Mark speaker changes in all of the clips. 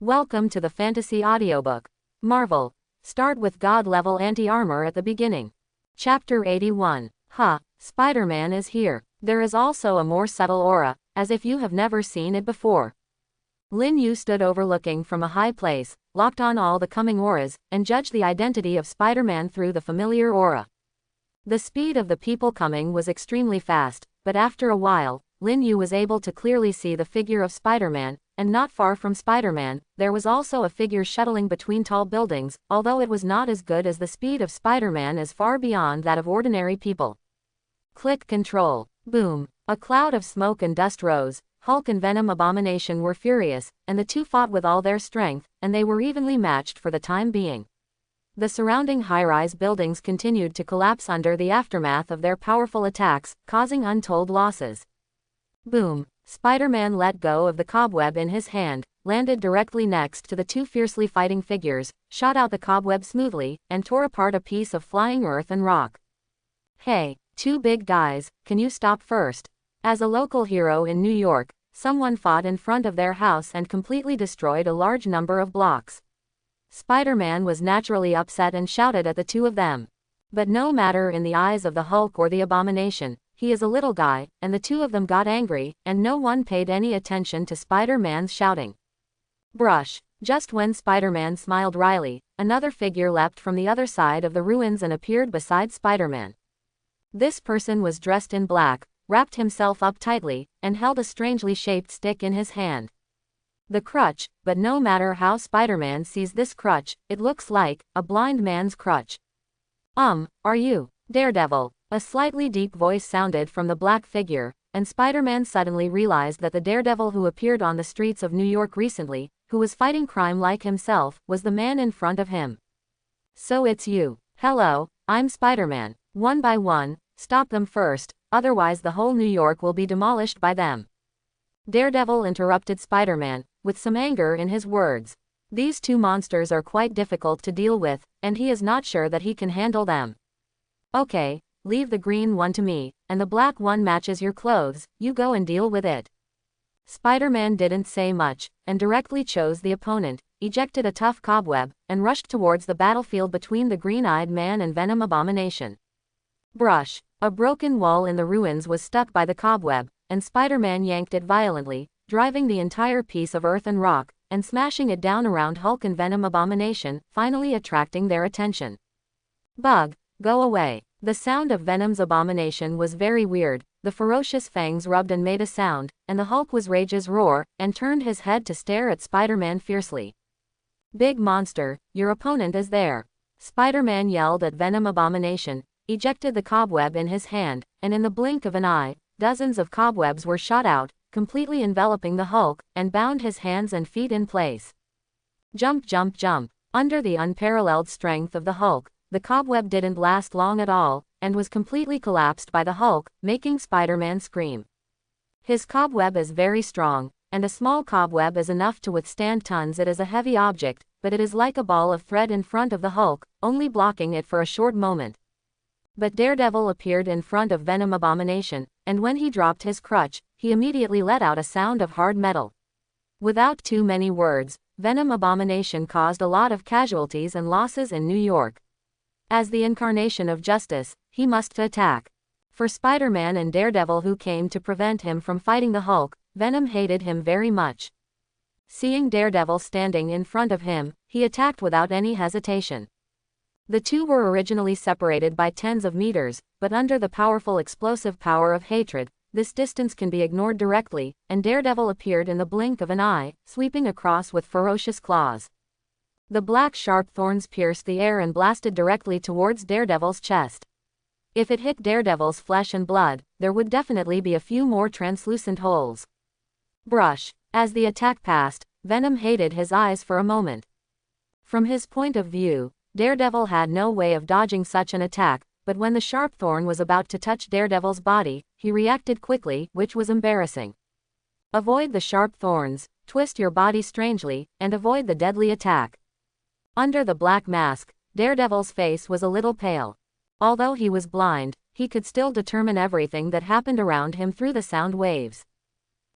Speaker 1: Welcome to the Fantasy Audiobook. Marvel. Start with God-level anti-armor at the beginning. Chapter 81. Spider-Man is here. There is also a more subtle aura, as if you have never seen it before. Lin Yu stood overlooking from a high place, locked on all the coming auras, and judged the identity of Spider-Man through the familiar aura. The speed of the people coming was extremely fast, but after a while, Lin Yu was able to clearly see the figure of Spider-Man, and not far from Spider-Man, there was also a figure shuttling between tall buildings, although it was not as good as the speed of Spider-Man as far beyond that of ordinary people. Click control. Boom. A cloud of smoke and dust rose. Hulk and Venom Abomination were furious, and the two fought with all their strength, and they were evenly matched for the time being. The surrounding high-rise buildings continued to collapse under the aftermath of their powerful attacks, causing untold losses. Boom. Spider-Man let go of the cobweb in his hand, landed directly next to the two fiercely fighting figures, shot out the cobweb smoothly, and tore apart a piece of flying earth and rock. Hey, two big guys, can you stop first? As a local hero in New York, someone fought in front of their house and completely destroyed a large number of blocks. Spider-Man was naturally upset and shouted at the two of them. But no matter in the eyes of the Hulk or the Abomination, he is a little guy, and the two of them got angry, and no one paid any attention to Spider-Man's shouting. Brush. Just when Spider-Man smiled wryly, another figure leapt from the other side of the ruins and appeared beside Spider-Man. This person was dressed in black, wrapped himself up tightly, and held a strangely shaped stick in his hand. The crutch, but no matter how Spider-Man sees this crutch, it looks like a blind man's crutch. Are you Daredevil? A slightly deep voice sounded from the black figure, and Spider-Man suddenly realized that the Daredevil who appeared on the streets of New York recently, who was fighting crime like himself, was the man in front of him. So it's you. Hello, I'm Spider-Man. One by one, stop them first, otherwise the whole New York will be demolished by them. Daredevil interrupted Spider-Man, with some anger in his words. These two monsters are quite difficult to deal with, and he is not sure that he can handle them. Okay. Leave the green one to me, and the black one matches your clothes, you go and deal with it. Spider-Man didn't say much, and directly chose the opponent, ejected a tough cobweb, and rushed towards the battlefield between the green-eyed man and Venom Abomination. Brush. A broken wall in the ruins was stuck by the cobweb, and Spider-Man yanked it violently, driving the entire piece of earth and rock, and smashing it down around Hulk and Venom Abomination, finally attracting their attention. Bug, go away. The sound of Venom's abomination was very weird, the ferocious fangs rubbed and made a sound, and the Hulk was Rage's roar, and turned his head to stare at Spider-Man fiercely. Big monster, your opponent is there. Spider-Man yelled at Venom Abomination, ejected the cobweb in his hand, and in the blink of an eye, dozens of cobwebs were shot out, completely enveloping the Hulk, and bound his hands and feet in place. Jump, jump, jump. Under the unparalleled strength of the Hulk, the cobweb didn't last long at all, and was completely collapsed by the Hulk, making Spider-Man scream. His cobweb is very strong, and a small cobweb is enough to withstand tons. It is a heavy object, but it is like a ball of thread in front of the Hulk, only blocking it for a short moment. But Daredevil appeared in front of Venom Abomination, and when he dropped his crutch, he immediately let out a sound of hard metal. Without too many words, Venom Abomination caused a lot of casualties and losses in New York. As the incarnation of justice, he must attack. For Spider-Man and Daredevil who came to prevent him from fighting the Hulk, Venom hated him very much. Seeing Daredevil standing in front of him, he attacked without any hesitation. The two were originally separated by tens of meters, but under the powerful explosive power of hatred, this distance can be ignored directly, and Daredevil appeared in the blink of an eye, sweeping across with ferocious claws. The black sharp thorns pierced the air and blasted directly towards Daredevil's chest. If it hit Daredevil's flesh and blood, there would definitely be a few more translucent holes. Brush. As the attack passed, Venom hated his eyes for a moment. From his point of view, Daredevil had no way of dodging such an attack, but when the sharp thorn was about to touch Daredevil's body, he reacted quickly, which was embarrassing. Avoid the sharp thorns, twist your body strangely, and avoid the deadly attack. Under the black mask, Daredevil's face was a little pale. Although he was blind, he could still determine everything that happened around him through the sound waves.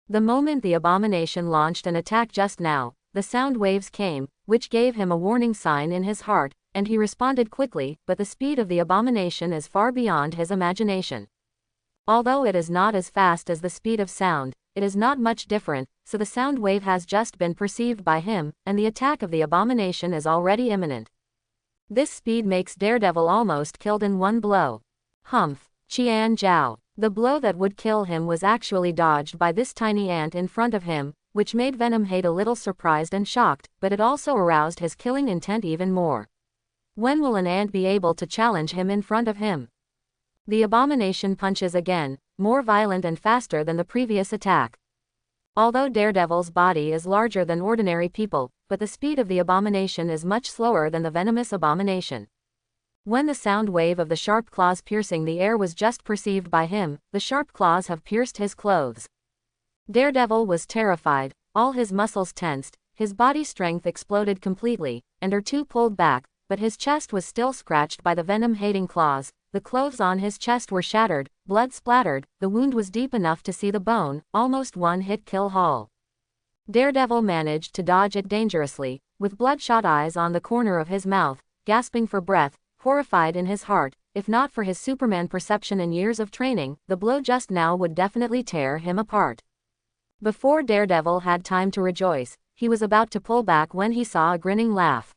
Speaker 1: The moment the Abomination launched an attack just now, the sound waves came, which gave him a warning sign in his heart, and he responded quickly, but the speed of the abomination is far beyond his imagination. Although it is not as fast as the speed of sound, it is not much different, so the sound wave has just been perceived by him, and the attack of the abomination is already imminent. This speed makes Daredevil almost killed in one blow. Humph! Qian Zhao. The blow that would kill him was actually dodged by this tiny ant in front of him, which made Venom hate a little surprised and shocked, but it also aroused his killing intent even more. When will an ant be able to challenge him in front of him? The abomination punches again, more violent and faster than the previous attack. Although Daredevil's body is larger than ordinary people, but the speed of the abomination is much slower than the venomous abomination. When the sound wave of the sharp claws piercing the air was just perceived by him, the sharp claws have pierced his clothes. Daredevil was terrified, all his muscles tensed, his body strength exploded completely, and R2 pulled back, but his chest was still scratched by the venom-hating claws, the clothes on his chest were shattered, blood splattered, the wound was deep enough to see the bone, almost one-hit kill haul. Daredevil managed to dodge it dangerously, with bloodshot eyes on the corner of his mouth, gasping for breath, horrified in his heart. If not for his Superman perception and years of training, the blow just now would definitely tear him apart. Before Daredevil had time to rejoice, he was about to pull back when he saw a grinning laugh.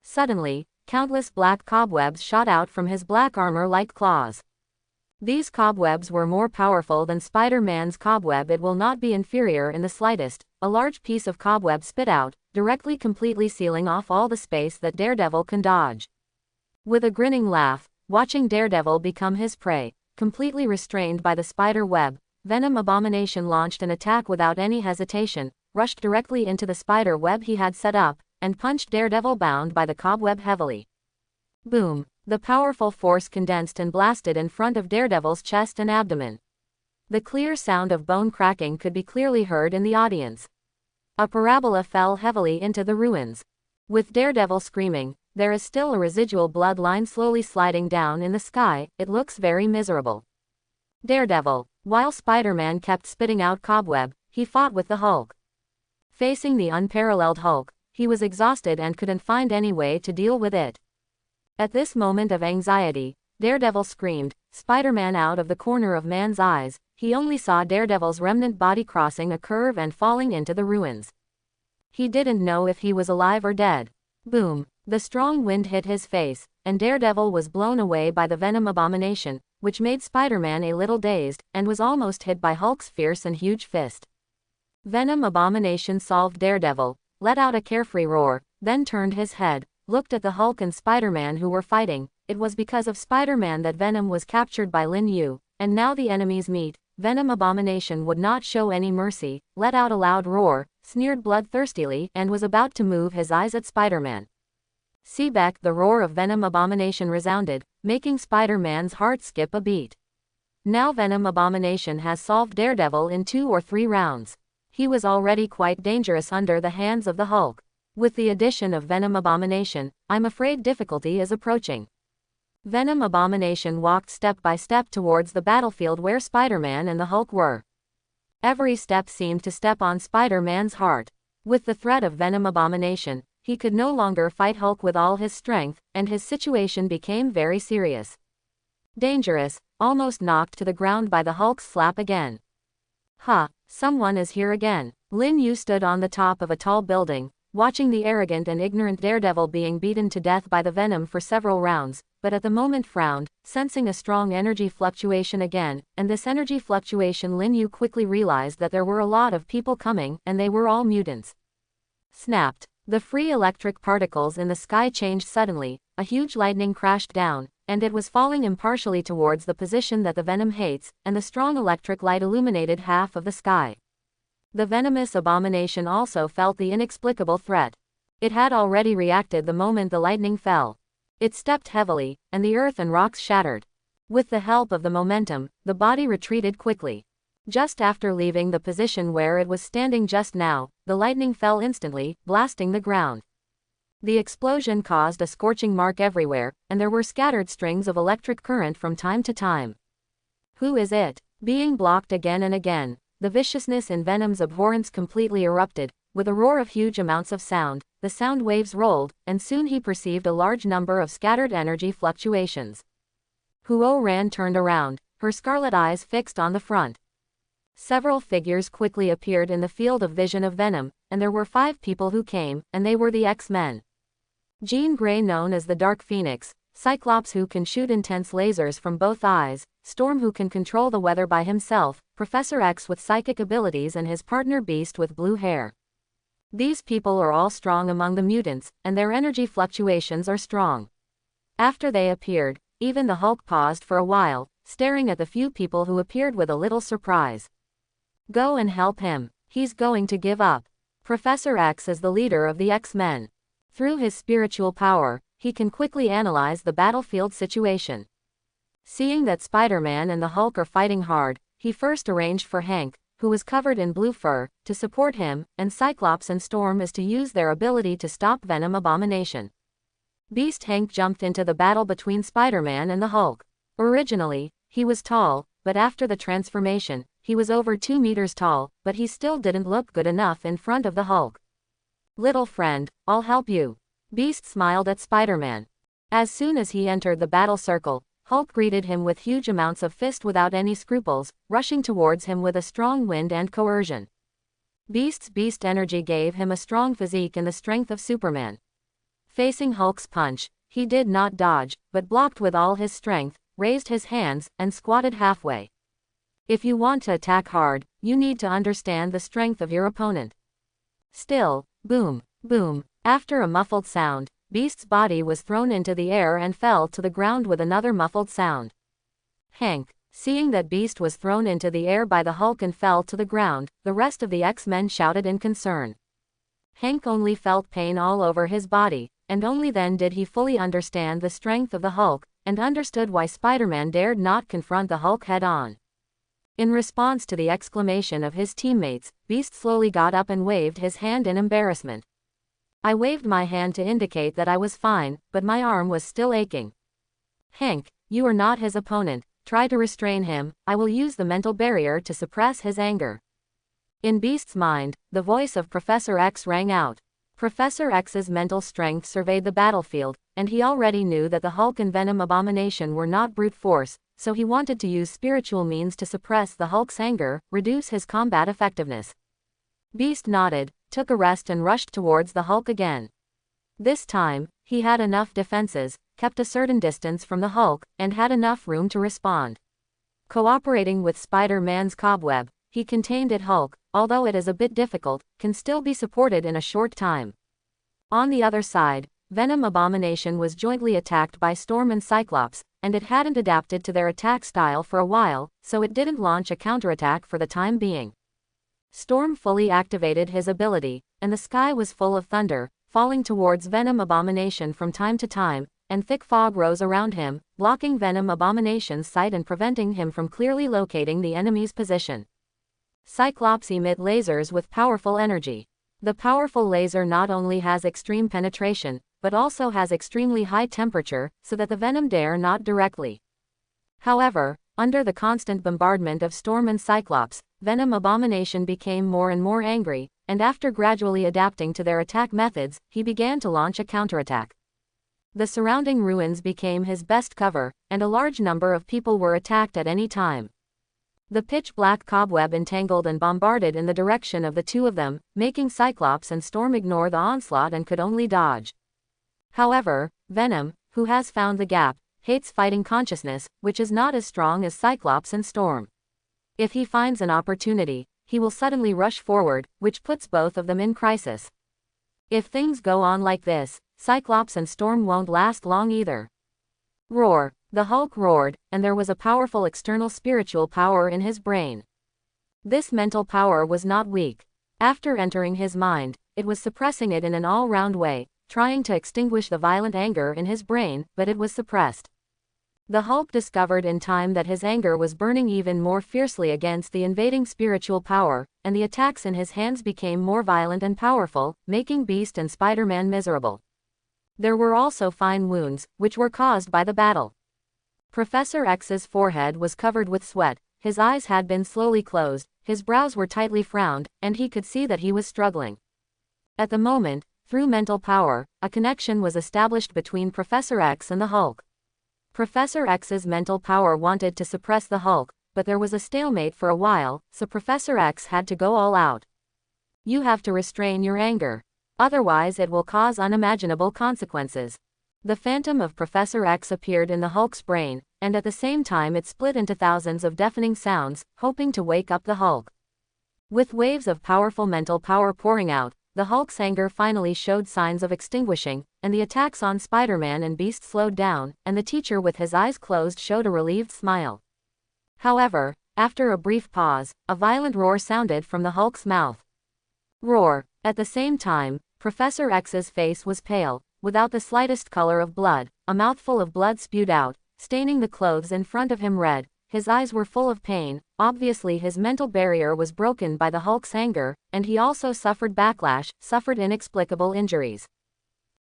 Speaker 1: Suddenly, countless black cobwebs shot out from his black armor like claws. These cobwebs were more powerful than Spider-Man's cobweb. It will not be inferior in the slightest. A large piece of cobweb spit out, directly completely sealing off all the space that Daredevil can dodge. With a grinning laugh, watching Daredevil become his prey, completely restrained by the spider web, Venom Abomination launched an attack without any hesitation, rushed directly into the spider web he had set up, and punched Daredevil bound by the cobweb heavily. Boom! The powerful force condensed and blasted in front of Daredevil's chest and abdomen. The clear sound of bone cracking could be clearly heard in the audience. A parabola fell heavily into the ruins. With Daredevil screaming, there is still a residual blood line slowly sliding down in the sky. It looks very miserable. Daredevil. While Spider-Man kept spitting out cobweb, he fought with the Hulk. Facing the unparalleled Hulk, he was exhausted and couldn't find any way to deal with it. At this moment of anxiety, Daredevil screamed, Spider-Man out of the corner of man's eyes. He only saw Daredevil's remnant body crossing a curve and falling into the ruins. He didn't know if he was alive or dead. Boom! The strong wind hit his face, and Daredevil was blown away by the Venom Abomination, which made Spider-Man a little dazed, and was almost hit by Hulk's fierce and huge fist. Venom Abomination solved Daredevil, let out a carefree roar, then turned his head, looked at the Hulk and Spider-Man who were fighting. It was because of Spider-Man that Venom was captured by Lin Yu, and now the enemies meet. Venom Abomination would not show any mercy, let out a loud roar, sneered bloodthirstily, and was about to move his eyes at Spider-Man. Seebeck, the roar of Venom Abomination resounded, making Spider-Man's heart skip a beat. Now Venom Abomination has solved Daredevil in 2 or 3 rounds. He was already quite dangerous under the hands of the Hulk. With the addition of Venom Abomination, I'm afraid difficulty is approaching. Venom Abomination walked step by step towards the battlefield where Spider-Man and the Hulk were. Every step seemed to step on Spider-Man's heart. With the threat of Venom Abomination, he could no longer fight Hulk with all his strength, and his situation became very serious. Dangerous, almost knocked to the ground by the Hulk's slap again. Ha! Someone is here again. Lin Yu stood on the top of a tall building, watching the arrogant and ignorant Daredevil being beaten to death by the Venom for several rounds, but at the moment frowned, sensing a strong energy fluctuation again, and this energy fluctuation Lin Yu quickly realized that there were a lot of people coming, and they were all mutants. Snapped. The free electric particles in the sky changed suddenly, a huge lightning crashed down, and it was falling impartially towards the position that the Venom hates, and the strong electric light illuminated half of the sky. The venomous abomination also felt the inexplicable threat. It had already reacted the moment the lightning fell. It stepped heavily, and the earth and rocks shattered. With the help of the momentum, the body retreated quickly. Just after leaving the position where it was standing just now, the lightning fell instantly, blasting the ground. The explosion caused a scorching mark everywhere, and there were scattered strings of electric current from time to time. Who is it? Being blocked again and again, the viciousness in Venom's abhorrence completely erupted, with a roar of huge amounts of sound. The sound waves rolled, and soon he perceived a large number of scattered energy fluctuations. Huo Ran turned around, her scarlet eyes fixed on the front. Several figures quickly appeared in the field of vision of Venom, and there were 5 people who came, and they were the X-Men. Jean Grey, known as the Dark Phoenix, Cyclops, who can shoot intense lasers from both eyes, Storm, who can control the weather by himself, Professor X with psychic abilities, and his partner Beast with blue hair. These people are all strong among the mutants, and their energy fluctuations are strong. After they appeared, even the Hulk paused for a while, staring at the few people who appeared with a little surprise. Go and help him. He's going to give up. Professor X is the leader of the X-Men. Through his spiritual power, he can quickly analyze the battlefield situation. Seeing that Spider-Man and the Hulk are fighting hard, he first arranged for Hank, who was covered in blue fur, to support him, and Cyclops and Storm is to use their ability to stop Venom Abomination. Beast Hank jumped into the battle between Spider-Man and the Hulk. Originally, he was tall, but after the transformation, he was over 2 meters tall, but he still didn't look good enough in front of the Hulk. Little friend, I'll help you. Beast smiled at Spider-Man. As soon as he entered the battle circle, Hulk greeted him with huge amounts of fist without any scruples, rushing towards him with a strong wind and coercion. Beast's beast energy gave him a strong physique and the strength of Superman. Facing Hulk's punch, he did not dodge, but blocked with all his strength, raised his hands, and squatted halfway. If you want to attack hard, you need to understand the strength of your opponent. Still, boom, boom. After a muffled sound, Beast's body was thrown into the air and fell to the ground with another muffled sound. Hank, seeing that Beast was thrown into the air by the Hulk and fell to the ground, the rest of the X-Men shouted in concern. Hank only felt pain all over his body, and only then did he fully understand the strength of the Hulk, and understood why Spider-Man dared not confront the Hulk head-on. In response to the exclamation of his teammates, Beast slowly got up and waved his hand in embarrassment. I waved my hand to indicate that I was fine, but my arm was still aching. Hank, you are not his opponent. Try to restrain him. I will use the mental barrier to suppress his anger. In Beast's mind, the voice of Professor X rang out. Professor X's mental strength surveyed the battlefield, and he already knew that the Hulk and Venom Abomination were not brute force, so he wanted to use spiritual means to suppress the Hulk's anger, reduce his combat effectiveness. Beast nodded, took a rest and rushed towards the Hulk again. This time, he had enough defenses, kept a certain distance from the Hulk, and had enough room to respond. Cooperating with Spider-Man's cobweb, he contained it. Hulk, although it is a bit difficult, can still be supported in a short time. On the other side, Venom Abomination was jointly attacked by Storm and Cyclops, and it hadn't adapted to their attack style for a while, so it didn't launch a counterattack for the time being. Storm fully activated his ability, and the sky was full of thunder, falling towards Venom Abomination from time to time, and thick fog rose around him, blocking Venom Abomination's sight and preventing him from clearly locating the enemy's position. Cyclops emit lasers with powerful energy. The powerful laser not only has extreme penetration, but also has extremely high temperature, so that the venom dare not directly. However, under the constant bombardment of Storm and Cyclops, Venom Abomination became more and more angry, and after gradually adapting to their attack methods, he began to launch a counterattack. The surrounding ruins became his best cover, and a large number of people were attacked at any time. The pitch-black cobweb entangled and bombarded in the direction of the two of them, making Cyclops and Storm ignore the onslaught and could only dodge. However, Venom, who has found the gap, hates fighting consciousness, which is not as strong as Cyclops and Storm. If he finds an opportunity, he will suddenly rush forward, which puts both of them in crisis. If things go on like this, Cyclops and Storm won't last long either. Roar! The Hulk roared, and there was a powerful external spiritual power in his brain. This mental power was not weak. After entering his mind, it was suppressing it in an all-round way, trying to extinguish the violent anger in his brain, but it was suppressed. The Hulk discovered in time that his anger was burning even more fiercely against the invading spiritual power, and the attacks in his hands became more violent and powerful, making Beast and Spider-Man miserable. There were also fine wounds, which were caused by the battle. Professor X's forehead was covered with sweat, his eyes had been slowly closed, his brows were tightly frowned, and he could see that he was struggling. At the moment, through mental power, a connection was established between Professor X and the Hulk. Professor X's mental power wanted to suppress the Hulk, but there was a stalemate for a while, so Professor X had to go all out. You have to restrain your anger. Otherwise it will cause unimaginable consequences. The phantom of Professor X appeared in the Hulk's brain, and at the same time it split into thousands of deafening sounds, hoping to wake up the Hulk. With waves of powerful mental power pouring out, the Hulk's anger finally showed signs of extinguishing, and the attacks on Spider-Man and Beast slowed down, and the teacher with his eyes closed showed a relieved smile. However, after a brief pause, a violent roar sounded from the Hulk's mouth. Roar. At the same time, Professor X's face was pale, without the slightest color of blood. A mouthful of blood spewed out, staining the clothes in front of him red. His eyes were full of pain. Obviously his mental barrier was broken by the Hulk's anger, and he also suffered backlash, suffered inexplicable injuries.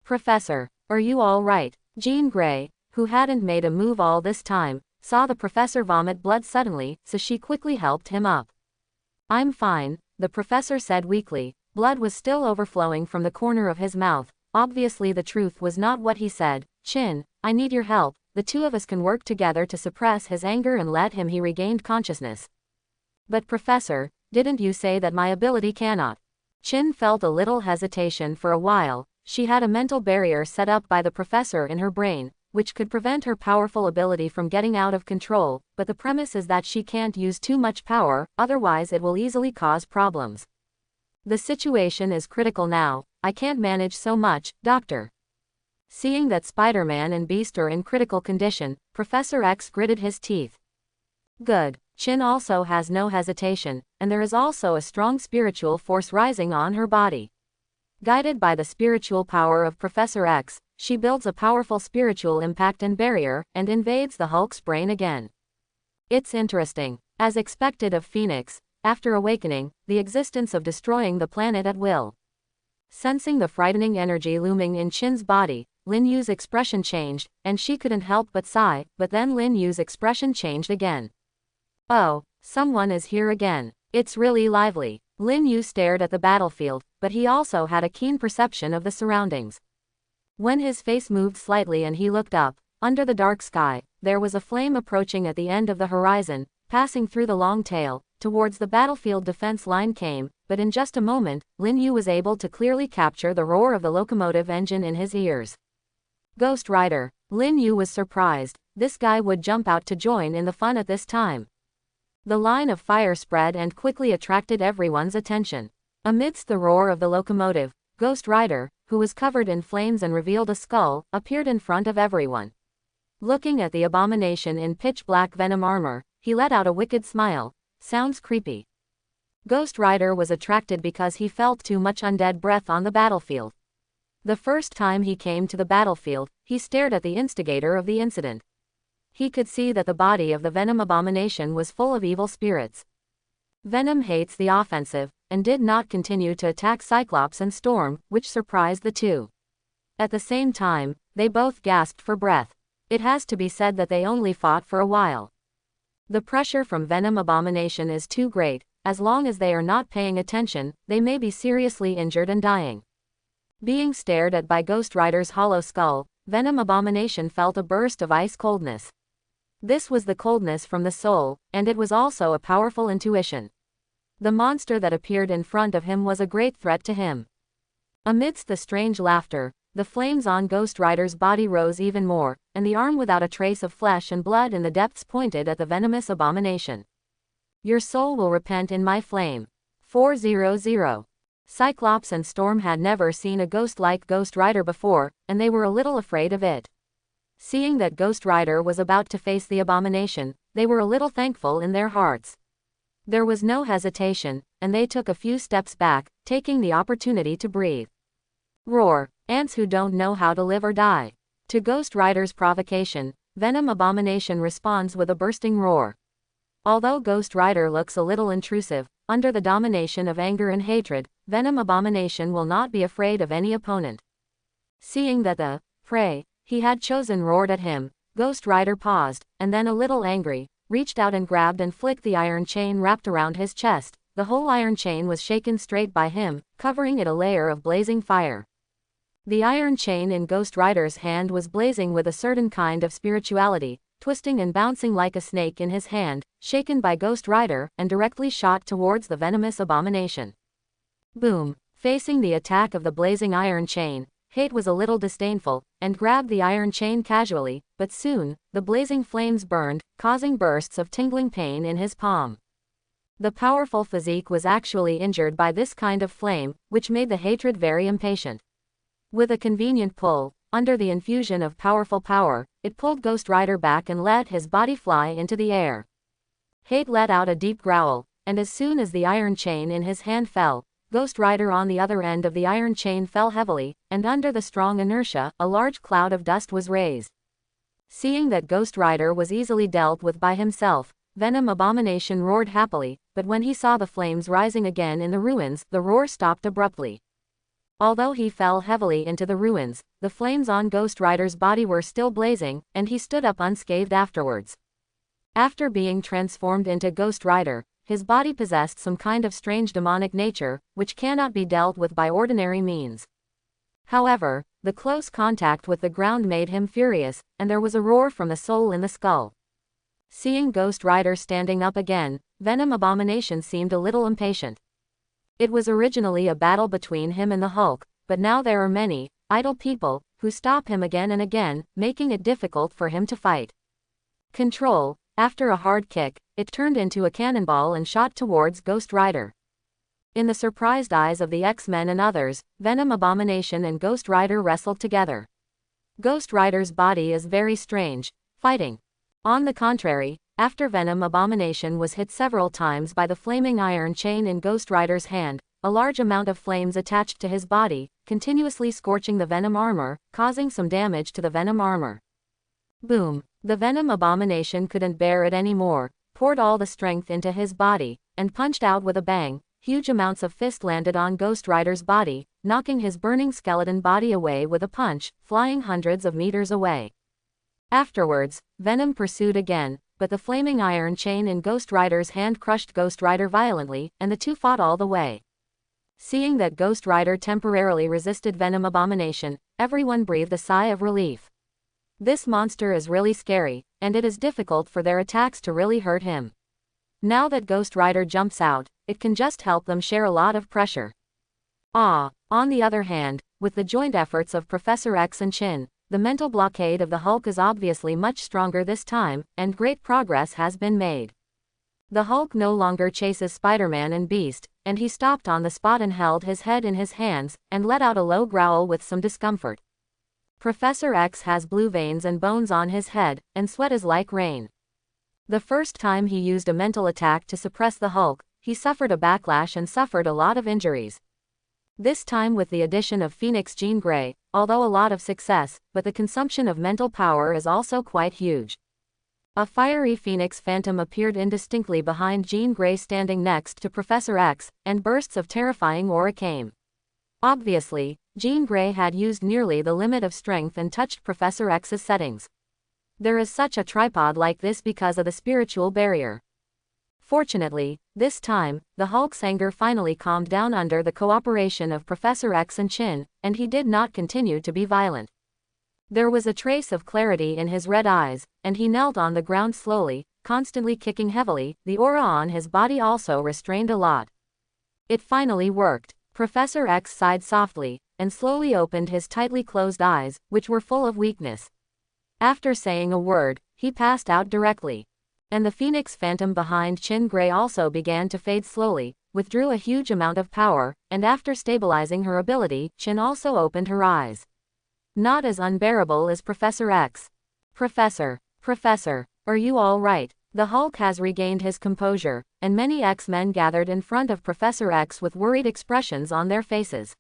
Speaker 1: Professor, are you all right? Jean Grey, who hadn't made a move all this time, saw the professor vomit blood suddenly, so she quickly helped him up. I'm fine, the professor said weakly. Blood was still overflowing from the corner of his mouth. Obviously the truth was not what he said. Chin, I need your help. The two of us can work together to suppress his anger and let him. He regained consciousness. But Professor, didn't you say that my ability cannot? Chin felt a little hesitation for a while. She had a mental barrier set up by the professor in her brain, which could prevent her powerful ability from getting out of control, but the premise is that she can't use too much power, otherwise it will easily cause problems. The situation is critical now. I can't manage so much, Doctor. Seeing that Spider-Man and Beast are in critical condition, Professor X gritted his teeth. Good. Chin also has no hesitation, and there is also a strong spiritual force rising on her body. Guided by the spiritual power of Professor X, she builds a powerful spiritual impact and barrier, and invades the Hulk's brain again. It's interesting. As expected of Phoenix, after awakening, the existence of destroying the planet at will. Sensing the frightening energy looming in Chin's body, Lin Yu's expression changed, and she couldn't help but sigh, but then Lin Yu's expression changed again. Oh, someone is here again. It's really lively. Lin Yu stared at the battlefield, but he also had a keen perception of the surroundings. When his face moved slightly and he looked up, under the dark sky, there was a flame approaching at the end of the horizon, passing through the long tail, towards the battlefield defense line came, but in just a moment, Lin Yu was able to clearly capture the roar of the locomotive engine in his ears. Ghost Rider. Lin Yu was surprised. This guy would jump out to join in the fun at this time. The line of fire spread and quickly attracted everyone's attention. Amidst the roar of the locomotive, Ghost Rider, who was covered in flames and revealed a skull, appeared in front of everyone. Looking at the abomination in pitch-black venom armor, he let out a wicked smile. Sounds creepy. Ghost Rider was attracted because he felt too much undead breath on the battlefield. The first time he came to the battlefield, he stared at the instigator of the incident. He could see that the body of the Venom abomination was full of evil spirits. Venom hates the offensive, and did not continue to attack Cyclops and Storm, which surprised the two. At the same time, they both gasped for breath. It has to be said that they only fought for a while. The pressure from Venom abomination is too great. As long as they are not paying attention, they may be seriously injured and dying. Being stared at by Ghost Rider's hollow skull, Venom abomination felt a burst of ice coldness. This was the coldness from the soul, and it was also a powerful intuition. The monster that appeared in front of him was a great threat to him. Amidst the strange laughter, the flames on Ghost Rider's body rose even more, and the arm without a trace of flesh and blood in the depths pointed at the venomous abomination. Your soul will repent in my flame. 400. Cyclops and Storm had never seen a ghost like Ghost Rider before, and they were a little afraid of it. Seeing that Ghost Rider was about to face the abomination, they were a little thankful in their hearts. There was no hesitation, and they took a few steps back, taking the opportunity to breathe. Roar. Ants who don't know how to live or die. To Ghost Rider's provocation, Venom abomination responds with a bursting roar. Although Ghost Rider looks a little intrusive, under the domination of anger and hatred, Venom abomination will not be afraid of any opponent. Seeing that the prey he had chosen roared at him, Ghost Rider paused, and then a little angry, reached out and grabbed and flicked the iron chain wrapped around his chest, the whole iron chain was shaken straight by him, covering it a layer of blazing fire. The iron chain in Ghost Rider's hand was blazing with a certain kind of spirituality, twisting and bouncing like a snake in his hand, shaken by Ghost Rider, and directly shot towards the venomous abomination. Boom! Facing the attack of the blazing iron chain, Hate was a little disdainful, and grabbed the iron chain casually, but soon, the blazing flames burned, causing bursts of tingling pain in his palm. The powerful physique was actually injured by this kind of flame, which made the hatred very impatient. With a convenient pull, under the infusion of powerful power, it pulled Ghost Rider back and let his body fly into the air. Hate let out a deep growl, and as soon as the iron chain in his hand fell, Ghost Rider on the other end of the iron chain fell heavily, and under the strong inertia, a large cloud of dust was raised. Seeing that Ghost Rider was easily dealt with by himself, Venom Abomination roared happily, but when he saw the flames rising again in the ruins, the roar stopped abruptly. Although he fell heavily into the ruins, the flames on Ghost Rider's body were still blazing, and he stood up unscathed afterwards. After being transformed into Ghost Rider, his body possessed some kind of strange demonic nature, which cannot be dealt with by ordinary means. However, the close contact with the ground made him furious, and there was a roar from the soul in the skull. Seeing Ghost Rider standing up again, Venom Abomination seemed a little impatient. It was originally a battle between him and the Hulk, but now there are many, idle people, who stop him again and again, making it difficult for him to fight. Control. After a hard kick, it turned into a cannonball and shot towards Ghost Rider. In the surprised eyes of the X-Men and others, Venom Abomination and Ghost Rider wrestled together. Ghost Rider's body is very strange, fighting. On the contrary, after Venom Abomination was hit several times by the flaming iron chain in Ghost Rider's hand, a large amount of flames attached to his body, continuously scorching the Venom armor, causing some damage to the Venom armor. Boom! The Venom Abomination couldn't bear it anymore, poured all the strength into his body, and punched out with a bang. Huge amounts of fist landed on Ghost Rider's body, knocking his burning skeleton body away with a punch, flying hundreds of meters away. Afterwards, Venom pursued again, but the flaming iron chain in Ghost Rider's hand crushed Ghost Rider violently, and the two fought all the way. Seeing that Ghost Rider temporarily resisted Venom Abomination, everyone breathed a sigh of relief. This monster is really scary, and it is difficult for their attacks to really hurt him. Now that Ghost Rider jumps out, it can just help them share a lot of pressure. On the other hand, with the joint efforts of Professor X and Chin, the mental blockade of the Hulk is obviously much stronger this time, and great progress has been made. The Hulk no longer chases Spider-Man and Beast, and he stopped on the spot and held his head in his hands, and let out a low growl with some discomfort. Professor X has blue veins and bones on his head, and sweat is like rain. The first time he used a mental attack to suppress the Hulk, he suffered a backlash and suffered a lot of injuries. This time with the addition of Phoenix Jean Grey, although a lot of success, but the consumption of mental power is also quite huge. A fiery Phoenix Phantom appeared indistinctly behind Jean Grey standing next to Professor X, and bursts of terrifying aura came. Obviously, Jean Grey had used nearly the limit of strength and touched Professor X's settings. There is such a tripod like this because of the spiritual barrier. Fortunately, this time, the Hulk's anger finally calmed down under the cooperation of Professor X and Chin, and he did not continue to be violent. There was a trace of clarity in his red eyes, and he knelt on the ground slowly, constantly kicking heavily. The aura on his body also restrained a lot. It finally worked. Professor X sighed softly, and slowly opened his tightly closed eyes, which were full of weakness. After saying a word, he passed out directly. And the Phoenix Phantom behind Chin Grey also began to fade slowly, withdrew a huge amount of power, and after stabilizing her ability, Chin also opened her eyes. Not as unbearable as Professor X. Professor, are you all right? The Hulk has regained his composure, and many X-Men gathered in front of Professor X with worried expressions on their faces.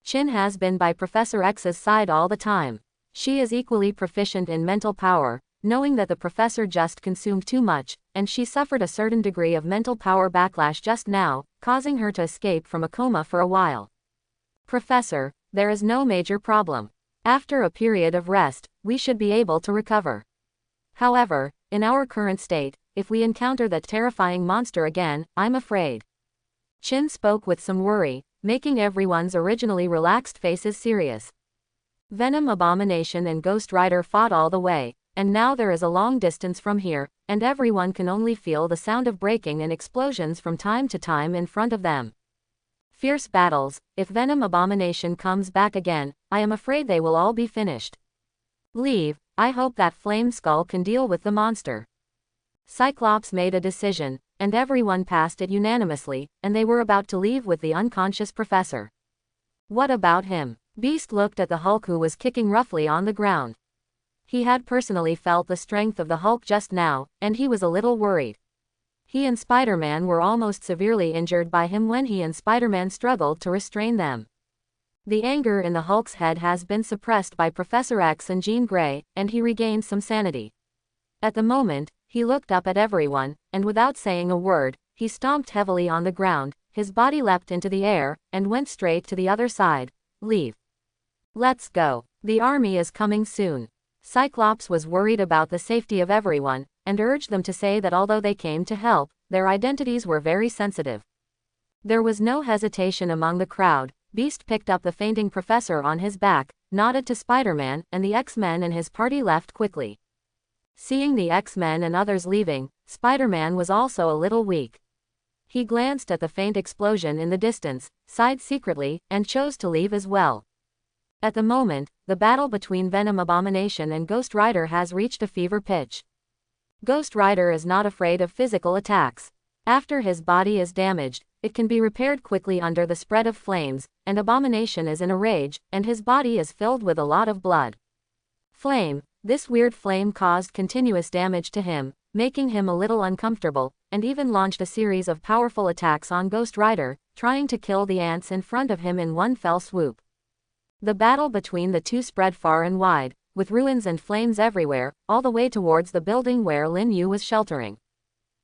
Speaker 1: Chin has been by Professor X's side all the time. She is equally proficient in mental power, knowing that the professor just consumed too much, and she suffered a certain degree of mental power backlash just now, causing her to escape from a coma for a while. Professor, there is no major problem. After a period of rest, we should be able to recover. However, in our current state, if we encounter that terrifying monster again, I'm afraid. Chin spoke with some worry, making everyone's originally relaxed faces serious. Venom Abomination and Ghost Rider fought all the way, and now there is a long distance from here, and everyone can only feel the sound of breaking and explosions from time to time in front of them. Fierce battles. If Venom Abomination comes back again, I am afraid they will all be finished. Leave. I hope that Flame Skull can deal with the monster. Cyclops made a decision, and everyone passed it unanimously, and they were about to leave with the unconscious professor. What about him? Beast looked at the Hulk, who was kicking roughly on the ground. He had personally felt the strength of the Hulk just now, and he was a little worried. He and Spider-Man were almost severely injured by him when he and Spider-Man struggled to restrain them. The anger in the Hulk's head has been suppressed by Professor X and Jean Grey, and he regained some sanity. At the moment, he looked up at everyone, and without saying a word, he stomped heavily on the ground, his body leapt into the air, and went straight to the other side. Leave. Let's go. The army is coming soon. Cyclops was worried about the safety of everyone, and urged them to say that although they came to help, their identities were very sensitive. There was no hesitation among the crowd. Beast picked up the fainting professor on his back, nodded to Spider-Man, and the X-Men and his party left quickly. Seeing the X-Men and others leaving, Spider-Man was also a little weak. He glanced at the faint explosion in the distance, sighed secretly, and chose to leave as well. At the moment, the battle between Venom Abomination and Ghost Rider has reached a fever pitch. Ghost Rider is not afraid of physical attacks. After his body is damaged, it can be repaired quickly under the spread of flames, and Abomination is in a rage, and his body is filled with a lot of blood. Flame. This weird flame caused continuous damage to him, making him a little uncomfortable, and even launched a series of powerful attacks on Ghost Rider, trying to kill the ants in front of him in one fell swoop. The battle between the two spread far and wide, with ruins and flames everywhere, all the way towards the building where Lin Yu was sheltering.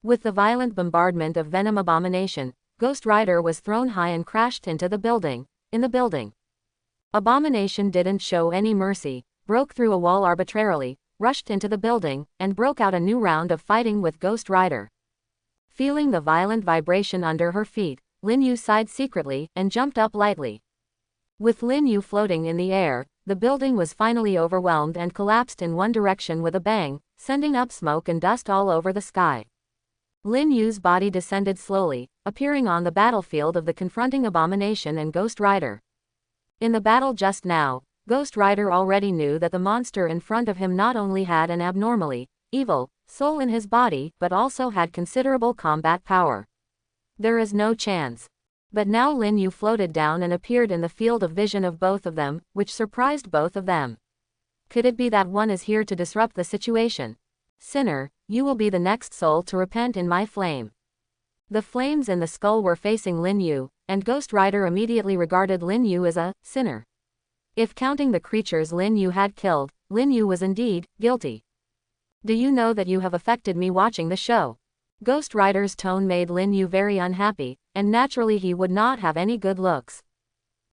Speaker 1: With the violent bombardment of Venom Abomination, Ghost Rider was thrown high and crashed into the building. Abomination didn't show any mercy, broke through a wall arbitrarily, rushed into the building, and broke out a new round of fighting with Ghost Rider. Feeling the violent vibration under her feet, Lin Yu sighed secretly, and jumped up lightly. With Lin Yu floating in the air, the building was finally overwhelmed and collapsed in one direction with a bang, sending up smoke and dust all over the sky. Lin Yu's body descended slowly, appearing on the battlefield of the confronting Abomination and Ghost Rider. In the battle just now, Ghost Rider already knew that the monster in front of him not only had an abnormally evil soul in his body, but also had considerable combat power. There is no chance. But now Lin Yu floated down and appeared in the field of vision of both of them, which surprised both of them. Could it be that one is here to disrupt the situation? Sinner, you will be the next soul to repent in my flame. The flames in the skull were facing Lin Yu, and Ghost Rider immediately regarded Lin Yu as a sinner. If counting the creatures Lin Yu had killed, Lin Yu was indeed guilty. Do you know that you have affected me watching the show? Ghost Rider's tone made Lin Yu very unhappy, and naturally he would not have any good looks.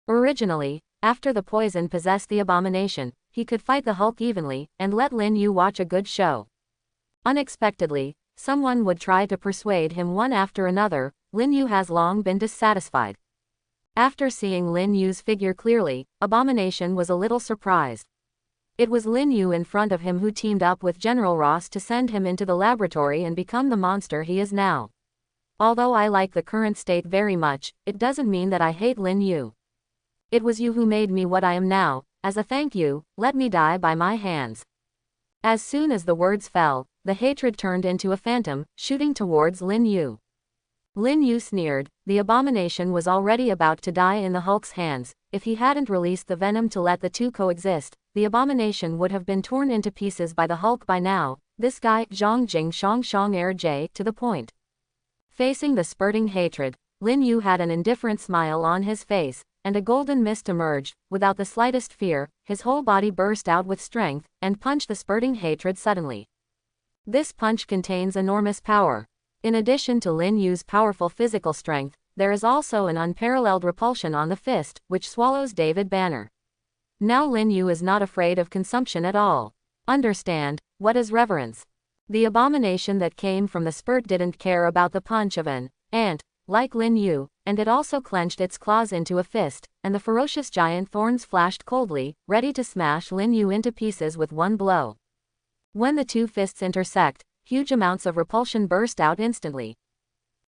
Speaker 1: Originally, after the poison possessed the Abomination, he could fight the Hulk evenly, and let Lin Yu watch a good show. Unexpectedly, someone would try to persuade him one after another. Lin Yu has long been dissatisfied. After seeing Lin Yu's figure clearly, Abomination was a little surprised. It was Lin Yu in front of him who teamed up with General Ross to send him into the laboratory and become the monster he is now. Although I like the current state very much, it doesn't mean that I hate Lin Yu. It was you who made me what I am now. As a thank you, let me die by my hands. As soon as the words fell, the hatred turned into a phantom, shooting towards Lin Yu. Lin Yu sneered. The Abomination was already about to die in the Hulk's hands. If he hadn't released the venom to let the two coexist, the Abomination would have been torn into pieces by the Hulk by now. This guy, Zhang Jing Shang Shang Er J, to the point. Facing the spurting hatred, Lin Yu had an indifferent smile on his face, and a golden mist emerged. Without the slightest fear, his whole body burst out with strength, and punched the spurting hatred suddenly. This punch contains enormous power. In addition to Lin Yu's powerful physical strength, there is also an unparalleled repulsion on the fist, which swallows David Banner. Now Lin Yu is not afraid of consumption at all. Understand, what is reverence? The Abomination that came from the spurt didn't care about the punch of an ant, like Lin Yu, and it also clenched its claws into a fist, and the ferocious giant thorns flashed coldly, ready to smash Lin Yu into pieces with one blow. When the two fists intersect, huge amounts of repulsion burst out instantly.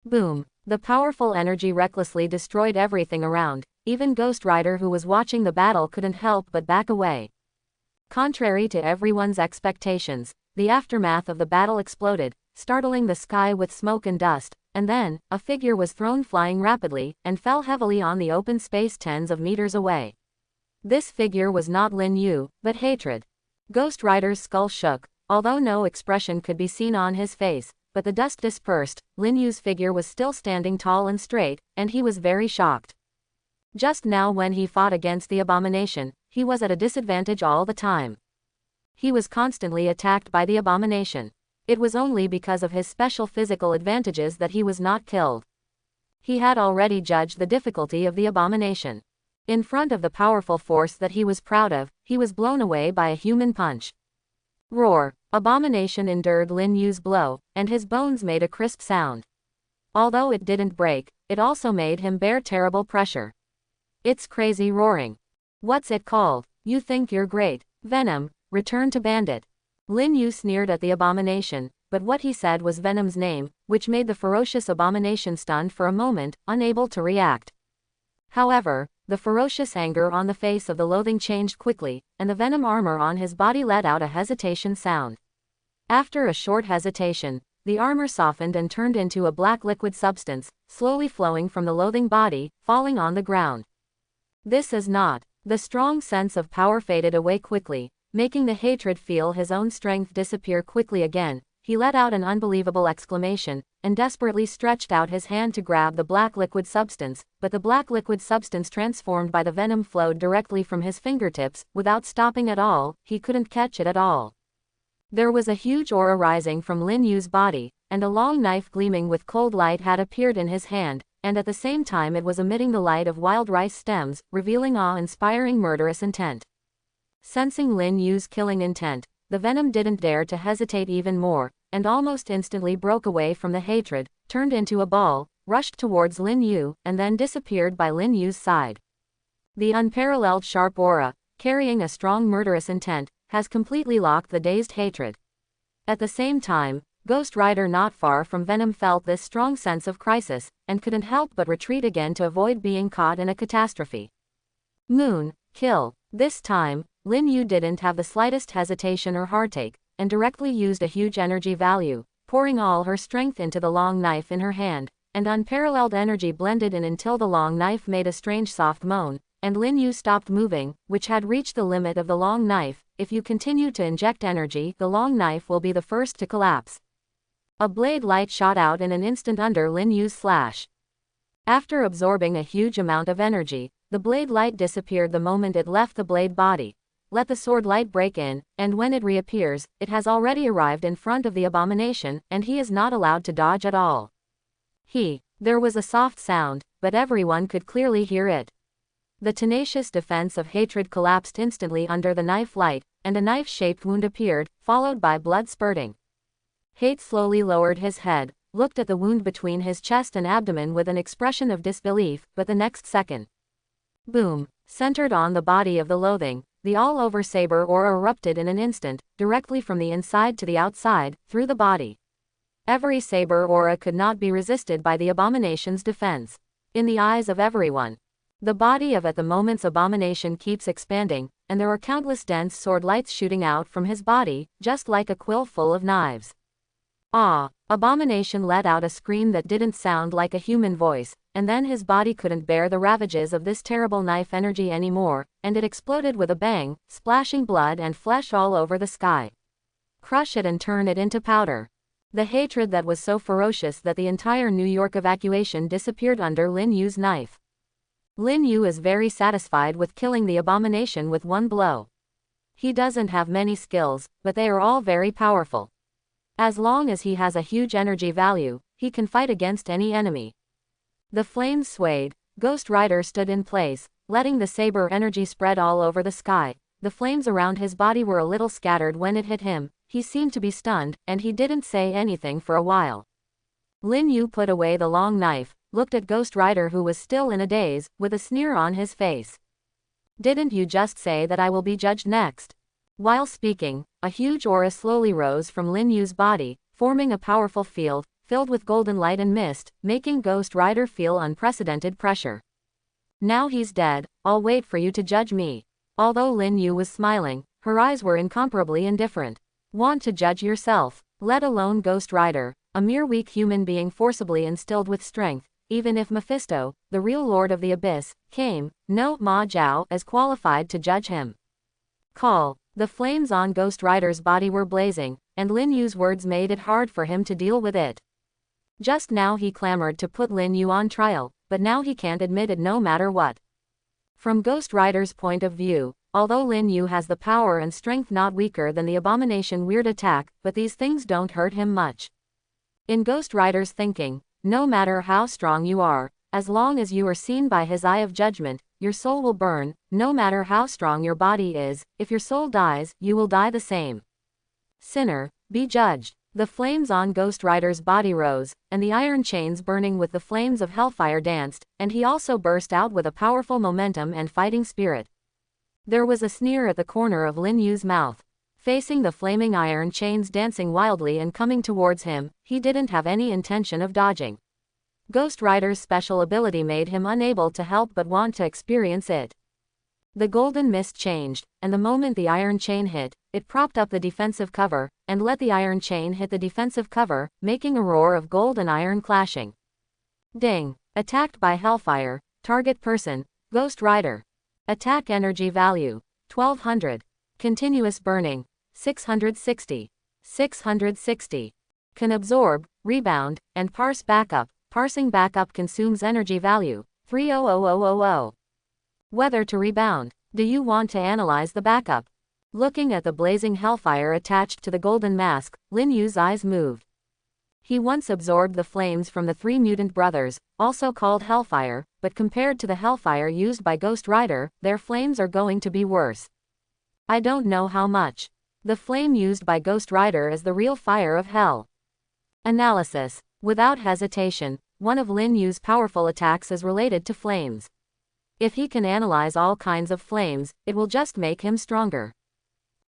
Speaker 1: Boom! The powerful energy recklessly destroyed everything around. Even Ghost Rider, who was watching the battle, couldn't help but back away. Contrary to everyone's expectations, the aftermath of the battle exploded, startling the sky with smoke and dust, and then, a figure was thrown flying rapidly, and fell heavily on the open space tens of meters away. This figure was not Lin Yu, but hatred. Ghost Rider's skull shook, although no expression could be seen on his face, but the dust dispersed. Lin Yu's figure was still standing tall and straight, and he was very shocked. Just now, when he fought against the abomination, he was at a disadvantage all the time. He was constantly attacked by the abomination. It was only because of his special physical advantages that he was not killed. He had already judged the difficulty of the abomination. In front of the powerful force that he was proud of, he was blown away by a human punch. Roar! Abomination endured Lin Yu's blow, and his bones made a crisp sound. Although it didn't break, it also made him bear terrible pressure. It's crazy roaring. What's it called? You think you're great. Venom, return to Bandit. Lin Yu sneered at the abomination, but what he said was Venom's name, which made the ferocious abomination stunned for a moment, unable to react. However, the ferocious anger on the face of the loathing changed quickly, and the venom armor on his body let out a hesitation sound. After a short hesitation, the armor softened and turned into a black liquid substance, slowly flowing from the loathing body, falling on the ground. This is not. The strong sense of power faded away quickly, making the hatred feel his own strength disappear quickly again. He let out an unbelievable exclamation, and desperately stretched out his hand to grab the black liquid substance, but the black liquid substance transformed by the venom flowed directly from his fingertips, without stopping at all. He couldn't catch it at all. There was a huge aura rising from Lin Yu's body, and a long knife gleaming with cold light had appeared in his hand, and at the same time it was emitting the light of wild rice stems, revealing awe-inspiring murderous intent. Sensing Lin Yu's killing intent, the venom didn't dare to hesitate even more, and almost instantly broke away from the hatred, turned into a ball, rushed towards Lin Yu, and then disappeared by Lin Yu's side. The unparalleled sharp aura, carrying a strong murderous intent, has completely locked the dazed hatred. At the same time, Ghost Rider not far from Venom felt this strong sense of crisis, and couldn't help but retreat again to avoid being caught in a catastrophe. Moon, kill. This time, Lin Yu didn't have the slightest hesitation or heartache, and directly used a huge energy value, pouring all her strength into the long knife in her hand, and unparalleled energy blended in until the long knife made a strange soft moan, and Lin Yu stopped moving, which had reached the limit of the long knife. If you continue to inject energy, the long knife will be the first to collapse. A blade light shot out in an instant under Lin Yu's slash. After absorbing a huge amount of energy, the blade light disappeared the moment it left the blade body. Let the sword light break in, and when it reappears, it has already arrived in front of the abomination, and he is not allowed to dodge at all. There was a soft sound, but everyone could clearly hear it. The tenacious defense of hatred collapsed instantly under the knife light, and a knife-shaped wound appeared, followed by blood spurting. Hate slowly lowered his head, looked at the wound between his chest and abdomen with an expression of disbelief, but the next second. Boom! Centered on the body of the loathing, the all-over saber aura erupted in an instant, directly from the inside to the outside, through the body. Every saber aura could not be resisted by the abomination's defense. In the eyes of everyone, the body of at the moment's abomination keeps expanding, and there are countless dense sword lights shooting out from his body, just like a quill full of knives. Ah! Abomination let out a scream that didn't sound like a human voice, and then his body couldn't bear the ravages of this terrible knife energy anymore, and it exploded with a bang, splashing blood and flesh all over the sky. Crush it and turn it into powder. The hatred that was so ferocious that the entire New York evacuation disappeared under Lin Yu's knife. Lin Yu is very satisfied with killing the abomination with one blow. He doesn't have many skills, but they are all very powerful. As long as he has a huge energy value, he can fight against any enemy. The flames swayed. Ghost Rider stood in place, letting the saber energy spread all over the sky. The flames around his body were a little scattered when it hit him. He seemed to be stunned, and he didn't say anything for a while. Lin Yu put away the long knife, looked at Ghost Rider, who was still in a daze, with a sneer on his face. "Didn't you just say that I will be judged next?" While speaking, a huge aura slowly rose from Lin Yu's body, forming a powerful field, filled with golden light and mist, making Ghost Rider feel unprecedented pressure. "Now he's dead, I'll wait for you to judge me." Although Lin Yu was smiling, her eyes were incomparably indifferent. "Want to judge yourself? Let alone Ghost Rider, a mere weak human being forcibly instilled with strength. Even if Mephisto, the real Lord of the Abyss, came, no Ma Zhao is qualified to judge him." Call. The flames on Ghost Rider's body were blazing, and Lin Yu's words made it hard for him to deal with it. Just now he clamored to put Lin Yu on trial, but now he can't admit it no matter what. From Ghost Rider's point of view, although Lin Yu has the power and strength not weaker than the abomination Weird Attack, but these things don't hurt him much. In Ghost Rider's thinking, no matter how strong you are, as long as you are seen by his eye of judgment, your soul will burn. No matter how strong your body is, if your soul dies, you will die the same. Sinner, be judged. The flames on Ghost Rider's body rose, and the iron chains burning with the flames of hellfire danced, and he also burst out with a powerful momentum and fighting spirit. There was a sneer at the corner of Lin Yu's mouth. Facing the flaming iron chains dancing wildly and coming towards him, he didn't have any intention of dodging. Ghost Rider's special ability made him unable to help but want to experience it. The golden mist changed, and the moment the iron chain hit, it propped up the defensive cover, and let the iron chain hit the defensive cover, making a roar of gold and iron clashing. Ding! Attacked by hellfire. Target person, Ghost Rider. Attack energy value, 1200. Continuous burning, 660. 660. Can absorb, rebound, and parse backup. Parsing backup consumes energy value, 300,000. Whether to rebound. Do you want to analyze the backup? Looking at the blazing hellfire attached to the golden mask, Lin Yu's eyes moved. He once absorbed the flames from the three mutant brothers, also called hellfire, but compared to the hellfire used by Ghost Rider, their flames are going to be worse. I don't know how much. The flame used by Ghost Rider is the real fire of hell. Analysis. Without hesitation, one of Lin Yu's powerful attacks is related to flames. If he can analyze all kinds of flames, it will just make him stronger.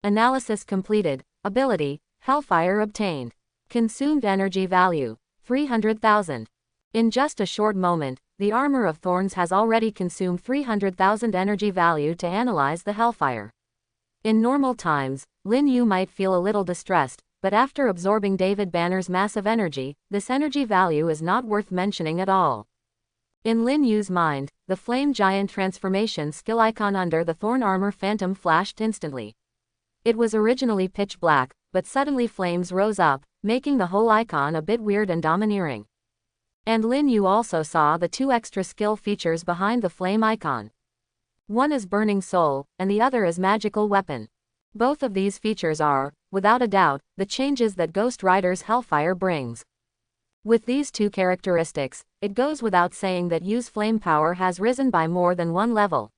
Speaker 1: Analysis completed. Ability, Hellfire obtained. Consumed energy value, 300,000. In just a short moment, the Armor of Thorns has already consumed 300,000 energy value to analyze the Hellfire. In normal times, Lin Yu might feel a little distressed, but after absorbing David Banner's massive energy, this energy value is not worth mentioning at all. In Lin Yu's mind, the Flame Giant transformation skill icon under the Thorn Armor Phantom flashed instantly. It was originally pitch black, but suddenly flames rose up, making the whole icon a bit weird and domineering. And Lin Yu also saw the two extra skill features behind the flame icon. One is Burning Soul, and the other is Magical Weapon. Both of these features are, without a doubt, the changes that Ghost Rider's Hellfire brings. With these two characteristics, it goes without saying that Yu's flame power has risen by more than one level.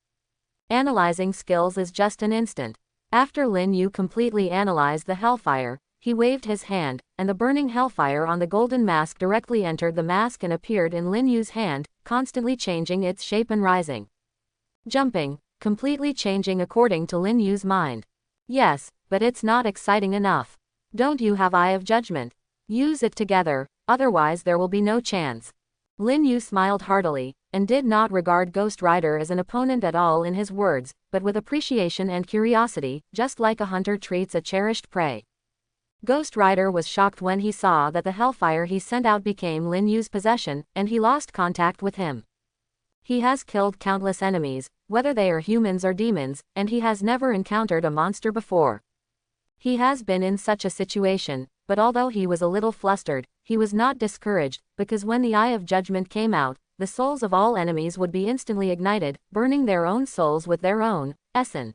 Speaker 1: Analyzing skills is just an instant. After Lin Yu completely analyzed the Hellfire, he waved his hand, and the burning Hellfire on the golden mask directly entered the mask and appeared in Lin Yu's hand, constantly changing its shape and rising. Jumping, completely changing according to Lin Yu's mind. Yes, but it's not exciting enough. Don't you have Eye of Judgment? Use it together, otherwise there will be no chance. Lin Yu smiled heartily, and did not regard Ghost Rider as an opponent at all in his words, but with appreciation and curiosity, just like a hunter treats a cherished prey. Ghost Rider was shocked when he saw that the Hellfire he sent out became Lin Yu's possession, and he lost contact with him. He has killed countless enemies, whether they are humans or demons, and he has never encountered a monster before. He has been in such a situation, but although he was a little flustered, he was not discouraged, because when the Eye of Judgment came out, the souls of all enemies would be instantly ignited, burning their own souls with their own essence.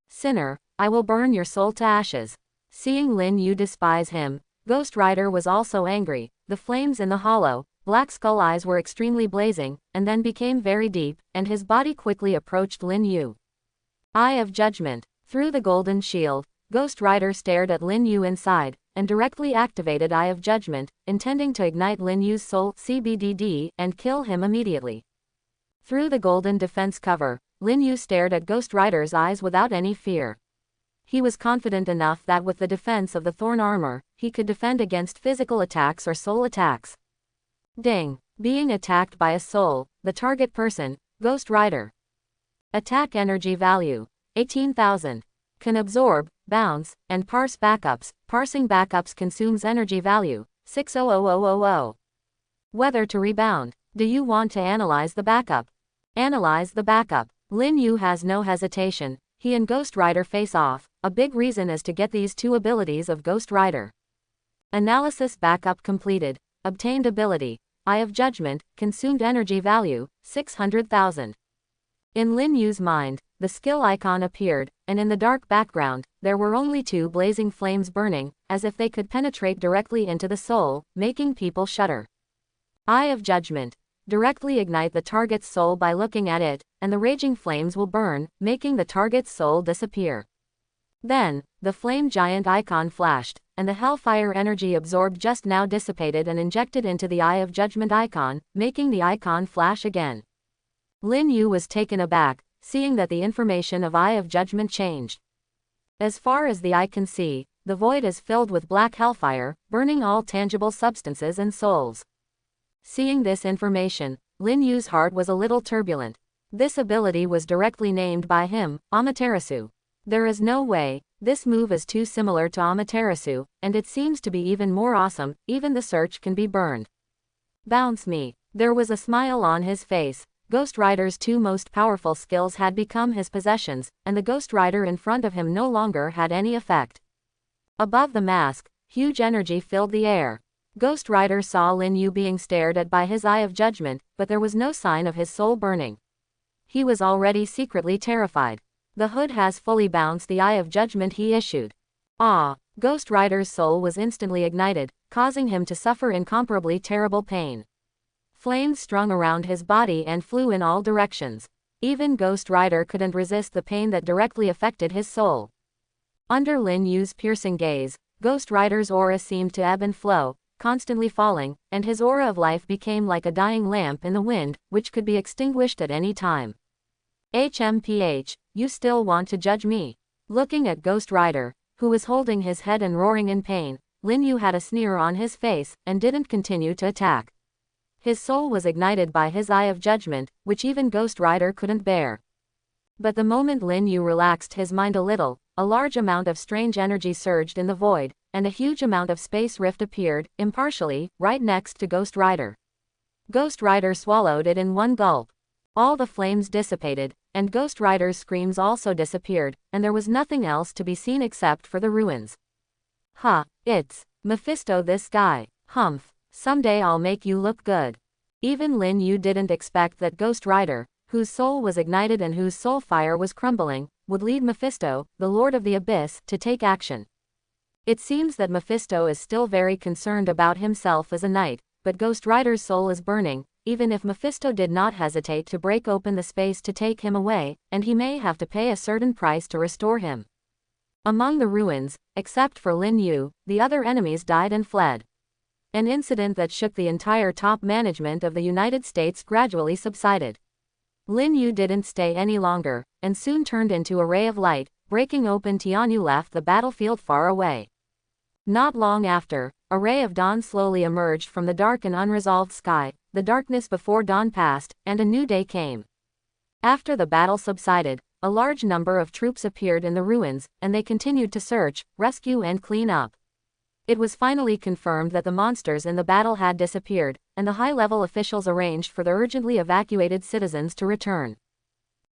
Speaker 1: Sinner, I will burn your soul to ashes. Seeing Lin Yu despise him, Ghost Rider was also angry. The flames in the hollow, black skull eyes were extremely blazing, and then became very deep, and his body quickly approached Lin Yu. Eye of Judgment. Through the golden shield, Ghost Rider stared at Lin Yu inside, and directly activated Eye of Judgment, intending to ignite Lin Yu's soul CBDD and kill him immediately. Through the golden defense cover, Lin Yu stared at Ghost Rider's eyes without any fear. He was confident enough that with the defense of the Thorn armor, he could defend against physical attacks or soul attacks. Ding! Being attacked by a soul, the target person, Ghost Rider. Attack energy value, 18,000. Can absorb, bounce, and parse backups. Parsing backups consumes energy value, 600,000. Whether to rebound. Do you want to analyze the backup? Analyze the backup. Lin Yu has no hesitation. He and Ghost Rider face off. A big reason is to get these two abilities of Ghost Rider. Analysis backup completed. Obtained ability, Eye of Judgment, consumed energy value, 600,000. In Lin Yu's mind, the skill icon appeared, and in the dark background, there were only two blazing flames burning, as if they could penetrate directly into the soul, making people shudder. Eye of Judgment. Directly ignite the target's soul by looking at it, and the raging flames will burn, making the target's soul disappear. Then, the flame giant icon flashed, and the hellfire energy absorbed just now dissipated and injected into the Eye of Judgment icon, making the icon flash again. Lin Yu was taken aback, seeing that the information of Eye of Judgment changed. As far as the eye can see, the void is filled with black hellfire, burning all tangible substances and souls. Seeing this information, Lin Yu's heart was a little turbulent. This ability was directly named by him, Amaterasu. There is no way, this move is too similar to Amaterasu, and it seems to be even more awesome, even the search can be burned. Bounce me. There was a smile on his face. Ghost Rider's two most powerful skills had become his possessions, and the Ghost Rider in front of him no longer had any effect. Above the mask, huge energy filled the air. Ghost Rider saw Lin Yu being stared at by his Eye of Judgment, but there was no sign of his soul burning. He was already secretly terrified. The hood has fully bounced the Eye of Judgment he issued. Ah! Ghost Rider's soul was instantly ignited, causing him to suffer incomparably terrible pain. Flames strung around his body and flew in all directions. Even Ghost Rider couldn't resist the pain that directly affected his soul. Under Lin Yu's piercing gaze, Ghost Rider's aura seemed to ebb and flow, constantly falling, and his aura of life became like a dying lamp in the wind, which could be extinguished at any time. HMPH, you still want to judge me? Looking at Ghost Rider, who was holding his head and roaring in pain, Lin Yu had a sneer on his face, and didn't continue to attack. His soul was ignited by his Eye of Judgment, which even Ghost Rider couldn't bear. But the moment Lin Yu relaxed his mind a little, a large amount of strange energy surged in the void, and a huge amount of space rift appeared, impartially, right next to Ghost Rider. Ghost Rider swallowed it in one gulp. All the flames dissipated, and Ghost Rider's screams also disappeared, and there was nothing else to be seen except for the ruins. Ha! It's Mephisto, this guy. Humph! Someday I'll make you look good. Even Lin Yu didn't expect that Ghost Rider, whose soul was ignited and whose soul fire was crumbling, would lead Mephisto, the Lord of the Abyss, to take action. It seems that Mephisto is still very concerned about himself as a knight, but Ghost Rider's soul is burning, even if Mephisto did not hesitate to break open the space to take him away, and he may have to pay a certain price to restore him. Among the ruins, except for Lin Yu, the other enemies died and fled. An incident that shook the entire top management of the United States gradually subsided. Lin Yu didn't stay any longer, and soon turned into a ray of light, breaking open. Tianyu left the battlefield far away. Not long after, a ray of dawn slowly emerged from the dark and unresolved sky. The darkness before dawn passed, and a new day came. After the battle subsided, a large number of troops appeared in the ruins, and they continued to search, rescue and clean up. It was finally confirmed that the monsters in the battle had disappeared, and the high-level officials arranged for the urgently evacuated citizens to return.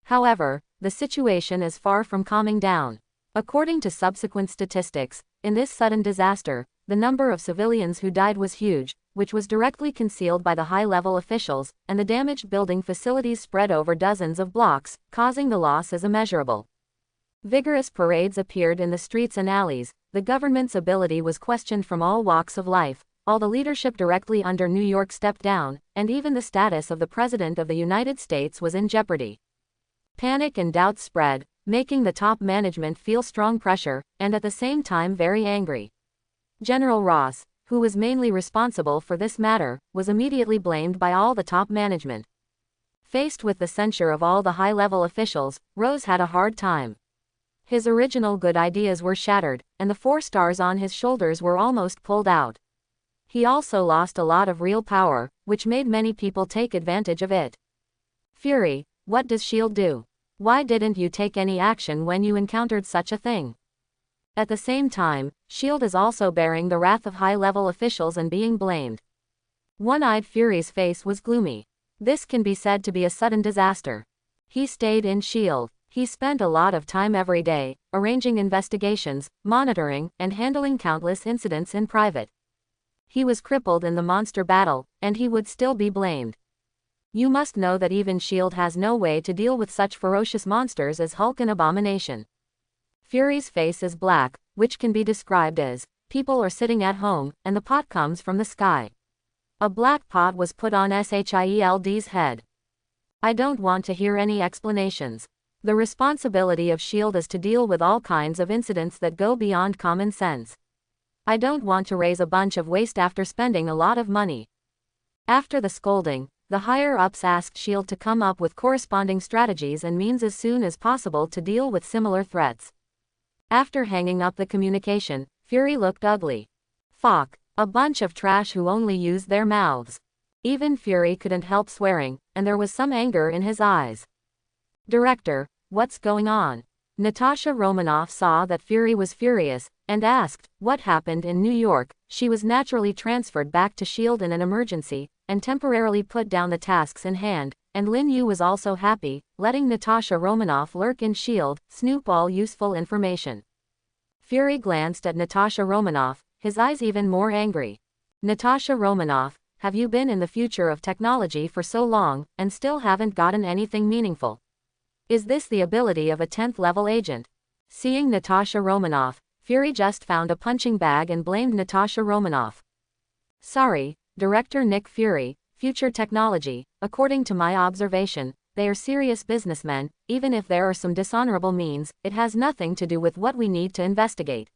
Speaker 1: However, the situation is far from calming down. According to subsequent statistics, in this sudden disaster, the number of civilians who died was huge, which was directly concealed by the high-level officials, and the damaged building facilities spread over dozens of blocks, causing the loss as immeasurable. Vigorous parades appeared in the streets and alleys. The government's ability was questioned from all walks of life. All the leadership directly under New York stepped down, and even the status of the President of the United States was in jeopardy. Panic and doubt spread, making the top management feel strong pressure, and at the same time very angry. General Ross, who was mainly responsible for this matter, was immediately blamed by all the top management. Faced with the censure of all the high-level officials, Rose had a hard time. His original good ideas were shattered, and the 4 stars on his shoulders were almost pulled out. He also lost a lot of real power, which made many people take advantage of it. Fury, what does S.H.I.E.L.D. do? Why didn't you take any action when you encountered such a thing? At the same time, S.H.I.E.L.D. is also bearing the wrath of high-level officials and being blamed. One-eyed Fury's face was gloomy. This can be said to be a sudden disaster. He stayed in S.H.I.E.L.D. He spent a lot of time every day, arranging investigations, monitoring, and handling countless incidents in private. He was crippled in the monster battle, and he would still be blamed. You must know that even S.H.I.E.L.D. has no way to deal with such ferocious monsters as Hulk and Abomination. Fury's face is black, which can be described as, people are sitting at home, and the pot comes from the sky. A black pot was put on S.H.I.E.L.D.'s head. I don't want to hear any explanations. The responsibility of S.H.I.E.L.D. is to deal with all kinds of incidents that go beyond common sense. I don't want to raise a bunch of waste after spending a lot of money. After the scolding, the higher-ups asked S.H.I.E.L.D. to come up with corresponding strategies and means as soon as possible to deal with similar threats. After hanging up the communication, Fury looked ugly. Fuck, a bunch of trash who only use their mouths. Even Fury couldn't help swearing, and there was some anger in his eyes. Director, what's going on? Natasha Romanoff saw that Fury was furious, and asked, what happened in New York. She was naturally transferred back to S.H.I.E.L.D. in an emergency, and temporarily put down the tasks in hand, and Lin Yu was also happy, letting Natasha Romanoff lurk in S.H.I.E.L.D., snoop all useful information. Fury glanced at Natasha Romanoff, his eyes even more angry. Natasha Romanoff, have you been in the future of technology for so long, and still haven't gotten anything meaningful? Is this the ability of a 10th level agent? Seeing Natasha Romanoff, Fury just found a punching bag and blamed Natasha Romanoff. Sorry, Director Nick Fury, future technology, according to my observation, they are serious businessmen, even if there are some dishonorable means, it has nothing to do with what we need to investigate.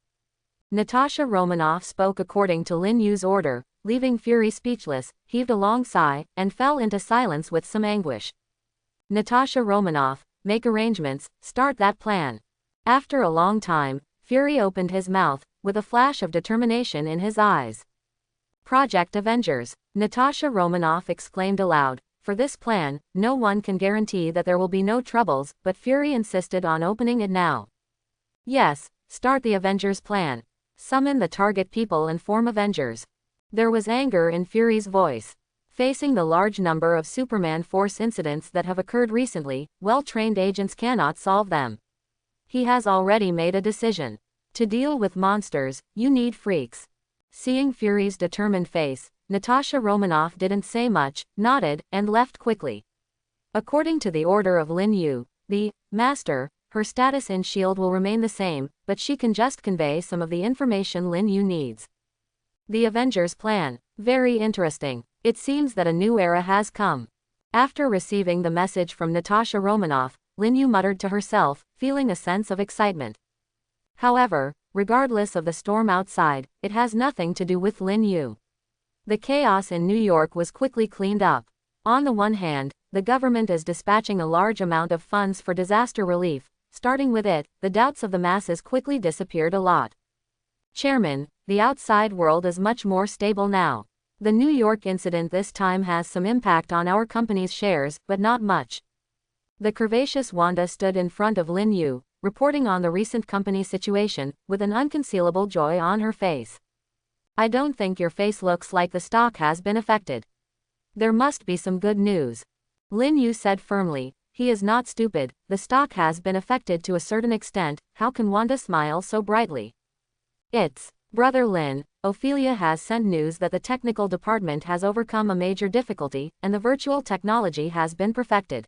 Speaker 1: Natasha Romanoff spoke according to Lin Yu's order, leaving Fury speechless, heaved a long sigh, and fell into silence with some anguish. Natasha Romanoff, make arrangements, start that plan. After a long time, Fury opened his mouth, with a flash of determination in his eyes. Project Avengers, Natasha Romanoff exclaimed aloud. For this plan, no one can guarantee that there will be no troubles, but Fury insisted on opening it now. Yes, start the Avengers plan. Summon the target people and form Avengers. There was anger in Fury's voice. Facing the large number of Superman Force incidents that have occurred recently, well-trained agents cannot solve them. He has already made a decision. To deal with monsters, you need freaks. Seeing Fury's determined face, Natasha Romanoff didn't say much, nodded, and left quickly. According to the order of Lin Yu, the Master, her status in S.H.I.E.L.D. will remain the same, but she can just convey some of the information Lin Yu needs. The Avengers plan. Very interesting. It seems that a new era has come. After receiving the message from Natasha Romanoff, Lin Yu muttered to herself, feeling a sense of excitement. However, regardless of the storm outside, it has nothing to do with Lin Yu. The chaos in New York was quickly cleaned up. On the one hand, the government is dispatching a large amount of funds for disaster relief. Starting with it, the doubts of the masses quickly disappeared a lot. Chairman, the outside world is much more stable now. The New York incident this time has some impact on our company's shares, but not much. The curvaceous Wanda stood in front of Lin Yu, reporting on the recent company situation, with an unconcealable joy on her face. I don't think your face looks like the stock has been affected. There must be some good news. Lin Yu said firmly, he is not stupid, the stock has been affected to a certain extent, how can Wanda smile so brightly? It's, Brother Lin, Ophelia has sent news that the technical department has overcome a major difficulty, and the virtual technology has been perfected.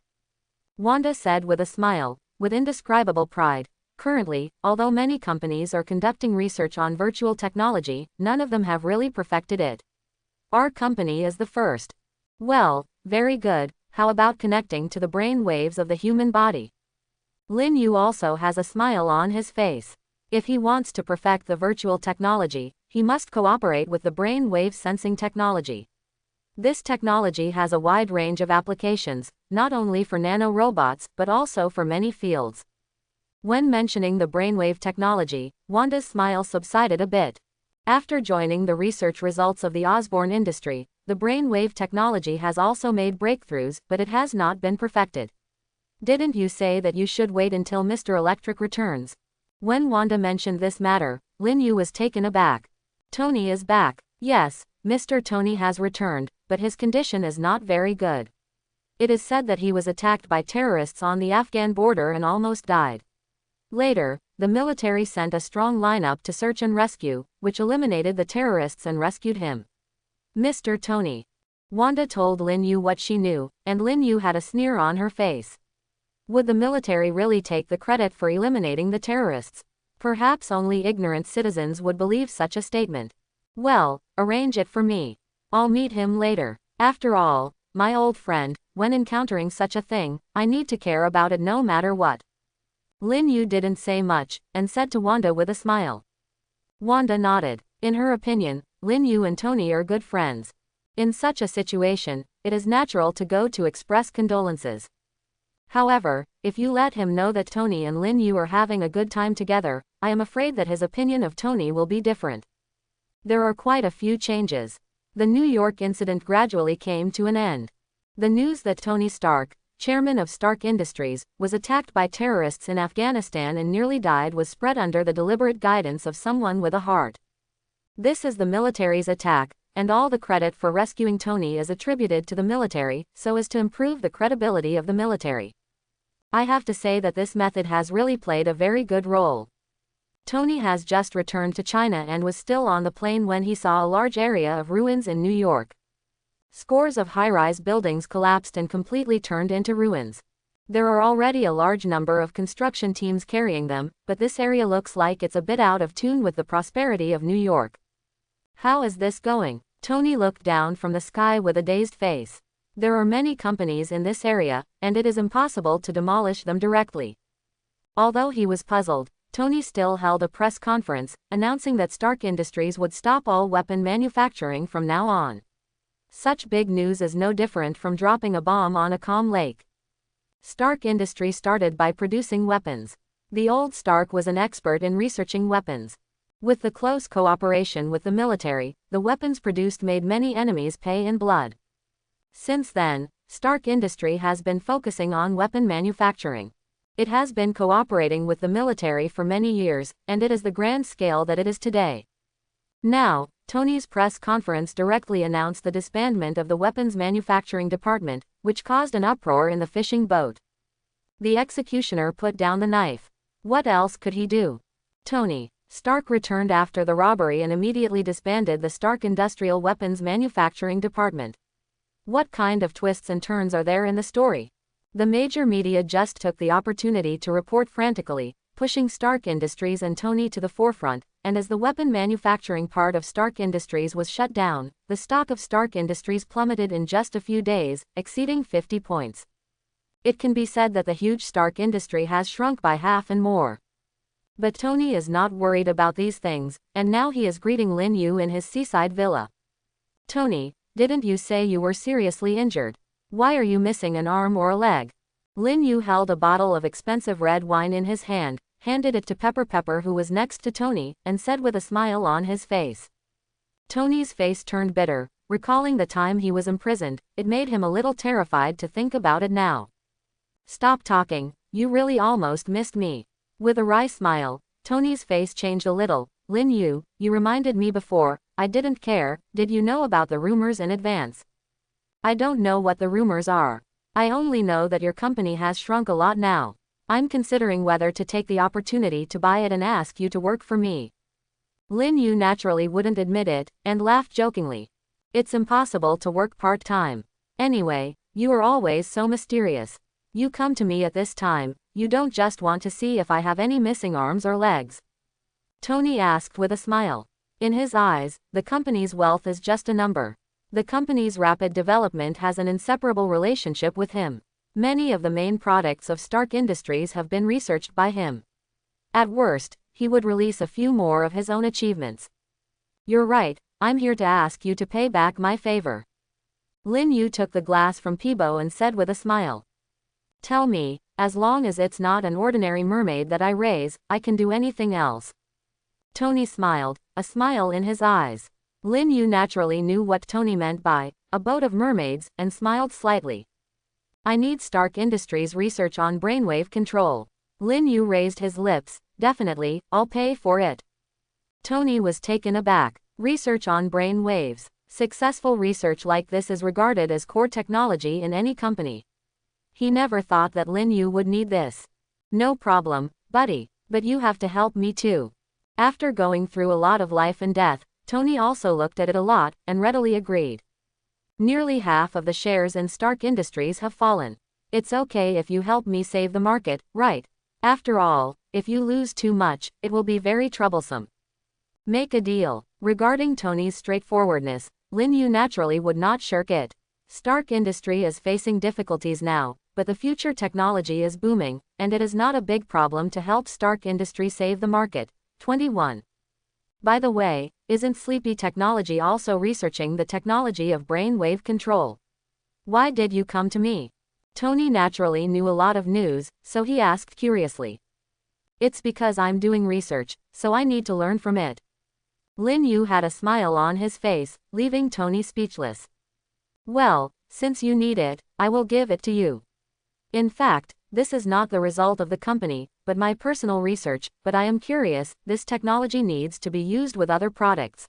Speaker 1: Wanda said with a smile, with indescribable pride. Currently, although many companies are conducting research on virtual technology, none of them have really perfected it. Our company is the first. Well, very good, how about connecting to the brain waves of the human body? Lin Yu also has a smile on his face. If he wants to perfect the virtual technology, he must cooperate with the brain wave sensing technology. This technology has a wide range of applications, not only for nanorobots, but also for many fields. When mentioning the brainwave technology, Wanda's smile subsided a bit. After joining the research results of the Osborne industry, the brainwave technology has also made breakthroughs, but it has not been perfected. Didn't you say that you should wait until Mr. Electric returns? When Wanda mentioned this matter, Lin Yu was taken aback. Tony is back. Yes, Mr. Tony has returned, but his condition is not very good. It is said that he was attacked by terrorists on the Afghan border and almost died. Later, the military sent a strong lineup to search and rescue, which eliminated the terrorists and rescued him. Mr. Tony. Wanda told Lin Yu what she knew, and Lin Yu had a sneer on her face. Would the military really take the credit for eliminating the terrorists? Perhaps only ignorant citizens would believe such a statement. Well, arrange it for me. I'll meet him later. After all, my old friend, when encountering such a thing, I need to care about it no matter what. Lin Yu didn't say much, and said to Wanda with a smile. Wanda nodded. In her opinion, Lin Yu and Tony are good friends. In such a situation, it is natural to go to express condolences. However, if you let him know that Tony and Lin Yu are having a good time together, I am afraid that his opinion of Tony will be different. There are quite a few changes. The New York incident gradually came to an end. The news that Tony Stark, chairman of Stark Industries, was attacked by terrorists in Afghanistan and nearly died was spread under the deliberate guidance of someone with a heart. This is the military's attack, and all the credit for rescuing Tony is attributed to the military, so as to improve the credibility of the military. I have to say that this method has really played a very good role. Tony has just returned to China and was still on the plane when he saw a large area of ruins in New York. Scores of high-rise buildings collapsed and completely turned into ruins. There are already a large number of construction teams carrying them, but this area looks like it's a bit out of tune with the prosperity of New York. How is this going? Tony looked down from the sky with a dazed face. There are many companies in this area, and it is impossible to demolish them directly. Although he was puzzled, Tony still held a press conference, announcing that Stark Industries would stop all weapon manufacturing from now on. Such big news is no different from dropping a bomb on a calm lake. Stark Industries started by producing weapons. The old Stark was an expert in researching weapons. With the close cooperation with the military, the weapons produced made many enemies pay in blood. Since then, Stark Industry has been focusing on weapon manufacturing. It has been cooperating with the military for many years, and it is the grand scale that it is today. Now, Tony's press conference directly announced the disbandment of the weapons manufacturing department, which caused an uproar in the fishing boat. The executioner put down the knife. What else could he do? Tony Stark returned after the robbery and immediately disbanded the Stark Industrial Weapons Manufacturing Department. What kind of twists and turns are there in the story? The major media just took the opportunity to report frantically, pushing Stark Industries and Tony to the forefront, and as the weapon manufacturing part of Stark Industries was shut down, the stock of Stark Industries plummeted in just a few days, exceeding 50 points. It can be said that the huge Stark industry has shrunk by half and more. But Tony is not worried about these things, and now he is greeting Lin Yu in his seaside villa. Tony, didn't you say you were seriously injured? Why are you missing an arm or a leg? Lin Yu held a bottle of expensive red wine in his hand, handed it to Pepper, who was next to Tony, and said with a smile on his face. Tony's face turned bitter, recalling the time he was imprisoned. It made him a little terrified to think about it now. Stop talking, you really almost missed me. With a wry smile, Tony's face changed a little. Lin Yu, you reminded me before, I didn't care. Did you know about the rumors in advance? I don't know what the rumors are. I only know that your company has shrunk a lot now. I'm considering whether to take the opportunity to buy it and ask you to work for me. Lin Yu naturally wouldn't admit it, and laughed jokingly. It's impossible to work part-time. Anyway, you are always so mysterious. You come to me at this time, you don't just want to see if I have any missing arms or legs. Tony asked with a smile. In his eyes, the company's wealth is just a number. The company's rapid development has an inseparable relationship with him. Many of the main products of Stark Industries have been researched by him. At worst, he would release a few more of his own achievements. You're right, I'm here to ask you to pay back my favor. Lin Yu took the glass from Peebo and said with a smile. Tell me, as long as it's not an ordinary mermaid that I raise, I can do anything else. Tony smiled, a smile in his eyes. Lin Yu naturally knew what Tony meant by a boat of mermaids, and smiled slightly. I need Stark Industries research on brainwave control. Lin Yu raised his lips. Definitely, I'll pay for it. Tony was taken aback. Research on brain waves. Successful research like this is regarded as core technology in any company. He never thought that Lin Yu would need this. No problem, buddy, but you have to help me too. After going through a lot of life and death, Tony also looked at it a lot, and readily agreed. Nearly half of the shares in Stark Industries have fallen. It's okay if you help me save the market, right? After all, if you lose too much, it will be very troublesome. Make a deal. Regarding Tony's straightforwardness, Lin Yu naturally would not shirk it. Stark Industry is facing difficulties now, but the future technology is booming, and it is not a big problem to help Stark Industry save the market. 21. By the way, isn't Sleepy Technology also researching the technology of brainwave control? Why did you come to me? Tony naturally knew a lot of news, so he asked curiously. It's because I'm doing research, so I need to learn from it. Lin Yu had a smile on his face, leaving Tony speechless. Well, since you need it, I will give it to you. In fact, this is not the result of the company, but my personal research, but I am curious, this technology needs to be used with other products.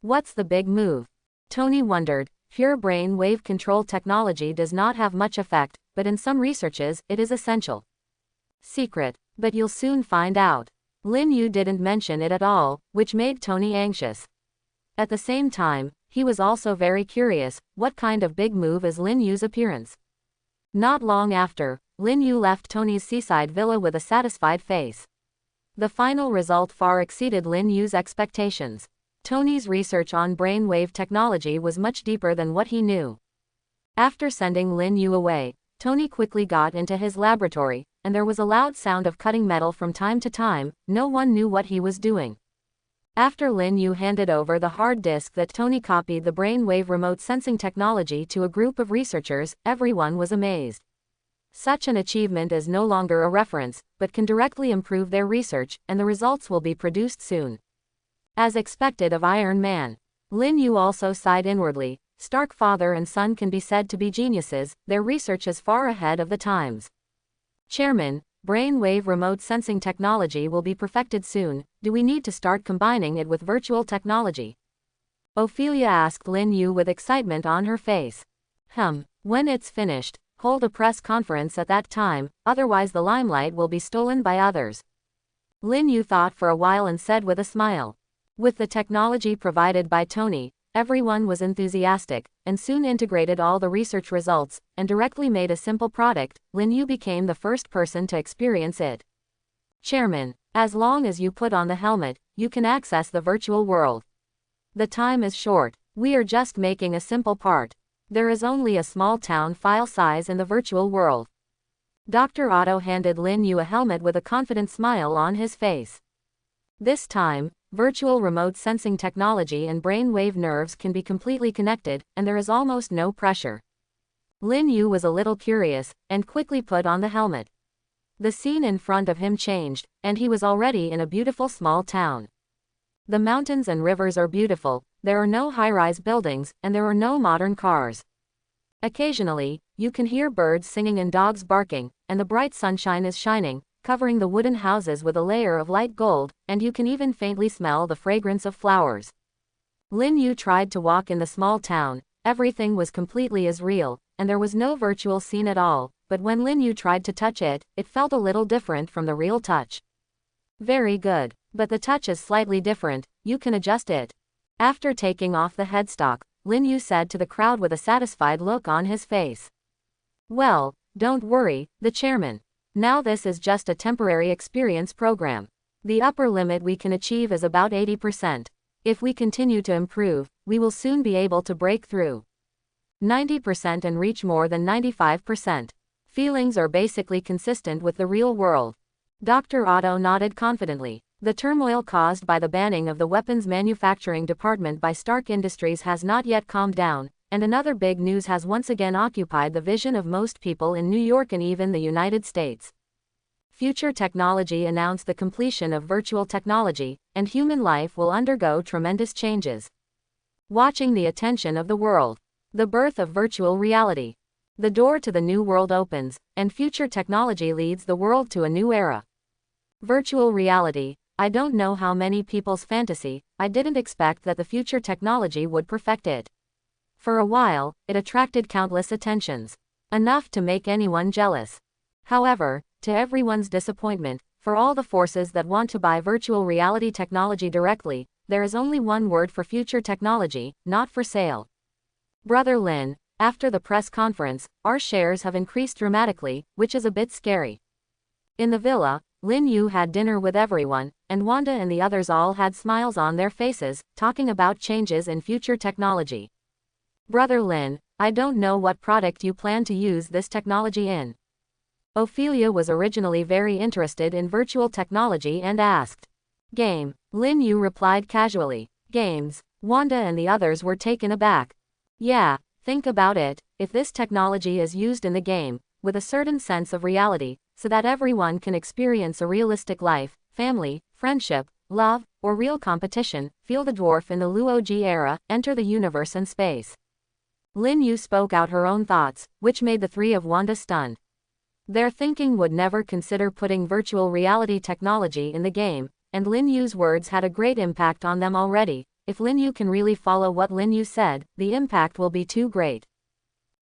Speaker 1: What's the big move? Tony wondered. Pure brain wave control technology does not have much effect, but in some researches, it is essential. Secret, but you'll soon find out. Lin Yu didn't mention it at all, which made Tony anxious. At the same time, he was also very curious, what kind of big move is Lin Yu's appearance? Not long after, Lin Yu left Tony's seaside villa with a satisfied face. The final result far exceeded Lin Yu's expectations. Tony's research on brainwave technology was much deeper than what he knew. After sending Lin Yu away, Tony quickly got into his laboratory, and there was a loud sound of cutting metal from time to time. No one knew what he was doing. After Lin Yu handed over the hard disk that Tony copied the brainwave remote sensing technology to a group of researchers, everyone was amazed. Such an achievement is no longer a reference, but can directly improve their research, and the results will be produced soon. As expected of Iron Man. Lin Yu also sighed inwardly. Stark father and son can be said to be geniuses, their research is far ahead of the times. Chairman, brainwave remote sensing technology will be perfected soon. Do we need to start combining it with virtual technology? Ophelia asked Lin Yu with excitement on her face. When it's finished, hold a press conference at that time, otherwise the limelight will be stolen by others. Lin Yu thought for a while and said with a smile. With the technology provided by Tony, everyone was enthusiastic, and soon integrated all the research results, and directly made a simple product. Lin Yu became the first person to experience it. Chairman, as long as you put on the helmet, you can access the virtual world. The time is short. We are just making a simple part. There is only a small town file size in the virtual world. Dr. Otto handed Lin Yu a helmet with a confident smile on his face. This time, virtual remote sensing technology and brainwave nerves can be completely connected, and there is almost no pressure. Lin Yu was a little curious, and quickly put on the helmet. The scene in front of him changed, and he was already in a beautiful small town. The mountains and rivers are beautiful, there are no high-rise buildings, and there are no modern cars. Occasionally, you can hear birds singing and dogs barking, and the bright sunshine is shining, covering the wooden houses with a layer of light gold, and you can even faintly smell the fragrance of flowers. Lin Yu tried to walk in the small town. Everything was completely as real, and there was no virtual scene at all, but when Lin Yu tried to touch it, it felt a little different from the real touch. Very good, but the touch is slightly different, you can adjust it. After taking off the headstock, Lin Yu said to the crowd with a satisfied look on his face. Well, don't worry, the chairman. Now this is just a temporary experience program. The upper limit we can achieve is about 80%. If we continue to improve, we will soon be able to break through 90% and reach more than 95%. Feelings are basically consistent with the real world. Dr. Otto nodded confidently. The turmoil caused by the banning of the weapons manufacturing department by Stark Industries has not yet calmed down, and another big news has once again occupied the vision of most people in New York and even the United States. Future Technology announced the completion of virtual technology, and human life will undergo tremendous changes. Watching the attention of the world. The birth of virtual reality. The door to the new world opens, and future technology leads the world to a new era. Virtual reality. I don't know how many people's fantasy. I didn't expect that the future technology would perfect it. For a while, it attracted countless attentions. Enough to make anyone jealous. However, to everyone's disappointment, for all the forces that want to buy virtual reality technology directly, there is only one word for future technology: not for sale. Brother Lin, after the press conference, our shares have increased dramatically, which is a bit scary. In the villa, Lin Yu had dinner with everyone, and Wanda and the others all had smiles on their faces, talking about changes in future technology. Brother Lin, I don't know what product you plan to use this technology in. Ophelia was originally very interested in virtual technology and asked. Game. Lin Yu replied casually. Games. Wanda and the others were taken aback. Yeah, think about it, if this technology is used in the game, with a certain sense of reality, so that everyone can experience a realistic life, family, friendship, love, or real competition, feel the dwarf in the Luoji era, enter the universe and space. Lin Yu spoke out her own thoughts, which made the three of Wanda stunned. Their thinking would never consider putting virtual reality technology in the game, and Lin Yu's words had a great impact on them already. If Lin Yu can really follow what Lin Yu said, the impact will be too great.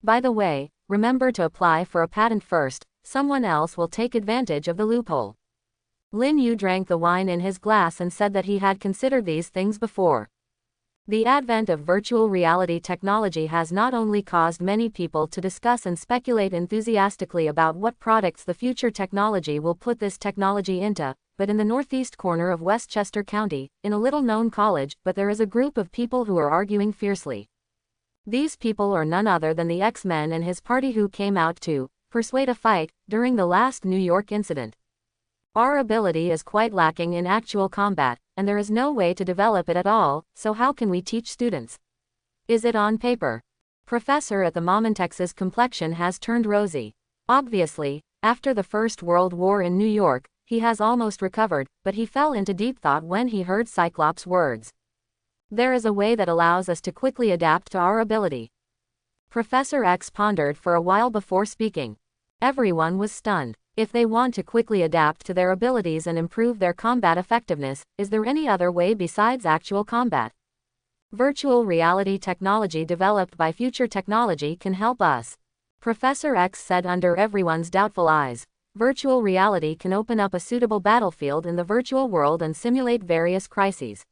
Speaker 1: By the way, remember to apply for a patent first, someone else will take advantage of the loophole. Lin Yu drank the wine in his glass and said that he had considered these things before. The advent of virtual reality technology has not only caused many people to discuss and speculate enthusiastically about what products the future technology will put this technology into, but in the northeast corner of Westchester County, in a little-known college, but there is a group of people who are arguing fiercely. These people are none other than the X-Men and his party who came out to persuade a fight during the last New York incident. Our ability is quite lacking in actual combat, and there is no way to develop it at all, so how can we teach students? Is it on paper? Professor at the Momentex's complexion has turned rosy. Obviously, after the First World War in New York, he has almost recovered, but he fell into deep thought when he heard Cyclops' words. There is a way that allows us to quickly adapt to our ability. Professor X pondered for a while before speaking. Everyone was stunned. If they want to quickly adapt to their abilities and improve their combat effectiveness, is there any other way besides actual combat? Virtual reality technology developed by Future Technology can help us. Professor X said under everyone's doubtful eyes. Virtual reality can open up a suitable battlefield in the virtual world and simulate various crises.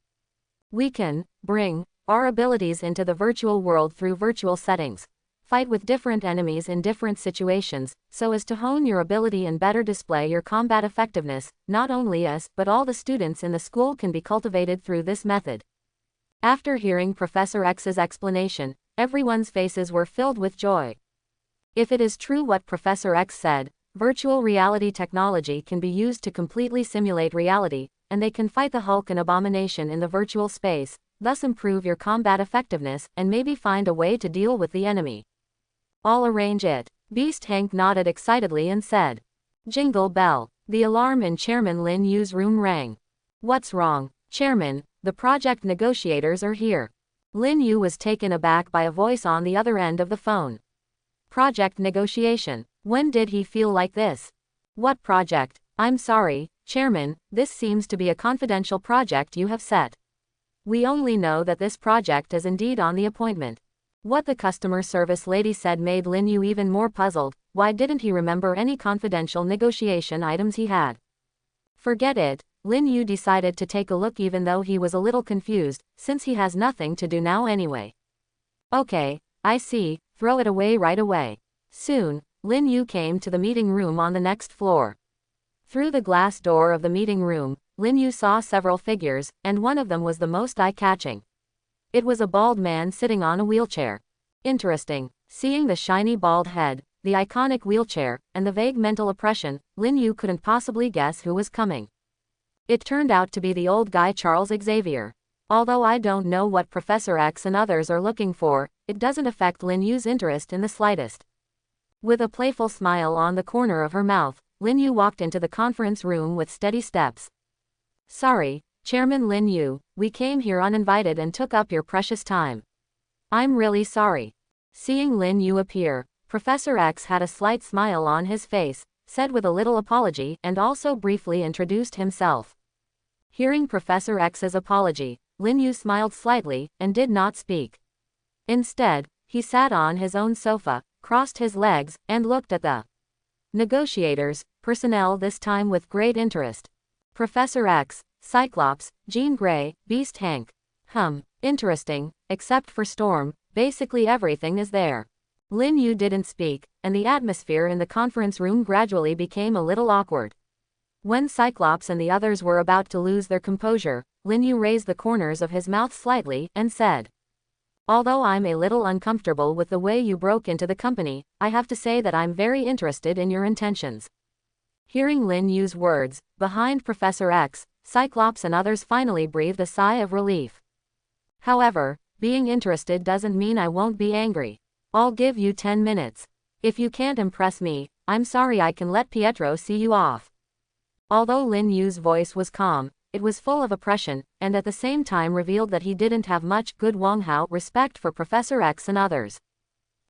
Speaker 1: We can bring our abilities into the virtual world through virtual settings. Fight with different enemies in different situations, so as to hone your ability and better display your combat effectiveness. Not only us, but all the students in the school can be cultivated through this method. After hearing Professor X's explanation, everyone's faces were filled with joy. If it is true what Professor X said, virtual reality technology can be used to completely simulate reality, and they can fight the Hulk and Abomination in the virtual space, thus improve your combat effectiveness, and maybe find a way to deal with the enemy. I'll arrange it. Beast Hank nodded excitedly and said. Jingle bell. The alarm in Chairman Lin Yu's room rang. What's wrong, Chairman? The project negotiators are here. Lin Yu was taken aback by a voice on the other end of the phone. Project negotiation. When did he feel like this? What project? I'm sorry, Chairman, this seems to be a confidential project you have set. We only know that this project is indeed on the appointment. What the customer service lady said made Lin Yu even more puzzled. Why didn't he remember any confidential negotiation items he had? Forget it, Lin Yu decided to take a look even though he was a little confused, since he has nothing to do now anyway. Okay, I see, throw it away right away. Soon, Lin Yu came to the meeting room on the next floor. Through the glass door of the meeting room, Lin Yu saw several figures, and one of them was the most eye-catching. It was a bald man sitting on a wheelchair. Interesting. Seeing the shiny bald head, the iconic wheelchair, and the vague mental oppression, Lin Yu couldn't possibly guess who was coming. It turned out to be the old guy Charles Xavier. Although I don't know what Professor X and others are looking for, it doesn't affect Lin Yu's interest in the slightest. With a playful smile on the corner of her mouth, Lin Yu walked into the conference room with steady steps. Sorry, Chairman Lin Yu, we came here uninvited and took up your precious time. I'm really sorry. Seeing Lin Yu appear, Professor X had a slight smile on his face, said with a little apology, and also briefly introduced himself. Hearing Professor X's apology, Lin Yu smiled slightly, and did not speak. Instead, he sat on his own sofa, crossed his legs, and looked at the negotiators, personnel this time with great interest. Professor X, Cyclops, Jean Grey, Beast Hank. Interesting, except for Storm, basically everything is there. Lin Yu didn't speak, and the atmosphere in the conference room gradually became a little awkward. When Cyclops and the others were about to lose their composure, Lin Yu raised the corners of his mouth slightly, and said, although I'm a little uncomfortable with the way you broke into the company, I have to say that I'm very interested in your intentions. Hearing Lin Yu's words, behind Professor X, Cyclops and others finally breathed a sigh of relief. However, being interested doesn't mean I won't be angry. I'll give you 10 minutes. If you can't impress me, I'm sorry, I can let Pietro see you off. Although Lin Yu's voice was calm, it was full of oppression, and at the same time revealed that he didn't have much good Wang Hao respect for Professor X and others.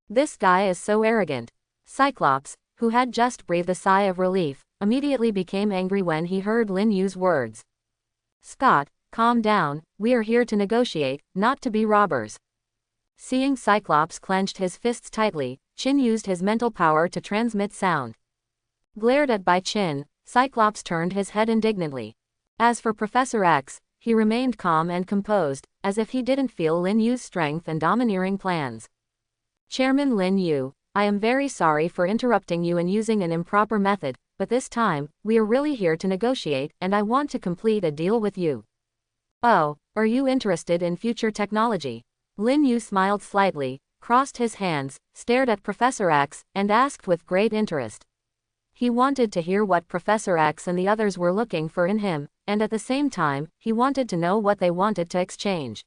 Speaker 1: This guy is so arrogant. Cyclops, who had just breathed a sigh of relief, immediately became angry when he heard Lin Yu's words. Scott, calm down, we are here to negotiate, not to be robbers. Seeing Cyclops clenched his fists tightly, Chin used his mental power to transmit sound. Glared at by Chin, Cyclops turned his head indignantly. As for Professor X, he remained calm and composed, as if he didn't feel Lin Yu's strength and domineering plans. Chairman Lin Yu, I am very sorry for interrupting you and using an improper method, but this time, we are really here to negotiate, and I want to complete a deal with you. Oh, are you interested in future technology? Lin Yu smiled slightly, crossed his hands, stared at Professor X, and asked with great interest. He wanted to hear what Professor X and the others were looking for in him, and at the same time, he wanted to know what they wanted to exchange.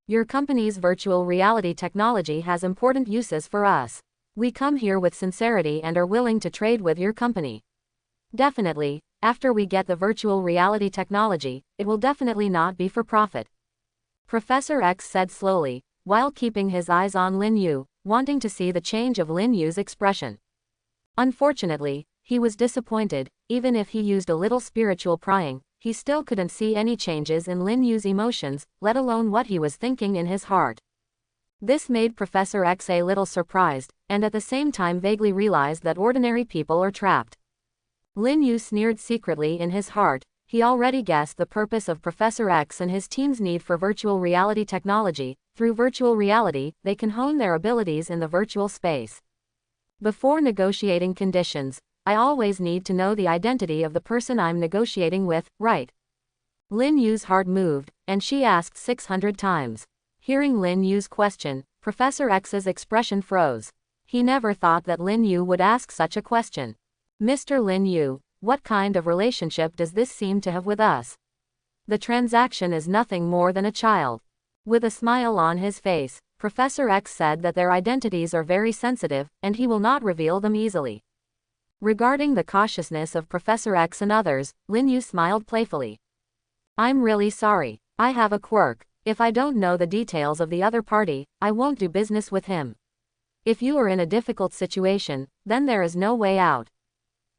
Speaker 1: Your company's virtual reality technology has important uses for us. We come here with sincerity and are willing to trade with your company. Definitely, after we get the virtual reality technology, it will definitely not be for profit. Professor X said slowly, while keeping his eyes on Lin Yu, wanting to see the change of Lin Yu's expression. Unfortunately, he was disappointed. Even if he used a little spiritual prying, he still couldn't see any changes in Lin Yu's emotions, let alone what he was thinking in his heart. This made Professor X a little surprised, and at the same time vaguely realized that ordinary people are trapped. Lin Yu sneered secretly in his heart. He already guessed the purpose of Professor X and his team's need for virtual reality technology. Through virtual reality, they can hone their abilities in the virtual space. Before negotiating conditions, I always need to know the identity of the person I'm negotiating with, right? Lin Yu's heart moved, and she asked 600 times. Hearing Lin Yu's question, Professor X's expression froze. He never thought that Lin Yu would ask such a question. Mr. Lin Yu, what kind of relationship does this seem to have with us? The transaction is nothing more than a child. With a smile on his face, Professor X said that their identities are very sensitive, and he will not reveal them easily. Regarding the cautiousness of Professor X and others, Lin Yu smiled playfully. I'm really sorry. I have a quirk. If I don't know the details of the other party, I won't do business with him. If you are in a difficult situation, then there is no way out.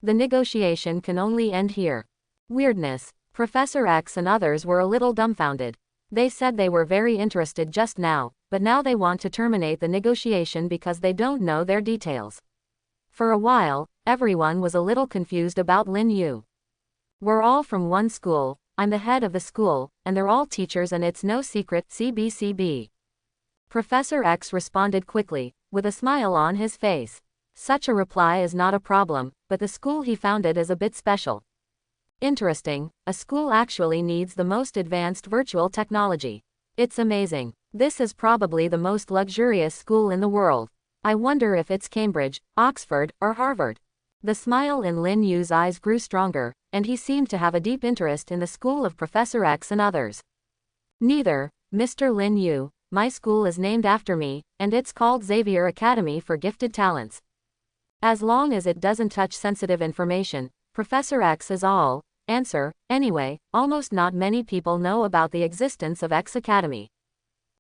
Speaker 1: The negotiation can only end here. Weirdness. Professor X and others were a little dumbfounded. They said they were very interested just now, but now they want to terminate the negotiation because they don't know their details. For a while, everyone was a little confused about Lin Yu. We're all from one school, I'm the head of the school, and they're all teachers and it's no secret, CBCB. Professor X responded quickly, with a smile on his face. Such a reply is not a problem, but the school he founded is a bit special. Interesting, a school actually needs the most advanced virtual technology. It's amazing. This is probably the most luxurious school in the world. I wonder if it's Cambridge, Oxford, or Harvard. The smile in Lin Yu's eyes grew stronger, and he seemed to have a deep interest in the school of Professor X and others. Neither, Mr. Lin Yu. My school is named after me, and it's called Xavier Academy for Gifted Talents. As long as it doesn't touch sensitive information, Professor X is all. Answer, anyway, almost not many people know about the existence of X Academy.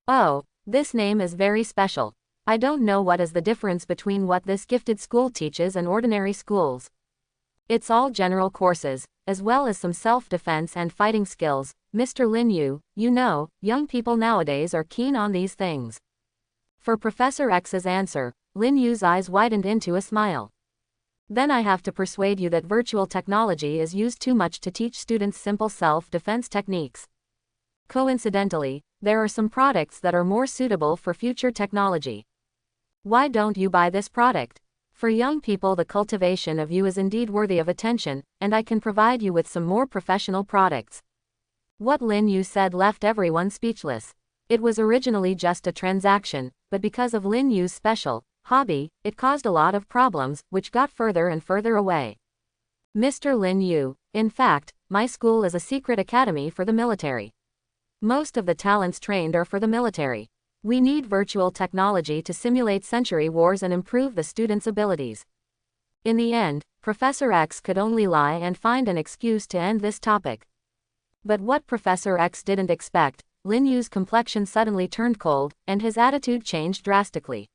Speaker 1: Oh, this name is very special. I don't know what is the difference between what this gifted school teaches and ordinary schools. It's all general courses, as well as some self-defense and fighting skills. Mr. Lin Yu, you know, young people nowadays are keen on these things. For Professor X's answer, Lin Yu's eyes widened into a smile. Then I have to persuade you that virtual technology is used too much to teach students simple self-defense techniques. Coincidentally, there are some products that are more suitable for future technology. Why don't you buy this product? For young people, the cultivation of you is indeed worthy of attention, and I can provide you with some more professional products. What Lin Yu said left everyone speechless. It was originally just a transaction, but because of Lin Yu's special hobby, it caused a lot of problems, which got further and further away. Mr. Lin Yu, in fact, my school is a secret academy for the military. Most of the talents trained are for the military. We need virtual technology to simulate century wars and improve the students' abilities. In the end, Professor X could only lie and find an excuse to end this topic. But what Professor X didn't expect, Lin Yu's complexion suddenly turned cold, and his attitude changed drastically.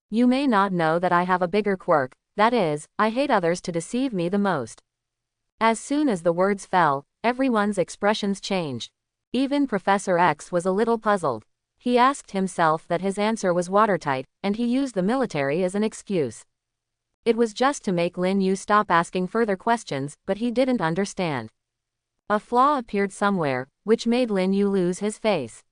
Speaker 1: You may not know that I have a bigger quirk, that is, I hate others to deceive me the most. As soon as the words fell, everyone's expressions changed. Even Professor X was a little puzzled. He asked himself that his answer was watertight, and he used the military as an excuse. It was just to make Lin Yu stop asking further questions, but he didn't understand. A flaw appeared somewhere, which made Lin Yu lose his face.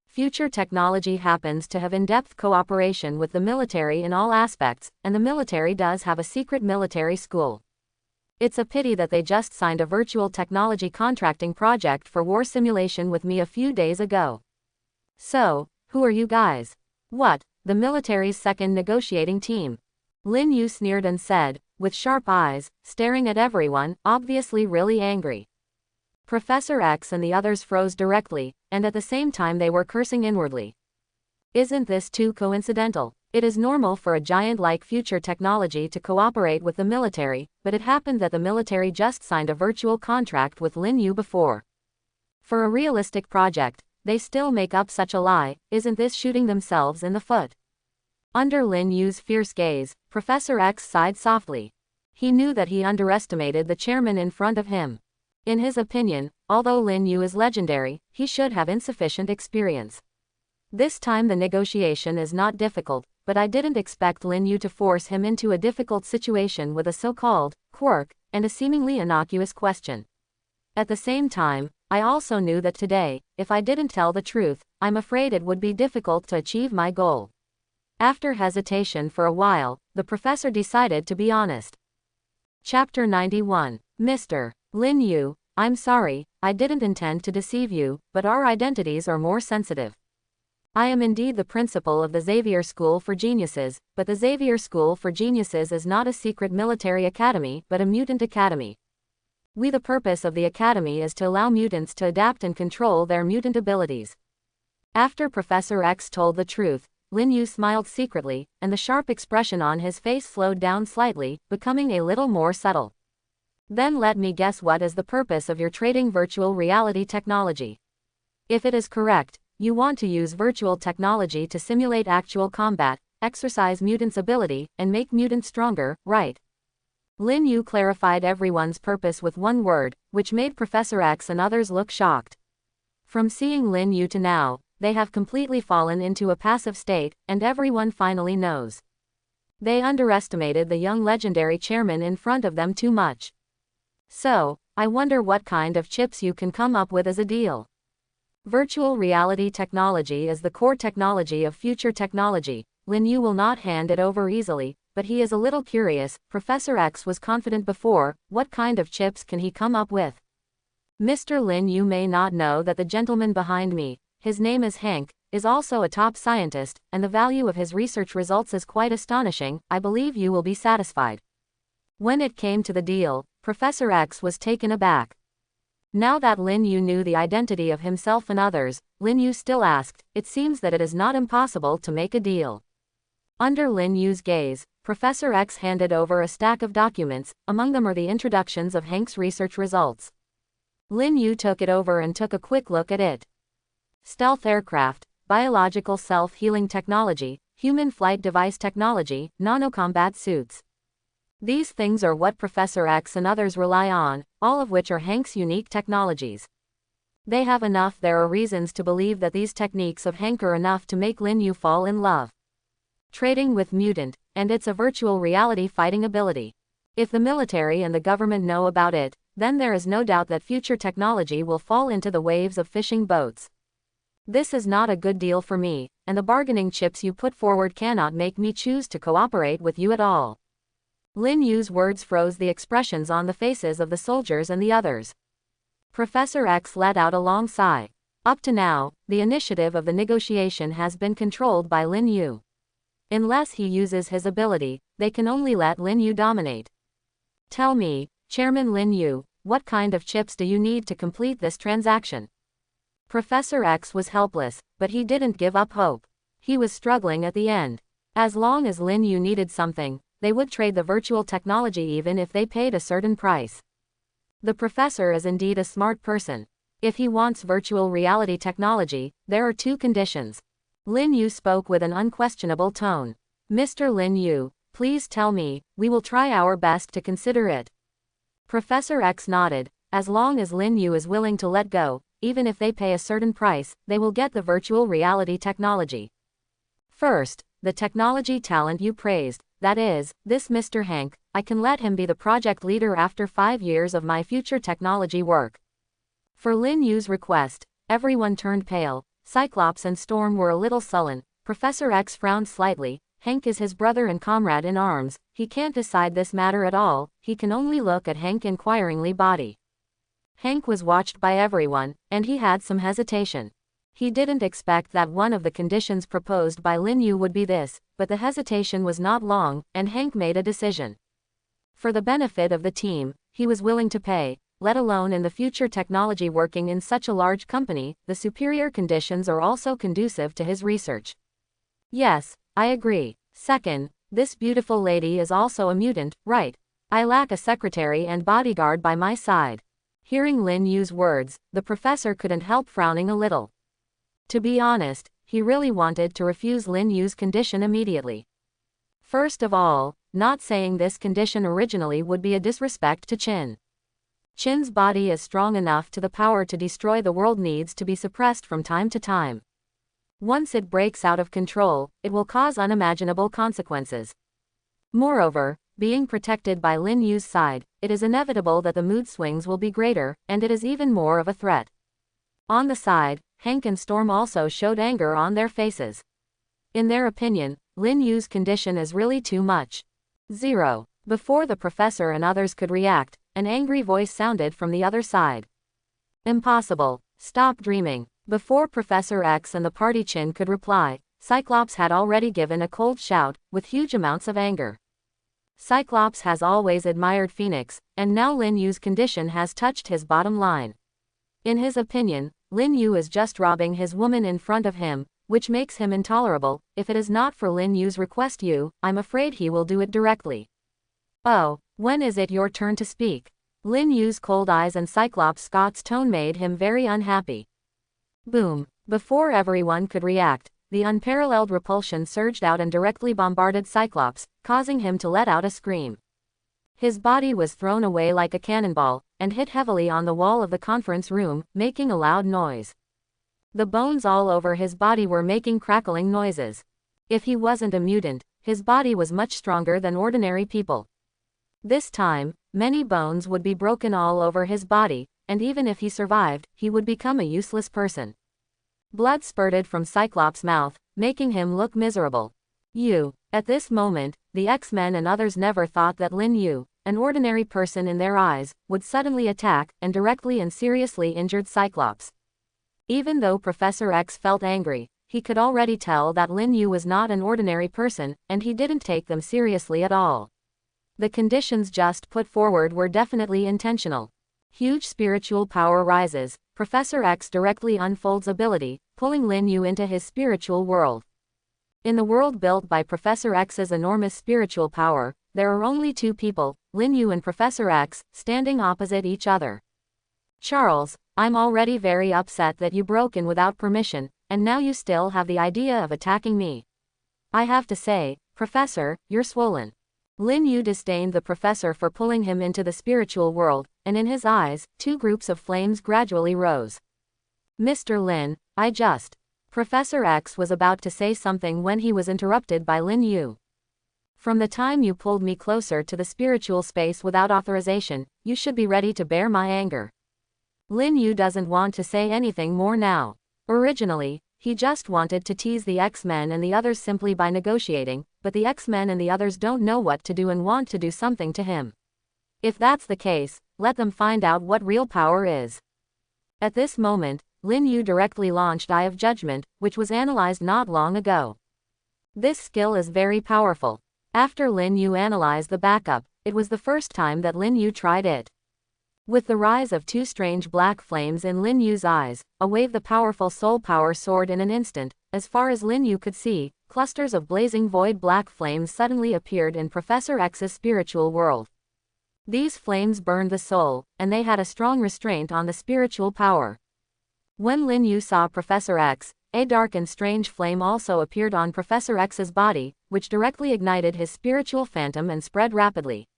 Speaker 1: Future technology happens to have in-depth cooperation with the military in all aspects, and the military does have a secret military school. It's a pity that they just signed a virtual technology contracting project for war simulation with me a few days ago. So, who are you guys? What, the military's second negotiating team? Lin Yu sneered and said, with sharp eyes, staring at everyone, obviously really angry. Professor X and the others froze directly, and at the same time they were cursing inwardly. Isn't this too coincidental? It is normal for a giant like future technology to cooperate with the military, but it happened that the military just signed a virtual contract with Lin Yu before. For a realistic project, they still make up such a lie. Isn't this shooting themselves in the foot? Under Lin Yu's fierce gaze, Professor X sighed softly. He knew that he underestimated the chairman in front of him. In his opinion, although Lin Yu is legendary, he should have insufficient experience. This time the negotiation is not difficult, but I didn't expect Lin Yu to force him into a difficult situation with a so-called quirk and a seemingly innocuous question. At the same time, I also knew that today, if I didn't tell the truth, I'm afraid it would be difficult to achieve my goal. After hesitation for a while, the professor decided to be honest. Chapter 91. Mr. Lin Yu, I'm sorry, I didn't intend to deceive you, but our identities are more sensitive. I am indeed the principal of the Xavier School for Geniuses, but the Xavier School for Geniuses is not a secret military academy but a mutant academy. The purpose of the academy is to allow mutants to adapt and control their mutant abilities. After Professor X told the truth, Lin Yu smiled secretly, and the sharp expression on his face slowed down slightly, becoming a little more subtle. Then let me guess, what is the purpose of your trading virtual reality technology? If it is correct, you want to use virtual technology to simulate actual combat, exercise mutants' ability, and make mutants stronger, right? Lin Yu clarified everyone's purpose with one word, which made Professor X and others look shocked. From seeing Lin Yu to now, they have completely fallen into a passive state, and everyone finally knows. They underestimated the young legendary chairman in front of them too much. So, I wonder what kind of chips you can come up with as a deal. Virtual reality technology is the core technology of future technology. Lin Yu will not hand it over easily, but he is a little curious. Professor X was confident before. What kind of chips can he come up with? Mr. Lin Yu may not know that the gentleman behind me, his name is Hank, is also a top scientist, and the value of his research results is quite astonishing. I believe you will be satisfied. When it came to the deal, Professor X was taken aback. Now that Lin Yu knew the identity of himself and others, Lin Yu still asked, "It seems that it is not impossible to make a deal." Under Lin Yu's gaze, Professor X handed over a stack of documents, among them are the introductions of Hank's research results. Lin Yu took it over and took a quick look at it. Stealth aircraft, biological self-healing technology, human flight device technology, nanocombat suits. These things are what Professor X and others rely on, all of which are Hank's unique technologies. They have enough. There are reasons to believe that these techniques of Hank are enough to make Lin Yu fall in love. Trading with mutant, and it's a virtual reality fighting ability. If the military and the government know about it, then there is no doubt that future technology will fall into the waves of fishing boats. This is not a good deal for me, and the bargaining chips you put forward cannot make me choose to cooperate with you at all. Lin Yu's words froze the expressions on the faces of the soldiers and the others. Professor X let out a long sigh. Up to now, the initiative of the negotiation has been controlled by Lin Yu. Unless he uses his ability, they can only let Lin Yu dominate. Tell me, Chairman Lin Yu, what kind of chips do you need to complete this transaction? Professor X was helpless, but he didn't give up hope. He was struggling at the end. As long as Lin Yu needed something, they would trade the virtual technology even if they paid a certain price. The professor is indeed a smart person. If he wants virtual reality technology, there are two conditions. Lin Yu spoke with an unquestionable tone. Mr. Lin Yu, please tell me, we will try our best to consider it. Professor X nodded. As long as Lin Yu is willing to let go, even if they pay a certain price, they will get the virtual reality technology. First, the technology talent you praised, that is, this Mr. Hank, I can let him be the project leader after 5 years of my future technology work. For Lin Yu's request, everyone turned pale. Cyclops and Storm were a little sullen. Professor X frowned slightly. Hank is his brother and comrade in arms. He can't decide this matter at all. He can only look at Hank inquiringly. Hank was watched by everyone, and he had some hesitation. He didn't expect that one of the conditions proposed by Lin Yu would be this, but the hesitation was not long, and Hank made a decision. For the benefit of the team, he was willing to pay, let alone in the future technology working in such a large company, the superior conditions are also conducive to his research. Yes, I agree. Second, this beautiful lady is also a mutant, right? I lack a secretary and bodyguard by my side. Hearing Lin Yu's words, the professor couldn't help frowning a little. To be honest, he really wanted to refuse Lin Yu's condition immediately. First of all, not saying this condition originally would be a disrespect to Qin. Qin's body is strong enough to the power to destroy the world needs to be suppressed from time to time. Once it breaks out of control, it will cause unimaginable consequences. Moreover, being protected by Lin Yu's side, it is inevitable that the mood swings will be greater, and it is even more of a threat. On the side, Hank and Storm also showed anger on their faces. In their opinion, Lin Yu's condition is really too much. 0. Before the professor and others could react, an angry voice sounded from the other side. Impossible. Stop dreaming. Before Professor X and the party Qin could reply, Cyclops had already given a cold shout, with huge amounts of anger. Cyclops has always admired Phoenix, and now Lin Yu's condition has touched his bottom line. In his opinion, Lin Yu is just robbing his woman in front of him, which makes him intolerable. If it is not for Lin Yu's request, I'm afraid he will do it directly. Oh, when is it your turn to speak? Lin Yu's cold eyes and Cyclops Scott's tone made him very unhappy. Boom. Before everyone could react, the unparalleled repulsion surged out and directly bombarded Cyclops, causing him to let out a scream. His body was thrown away like a cannonball, and hit heavily on the wall of the conference room, making a loud noise. The bones all over his body were making crackling noises. If he wasn't a mutant, his body was much stronger than ordinary people. This time, many bones would be broken all over his body, and even if he survived, he would become a useless person. Blood spurted from Cyclops' mouth, making him look miserable. At this moment, the X-Men and others never thought that Lin Yu, an ordinary person in their eyes, would suddenly attack and directly and seriously injured Cyclops. Even though Professor X felt angry, he could already tell that Lin Yu was not an ordinary person, and he didn't take them seriously at all. The conditions just put forward were definitely intentional. Huge spiritual power rises. Professor X directly unfolds ability, pulling Lin Yu into his spiritual world. In the world built by Professor X's enormous spiritual power, there are only two people, Lin Yu and Professor X, standing opposite each other. Charles, I'm already very upset that you broke in without permission, and now you still have the idea of attacking me. I have to say, Professor, you're swollen. Lin Yu disdained the professor for pulling him into the spiritual world, and in his eyes, two groups of flames gradually rose. Mr. Lin, Professor X was about to say something when he was interrupted by Lin Yu. From the time you pulled me closer to the spiritual space without authorization, you should be ready to bear my anger. Lin Yu doesn't want to say anything more now. Originally, he just wanted to tease the X-Men and the others simply by negotiating, but the X-Men and the others don't know what to do and want to do something to him. If that's the case, let them find out what real power is. At this moment, Lin Yu directly launched Eye of Judgment, which was analyzed not long ago. This skill is very powerful. After Lin Yu analyzed the backup, it was the first time that Lin Yu tried it. With the rise of two strange black flames in Lin Yu's eyes, away the powerful soul power soared in an instant. As far as Lin Yu could see, clusters of blazing void black flames suddenly appeared in Professor X's spiritual world. These flames burned the soul, and they had a strong restraint on the spiritual power. When Lin Yu saw Professor X, a dark and strange flame also appeared on Professor X's body, which directly ignited his spiritual phantom and spread rapidly.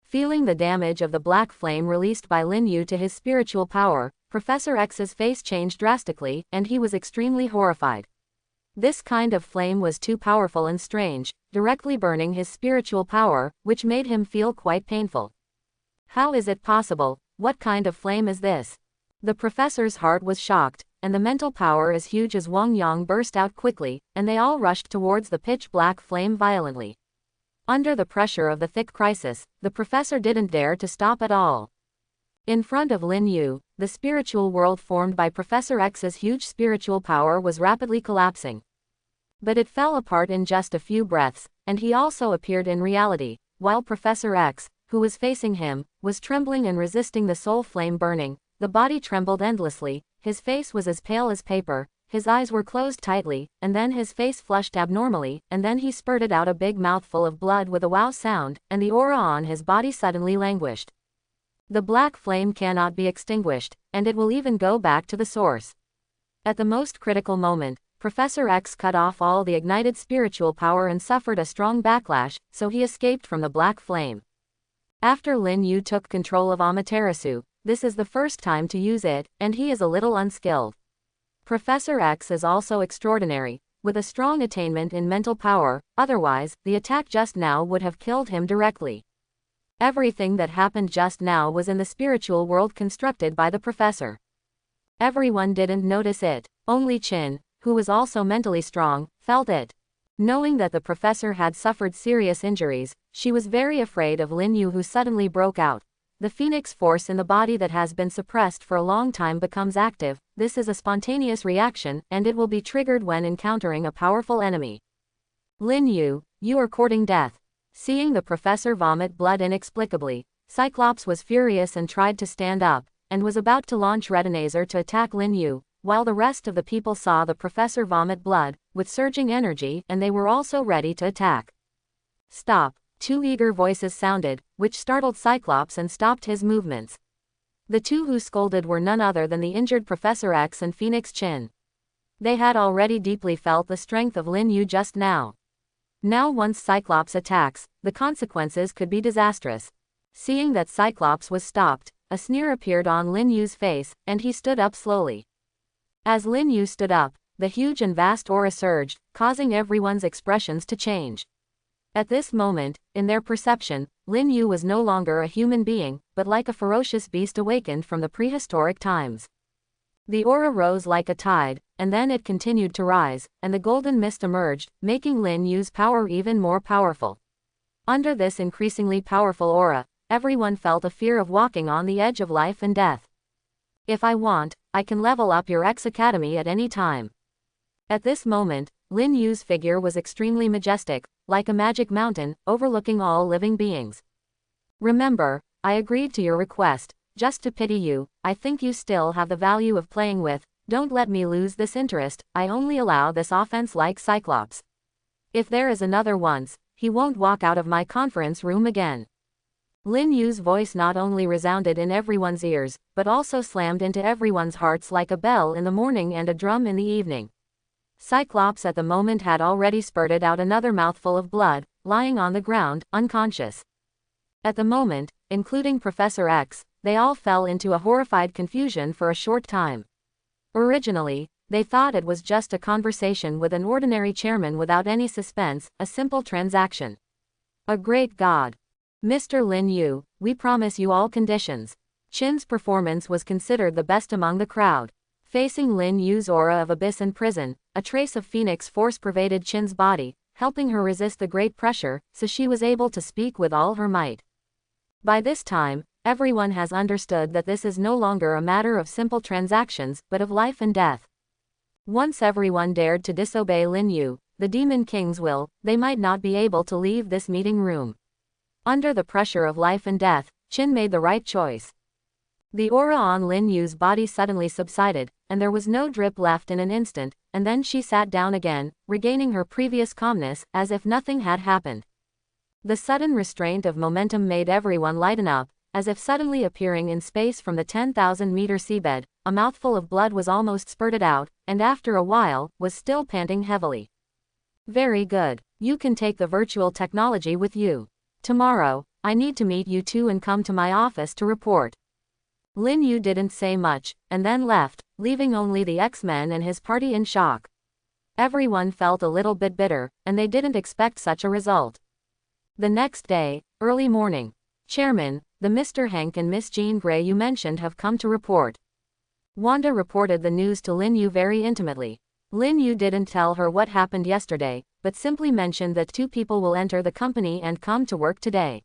Speaker 1: Feeling the damage of the black flame released by Lin Yu to his spiritual power, Professor X's face changed drastically, and he was extremely horrified. This kind of flame was too powerful and strange, directly burning his spiritual power, which made him feel quite painful. How is it possible? What kind of flame is this? The professor's heart was shocked, and the mental power as huge as Wang Yang burst out quickly, and they all rushed towards the pitch-black flame violently. Under the pressure of the thick crisis, the professor didn't dare to stop at all. In front of Lin Yu, the spiritual world formed by Professor X's huge spiritual power was rapidly collapsing. But it fell apart in just a few breaths, and he also appeared in reality, while Professor X, who was facing him, was trembling and resisting the soul flame burning. The body trembled endlessly, his face was as pale as paper, his eyes were closed tightly, and then his face flushed abnormally, and then he spurted out a big mouthful of blood with a wow sound, and the aura on his body suddenly languished. The black flame cannot be extinguished, and it will even go back to the source. At the most critical moment, Professor X cut off all the ignited spiritual power and suffered a strong backlash, so he escaped from the black flame. After Lin Yu took control of Amaterasu, this is the first time to use it, and he is a little unskilled. Professor X is also extraordinary, with a strong attainment in mental power, otherwise, the attack just now would have killed him directly. Everything that happened just now was in the spiritual world constructed by the professor. Everyone didn't notice it, only Qin, who was also mentally strong, felt it. Knowing that the professor had suffered serious injuries, she was very afraid of Lin Yu, who suddenly broke out. The phoenix force in the body that has been suppressed for a long time becomes active. This is a spontaneous reaction, and it will be triggered when encountering a powerful enemy. Lin Yu, you are courting death. Seeing the professor vomit blood inexplicably, Cyclops was furious and tried to stand up, and was about to launch Retinazer to attack Lin Yu, while the rest of the people saw the professor vomit blood, with surging energy, and they were also ready to attack. Stop! Two eager voices sounded, which startled Cyclops and stopped his movements. The two who scolded were none other than the injured Professor X and Phoenix Qin. They had already deeply felt the strength of Lin Yu just now. Now once Cyclops attacks, the consequences could be disastrous. Seeing that Cyclops was stopped, a sneer appeared on Lin Yu's face, and he stood up slowly. As Lin Yu stood up, the huge and vast aura surged, causing everyone's expressions to change. At this moment, in their perception, Lin Yu was no longer a human being, but like a ferocious beast awakened from the prehistoric times. The aura rose like a tide, and then it continued to rise, and the golden mist emerged, making Lin Yu's power even more powerful. Under this increasingly powerful aura, everyone felt a fear of walking on the edge of life and death. If I want, I can level up your X Academy at any time. At this moment, Lin Yu's figure was extremely majestic, like a magic mountain, overlooking all living beings. Remember, I agreed to your request, just to pity you. I think you still have the value of playing with. Don't let me lose this interest. I only allow this offense like Cyclops. If there is another once, he won't walk out of my conference room again. Lin Yu's voice not only resounded in everyone's ears, but also slammed into everyone's hearts like a bell in the morning and a drum in the evening. Cyclops at the moment had already spurted out another mouthful of blood, lying on the ground, unconscious. At the moment, including Professor X, they all fell into a horrified confusion for a short time. Originally, they thought it was just a conversation with an ordinary chairman without any suspense, a simple transaction. A great God. Mr. Lin Yu, we promise you all conditions. Qin's performance was considered the best among the crowd. Facing Lin Yu's aura of abyss and prison, a trace of phoenix force pervaded Qin's body, helping her resist the great pressure, so she was able to speak with all her might. By this time, everyone has understood that this is no longer a matter of simple transactions, but of life and death. Once everyone dared to disobey Lin Yu, the Demon King's will, they might not be able to leave this meeting room. Under the pressure of life and death, Qin made the right choice. The aura on Lin Yu's body suddenly subsided, and there was no drip left in an instant, and then she sat down again, regaining her previous calmness, as if nothing had happened. The sudden restraint of momentum made everyone lighten up, as if suddenly appearing in space from the 10,000-meter seabed. A mouthful of blood was almost spurted out, and after a while, was still panting heavily. Very good. You can take the virtual technology with you. Tomorrow, I need to meet you two and come to my office to report. Lin Yu didn't say much, and then left, leaving only the X-Men and his party in shock. Everyone felt a little bit bitter, and they didn't expect such a result. The next day, early morning. Chairman, the Mr. Hank and Miss Jean Grey you mentioned have come to report. Wanda reported the news to Lin Yu very intimately. Lin Yu didn't tell her what happened yesterday, but simply mentioned that 2 people will enter the company and come to work today.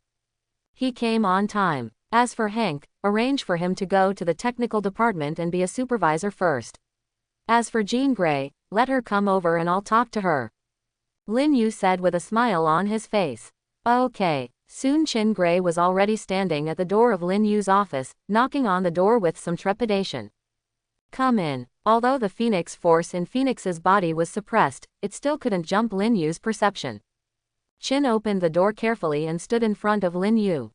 Speaker 1: He came on time. As for Hank, arrange for him to go to the technical department and be a supervisor first. As for Jean Grey, let her come over and I'll talk to her. Lin Yu said with a smile on his face. Okay. Soon Qin Grey was already standing at the door of Lin Yu's office, knocking on the door with some trepidation. Come in. Although the Phoenix force in Phoenix's body was suppressed, it still couldn't jump Lin Yu's perception. Qin opened the door carefully and stood in front of Lin Yu.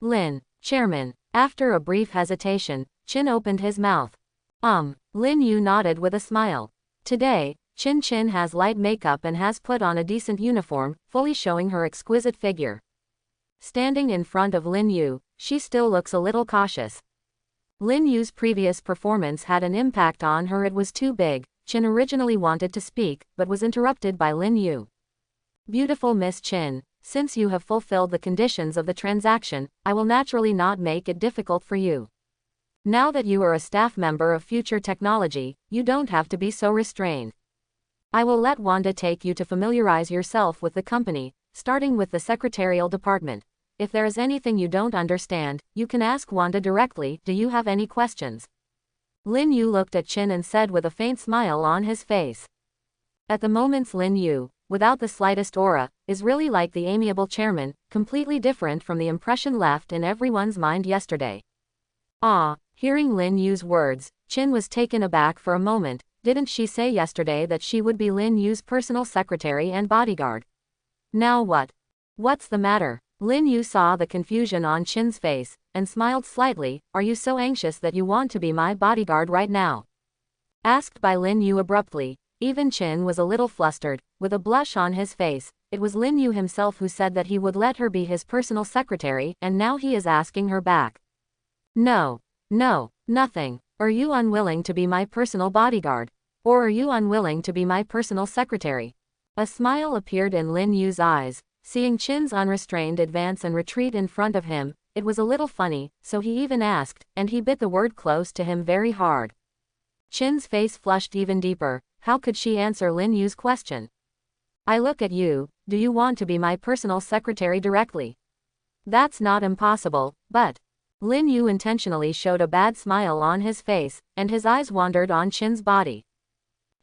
Speaker 1: Lin, Chairman. After a brief hesitation, Qin opened his mouth. Lin Yu nodded with a smile. Today, Qin has light makeup and has put on a decent uniform, fully showing her exquisite figure. Standing in front of Lin Yu, she still looks a little cautious. Lin Yu's previous performance had an impact on her. It was too big. Qin originally wanted to speak, but was interrupted by Lin Yu. Beautiful Miss Qin, since you have fulfilled the conditions of the transaction, I will naturally not make it difficult for you. Now that you are a staff member of Future Technology, you don't have to be so restrained. I will let Wanda take you to familiarize yourself with the company, starting with the secretarial department. If there is anything you don't understand, you can ask Wanda directly. Do you have any questions? Lin Yu looked at Qin and said with a faint smile on his face. At the moment Lin Yu, without the slightest aura, is really like the amiable chairman, completely different from the impression left in everyone's mind yesterday. Hearing Lin Yu's words, Qin was taken aback for a moment. Didn't she say yesterday that she would be Lin Yu's personal secretary and bodyguard? Now what? What's the matter? Lin Yu saw the confusion on Qin's face, and smiled slightly. Are you so anxious that you want to be my bodyguard right now? Asked by Lin Yu abruptly. Even Qin was a little flustered, with a blush on his face. It was Lin Yu himself who said that he would let her be his personal secretary, and now he is asking her back. No, nothing. Are you unwilling to be my personal bodyguard? Or are you unwilling to be my personal secretary? A smile appeared in Lin Yu's eyes. Seeing Qin's unrestrained advance and retreat in front of him, it was a little funny, so he even asked, and he bit the word close to him very hard. Qin's face flushed even deeper. How could she answer Lin Yu's question? I look at you. Do you want to be my personal secretary directly? That's not impossible, but... Lin Yu intentionally showed a bad smile on his face, and his eyes wandered on Qin's body.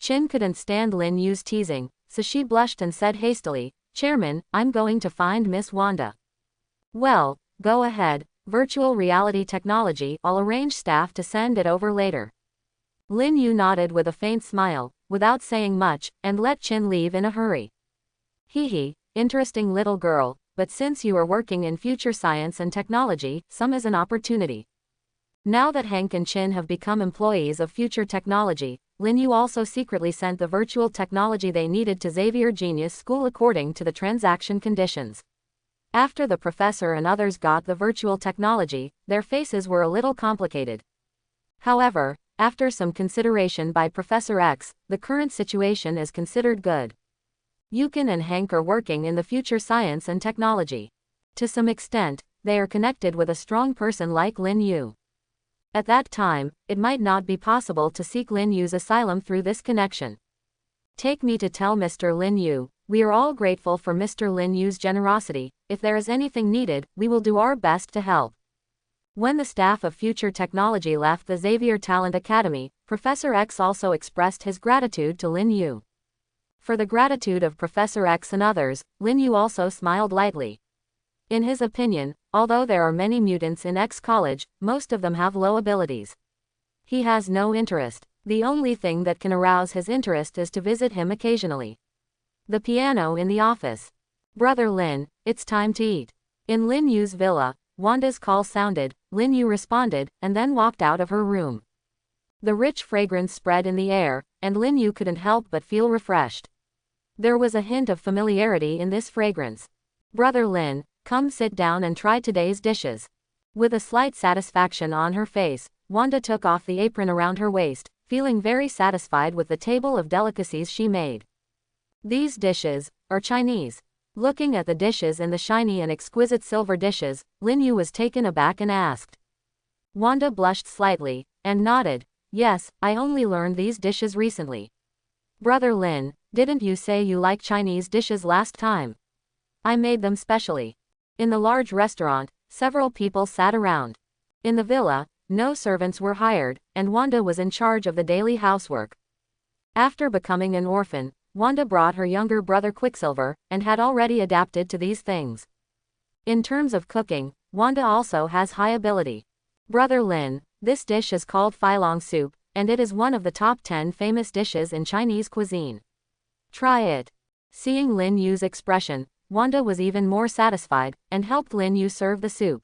Speaker 1: Qin couldn't stand Lin Yu's teasing, so she blushed and said hastily, Chairman, I'm going to find Miss Wanda. Well, Go ahead, virtual reality technology, I'll arrange staff to send it over later. Lin Yu nodded with a faint smile, without saying much, and let Qin leave in a hurry. Hee, interesting little girl, but since you are working in future science and technology, some is an opportunity. Now that Hank and Qin have become employees of future technology, Lin Yu also secretly sent the virtual technology they needed to Xavier Genius School according to the transaction conditions. After the professor and others got the virtual technology, their faces were a little complicated. However, after some consideration by Professor X, the current situation is considered good. Yukon and Hank are working in the future science and technology. To some extent, they are connected with a strong person like Lin Yu. At that time, it might not be possible to seek Lin Yu's asylum through this connection. Take me to tell Mr. Lin Yu, we are all grateful for Mr. Lin Yu's generosity. If there is anything needed, we will do our best to help. When the staff of Future Technology left the Xavier Talent Academy, Professor X also expressed his gratitude to Lin Yu. For the gratitude of Professor X and others, Lin Yu also smiled lightly. In his opinion, although there are many mutants in X College, most of them have low abilities. He has no interest. The only thing that can arouse his interest is to visit him occasionally. The piano in the office. Brother Lin, it's time to eat. In Lin Yu's villa, Wanda's call sounded, Lin Yu responded, and then walked out of her room. The rich fragrance spread in the air, and Lin Yu couldn't help but feel refreshed. There was a hint of familiarity in this fragrance. Brother Lin, come sit down and try today's dishes. With a slight satisfaction on her face, Wanda took off the apron around her waist, feeling very satisfied with the table of delicacies she made. These dishes are Chinese. Looking at the dishes in the shiny and exquisite silver dishes, Lin Yu was taken aback and asked. Wanda blushed slightly, and nodded. Yes, I only learned these dishes recently. Brother Lin, didn't you say you like Chinese dishes last time? I made them specially. In the large restaurant, several people sat around. In the villa, no servants were hired, and Wanda was in charge of the daily housework. After becoming an orphan, Wanda brought her younger brother Quicksilver, and had already adapted to these things. In terms of cooking, Wanda also has high ability. Brother Lin, this dish is called Filong soup, and it is one of the top 10 famous dishes in Chinese cuisine. Try it. Seeing Lin Yu's expression, Wanda was even more satisfied, and helped Lin Yu serve the soup.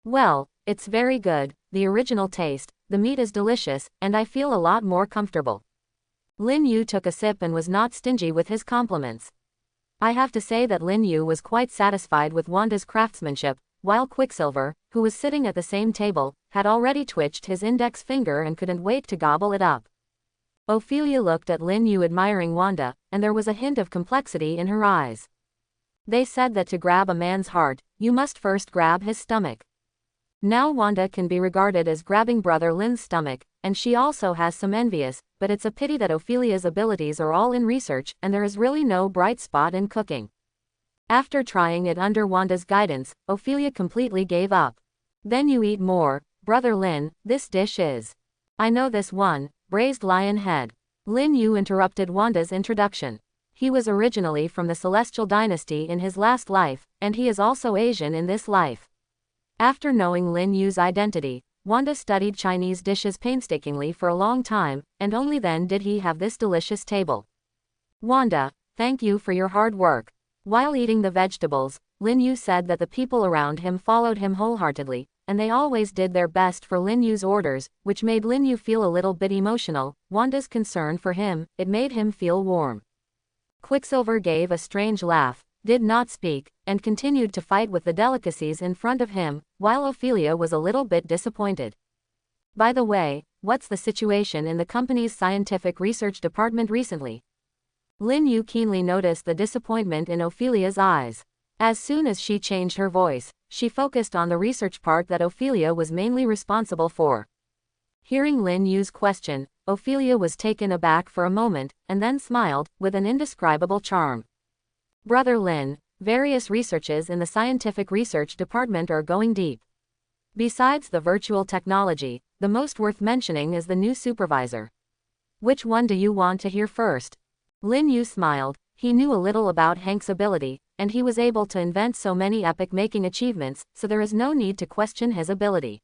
Speaker 1: Well, it's very good, the original taste, the meat is delicious, and I feel a lot more comfortable. Lin Yu took a sip and was not stingy with his compliments. I have to say that Lin Yu was quite satisfied with Wanda's craftsmanship, while Quicksilver, who was sitting at the same table, had already twitched his index finger and couldn't wait to gobble it up. Ophelia looked at Lin Yu admiring Wanda, and there was a hint of complexity in her eyes. They said that to grab a man's heart, you must first grab his stomach. Now Wanda can be regarded as grabbing Brother Lin's stomach, and she also has some envious, but it's a pity that Ophelia's abilities are all in research, and there is really no bright spot in cooking. After trying it under Wanda's guidance, Ophelia completely gave up. Then you eat more, Brother Lin, this dish is. I know this one, braised lion head. Lin Yu interrupted Wanda's introduction. He was originally from the Celestial Dynasty in his last life, and he is also Asian in this life. After knowing Lin Yu's identity, Wanda studied Chinese dishes painstakingly for a long time, and only then did he have this delicious table. Wanda, thank you for your hard work. While eating the vegetables, Lin Yu said that the people around him followed him wholeheartedly, and they always did their best for Lin Yu's orders, which made Lin Yu feel a little bit emotional. Wanda's concern for him, it made him feel warm. Quicksilver gave a strange laugh, did not speak, and continued to fight with the delicacies in front of him, while Ophelia was a little bit disappointed. By the way, what's the situation in the company's scientific research department recently? Lin Yu keenly noticed the disappointment in Ophelia's eyes. As soon as she changed her voice, she focused on the research part that Ophelia was mainly responsible for. Hearing Lin Yu's question, Ophelia was taken aback for a moment, and then smiled, with an indescribable charm. Brother Lin, various researches in the scientific research department are going deep. Besides the virtual technology, the most worth mentioning is the new supervisor. Which one do you want to hear first? Lin Yu smiled. He knew a little about Hank's ability, and he was able to invent so many epic-making achievements, so there is no need to question his ability.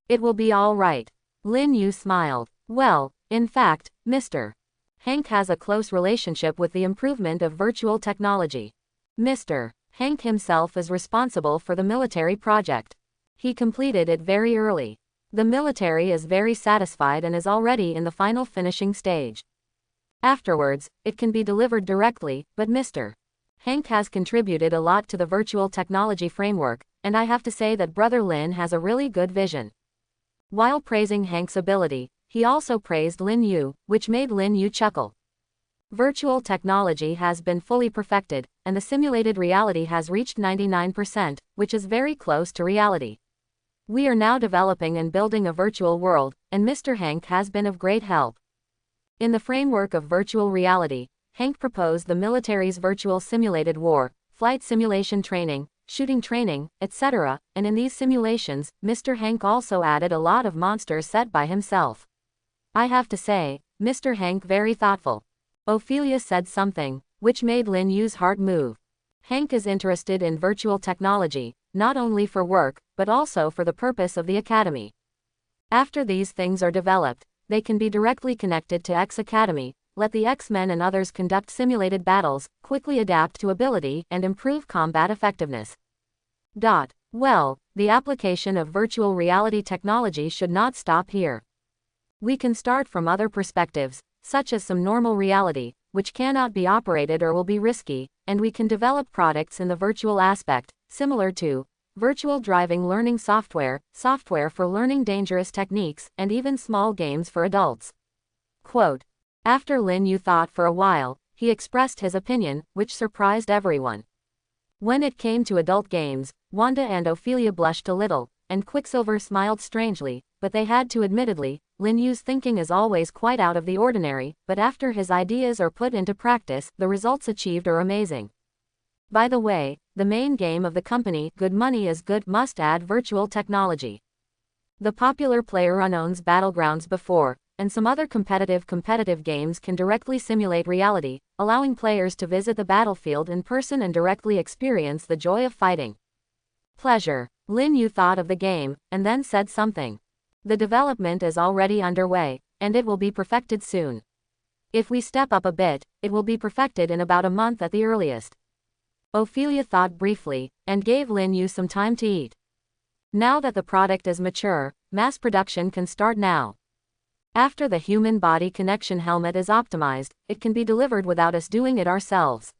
Speaker 1: It will be all right. Lin Yu smiled. Well, in fact, Mr. Hank has a close relationship with the improvement of virtual technology. Mr. Hank himself is responsible for the military project. He completed it very early. The military is very satisfied and is already in the final finishing stage. Afterwards, it can be delivered directly, but Mr. Hank has contributed a lot to the virtual technology framework, and I have to say that Brother Lin has a really good vision. While praising Hank's ability, he also praised Lin Yu, which made Lin Yu chuckle. Virtual technology has been fully perfected, and the simulated reality has reached 99%, which is very close to reality. We are now developing and building a virtual world, and Mr. Hank has been of great help. In the framework of virtual reality, Hank proposed the military's virtual simulated war, flight simulation training, shooting training, etc., and in these simulations, Mr. Hank also added a lot of monsters set by himself. I have to say, Mr. Hank very thoughtful. Ophelia said something, which made Lin Yu's heart move. Hank is interested in virtual technology, not only for work, but also for the purpose of the Academy. After these things are developed, they can be directly connected to X Academy, let the X-Men and others conduct simulated battles, quickly adapt to ability, and improve combat effectiveness. Well, the application of virtual reality technology should not stop here. We can start from other perspectives, such as some normal reality, which cannot be operated or will be risky, and we can develop products in the virtual aspect, similar to virtual driving learning software, software for learning dangerous techniques, and even small games for adults. Quote. After Lin Yu thought for a while, he expressed his opinion, which surprised everyone. When it came to adult games, Wanda and Ophelia blushed a little, and Quicksilver smiled strangely, but they had to admittedly, Lin Yu's thinking is always quite out of the ordinary, but after his ideas are put into practice, the results achieved are amazing. By the way, the main game of the company, Good Money is Good, must add virtual technology. The popular PlayerUnknown's Battlegrounds before, and some other competitive games can directly simulate reality, allowing players to visit the battlefield in person and directly experience the joy of fighting. Pleasure. Lin Yu thought of the game, and then said something. The development is already underway, and it will be perfected soon. If we step up a bit, it will be perfected in about a month at the earliest. Ophelia thought briefly, and gave Lin Yu some time to eat. Now that the product is mature, mass production can start now. After the human body connection helmet is optimized, it can be delivered without us doing it ourselves.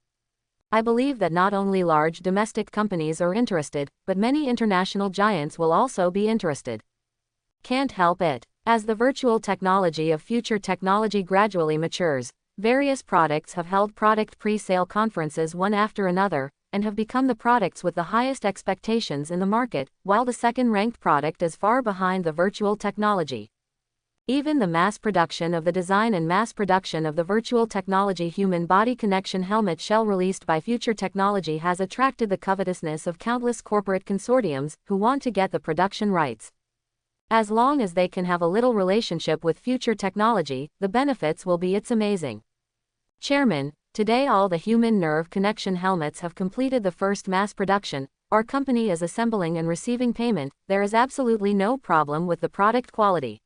Speaker 1: I believe that not only large domestic companies are interested, but many international giants will also be interested. Can't help it. As the virtual technology of future technology gradually matures, various products have held product pre-sale conferences one after another, and have become the products with the highest expectations in the market, while the second-ranked product is far behind the virtual technology. Even the mass production of the design and mass production of the virtual technology human body connection helmet shell released by Future Technology has attracted the covetousness of countless corporate consortiums who want to get the production rights. As long as they can have a little relationship with Future Technology, the benefits will be it's amazing. Chairman, today all the human nerve connection helmets have completed the first mass production. Our company is assembling and receiving payment. There is absolutely no problem with the product quality.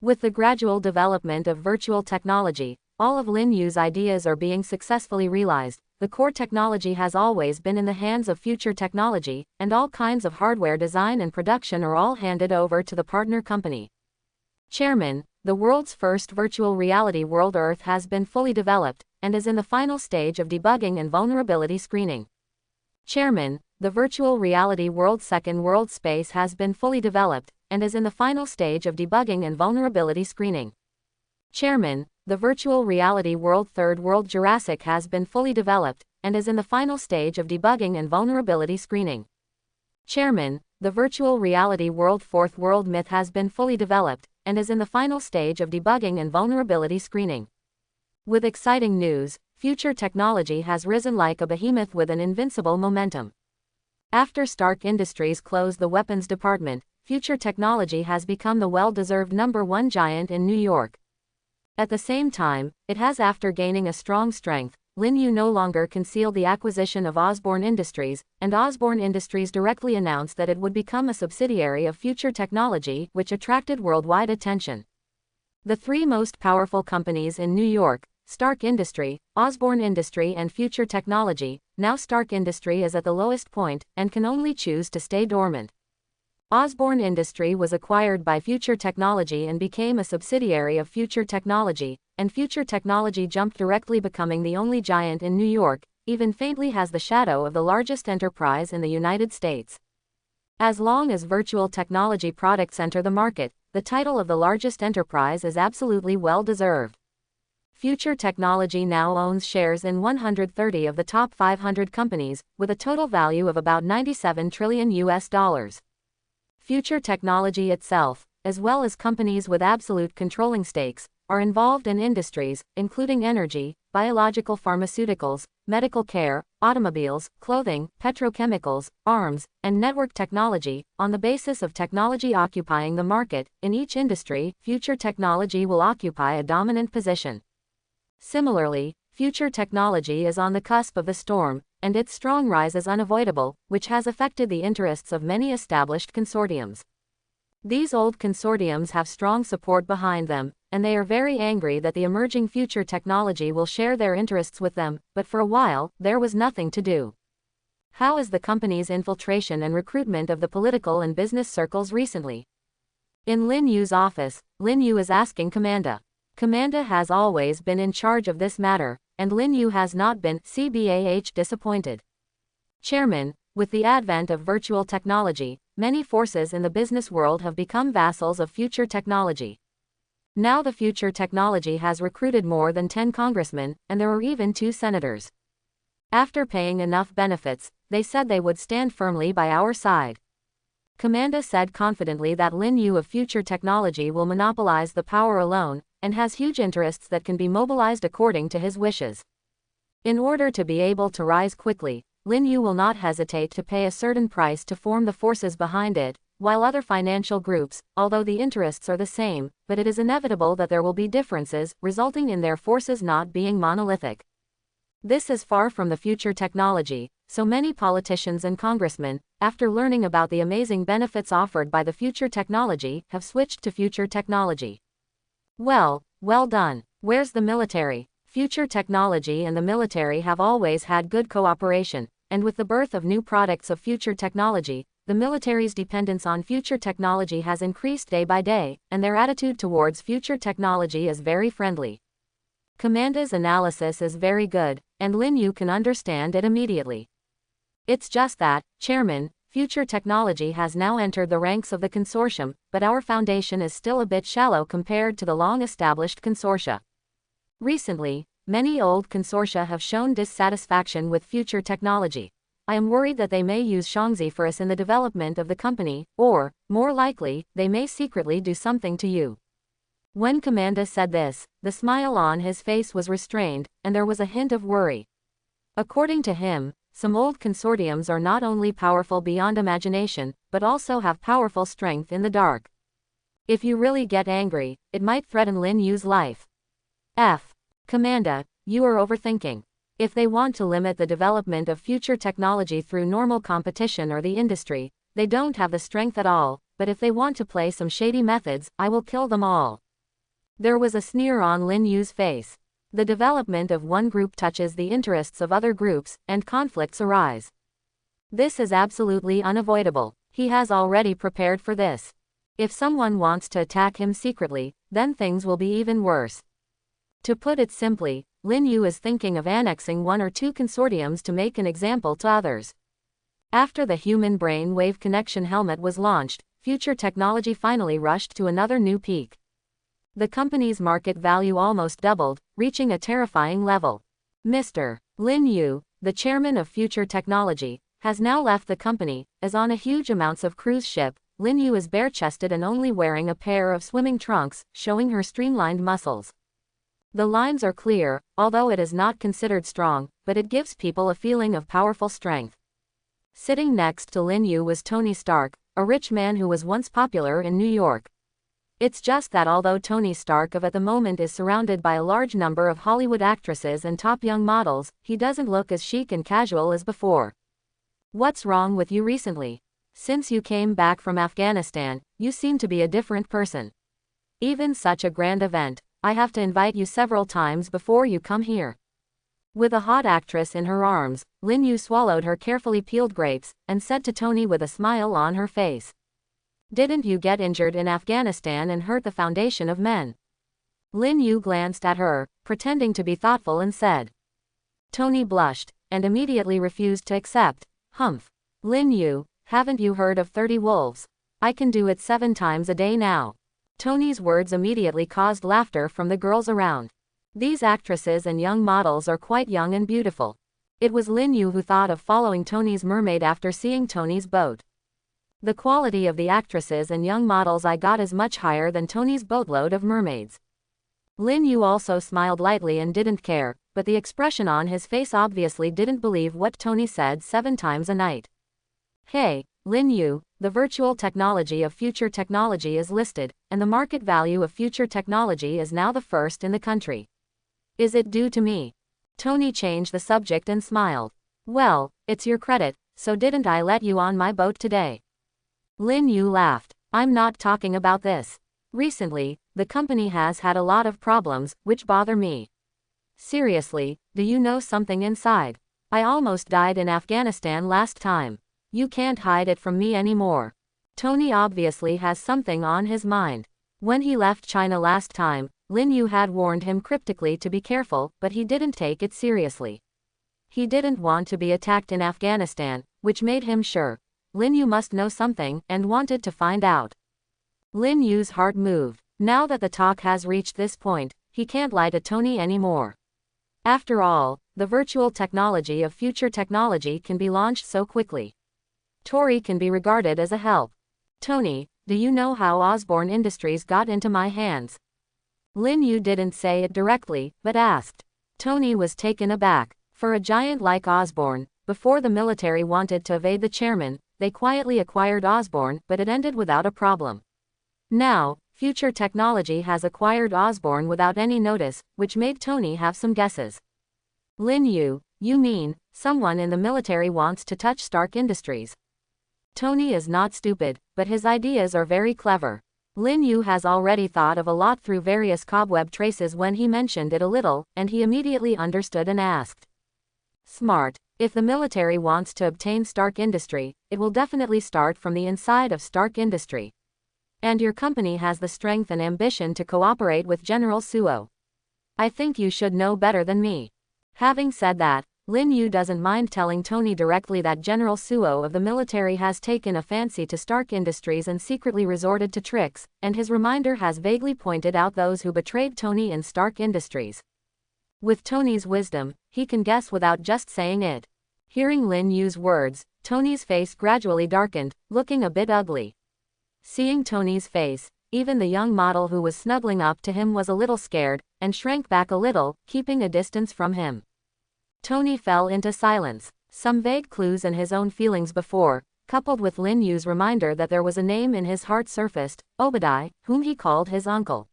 Speaker 1: With the gradual development of virtual technology, all of Lin Yu's ideas are being successfully realized. The core technology has always been in the hands of Future Technology, and all kinds of hardware design and production are all handed over to the partner company. Chairman, the world's first virtual reality world Earth has been fully developed, and is in the final stage of debugging and vulnerability screening. Chairman, the virtual reality world second world space has been fully developed, and is in the final stage of debugging and vulnerability screening. Chairman, the virtual reality world third world Jurassic has been fully developed, and is in the final stage of debugging and vulnerability screening. Chairman, the virtual reality world fourth world Myth has been fully developed, and is in the final stage of debugging and vulnerability screening. With exciting news, Future Technology has risen like a behemoth with an invincible momentum. After Stark Industries closed the weapons department, Future Technology has become the well-deserved #1 giant in New York. At the same time, it has, after gaining a strong strength, Lin Yu no longer concealed the acquisition of Osborne Industries, and Osborne Industries directly announced that it would become a subsidiary of Future Technology, which attracted worldwide attention. The three most powerful companies in New York, Stark Industry, Osborne Industry and Future Technology. Now Stark Industry is at the lowest point, and can only choose to stay dormant. Osborne Industry was acquired by Future Technology and became a subsidiary of Future Technology, and Future Technology jumped directly, becoming the only giant in New York, even faintly has the shadow of the largest enterprise in the United States. As long as virtual technology products enter the market, the title of the largest enterprise is absolutely well deserved. Future Technology now owns shares in 130 of the top 500 companies, with a total value of about $97 trillion. Future Technology itself, as well as companies with absolute controlling stakes, are involved in industries, including energy, biological pharmaceuticals, medical care, automobiles, clothing, petrochemicals, arms, and network technology. On the basis of technology occupying the market, in each industry, Future Technology will occupy a dominant position. Similarly, Future Technology is on the cusp of the storm, and its strong rise is unavoidable, which has affected the interests of many established consortiums. These old consortiums have strong support behind them, and they are very angry that the emerging Future Technology will share their interests with them, but for a while, there was nothing to do. How is the company's infiltration and recruitment of the political and business circles recently? In Lin Yu's office, Lin Yu is asking Commanda. Commanda has always been in charge of this matter, and Lin Yu has not been disappointed. Chairman, with the advent of virtual technology, many forces in the business world have become vassals of Future Technology. Now the Future Technology has recruited more than 10 congressmen, and there are even 2 senators. After paying enough benefits, they said they would stand firmly by our side. Commanda said confidently that Lin Yu of Future Technology will monopolize the power alone, and has huge interests that can be mobilized according to his wishes. In order to be able to rise quickly, Lin Yu will not hesitate to pay a certain price to form the forces behind it, while other financial groups, although the interests are the same, but it is inevitable that there will be differences, resulting in their forces not being monolithic. This is far from the Future Technology, so many politicians and congressmen, after learning about the amazing benefits offered by the Future Technology, have switched to Future Technology. Well done. Where's the military? Future Technology and the military have always had good cooperation, and with the birth of new products of Future Technology, the military's dependence on Future Technology has increased day by day, and their attitude towards Future Technology is very friendly. Commanda's analysis is very good, and Lin Yu can understand it immediately. It's just that, Chairman, Future Technology has now entered the ranks of the consortium, but our foundation is still a bit shallow compared to the long-established consortia. Recently, many old consortia have shown dissatisfaction with Future Technology. I am worried that they may use Shaanxi for us in the development of the company, or, more likely, they may secretly do something to you. When Commanda said this, the smile on his face was restrained, and there was a hint of worry. According to him, some old consortiums are not only powerful beyond imagination, but also have powerful strength in the dark. If you really get angry, it might threaten Lin Yu's life. Commanda, you are overthinking. If they want to limit the development of Future Technology through normal competition or the industry, they don't have the strength at all, but if they want to play some shady methods, I will kill them all. There was a sneer on Lin Yu's face. The development of one group touches the interests of other groups, and conflicts arise. This is absolutely unavoidable. He has already prepared for this. If someone wants to attack him secretly, then things will be even worse. To put it simply, Lin Yu is thinking of annexing 1 or 2 consortiums to make an example to others. After the human brain wave connection helmet was launched, Future Technology finally rushed to another new peak. The company's market value almost doubled, reaching a terrifying level. Mr. Lin Yu, the chairman of Future Technology, has now left the company, as on a huge amounts of cruise ship. Lin Yu is bare-chested and only wearing a pair of swimming trunks, showing her streamlined muscles. The lines are clear, although it is not considered strong, but it gives people a feeling of powerful strength. Sitting next to Lin Yu was Tony Stark, a rich man who was once popular in New York. It's just that although Tony Stark of at the moment is surrounded by a large number of Hollywood actresses and top young models, he doesn't look as chic and casual as before. What's wrong with you recently? Since you came back from Afghanistan, you seem to be a different person. Even such a grand event, I have to invite you several times before you come here. With a hot actress in her arms, Lin Yu swallowed her carefully peeled grapes, and said to Tony with a smile on her face. Didn't you get injured in Afghanistan and hurt the foundation of men? Lin Yu glanced at her, pretending to be thoughtful and said. Tony blushed, and immediately refused to accept. Humph. Lin Yu, haven't you heard of 30 wolves? I can do it 7 times a day now. Tony's words immediately caused laughter from the girls around. These actresses and young models are quite young and beautiful. It was Lin Yu who thought of following Tony's mermaid after seeing Tony's boat. The quality of the actresses and young models I got is much higher than Tony's boatload of mermaids. Lin Yu also smiled lightly and didn't care, but the expression on his face obviously didn't believe what Tony said 7 times a night. Hey, Lin Yu, the virtual technology of future technology is listed, and the market value of future technology is now the first in the country. Is it due to me? Tony changed the subject and smiled. Well, it's your credit, so didn't I let you on my boat today? Lin Yu laughed. I'm not talking about this. Recently, the company has had a lot of problems, which bother me. Seriously, do you know something inside? I almost died in Afghanistan last time. You can't hide it from me anymore. Tony obviously has something on his mind. When he left China last time, Lin Yu had warned him cryptically to be careful, but he didn't take it seriously. He didn't want to be attacked in Afghanistan, which made him sure Lin Yu must know something, and wanted to find out. Lin Yu's heart moved. Now that the talk has reached this point, he can't lie to Tony anymore. After all, the virtual technology of future technology can be launched so quickly. Tori can be regarded as a help. Tony, do you know how Osborne Industries got into my hands? Lin Yu didn't say it directly, but asked. Tony was taken aback. For a giant like Osborne, before the military wanted to evade the chairman, they quietly acquired Osborne, but it ended without a problem. Now, future technology has acquired Osborne without any notice, which made Tony have some guesses. Lin Yu, you mean, someone in the military wants to touch Stark Industries? Tony is not stupid, but his ideas are very clever. Lin Yu has already thought of a lot through various cobweb traces when he mentioned it a little, and he immediately understood and asked. Smart. If the military wants to obtain Stark Industry, it will definitely start from the inside of Stark Industry. And your company has the strength and ambition to cooperate with General Suo. I think you should know better than me. Having said that, Lin Yu doesn't mind telling Tony directly that General Suo of the military has taken a fancy to Stark Industries and secretly resorted to tricks, and his reminder has vaguely pointed out those who betrayed Tony in Stark Industries. With Tony's wisdom, he can guess without just saying it. Hearing Lin Yu's words, Tony's face gradually darkened, looking a bit ugly. Seeing Tony's face, even the young model who was snuggling up to him was a little scared, and shrank back a little, keeping a distance from him. Tony fell into silence. Some vague clues in his own feelings before, coupled with Lin Yu's reminder that there was a name in his heart surfaced, Obadiah, whom he called his uncle.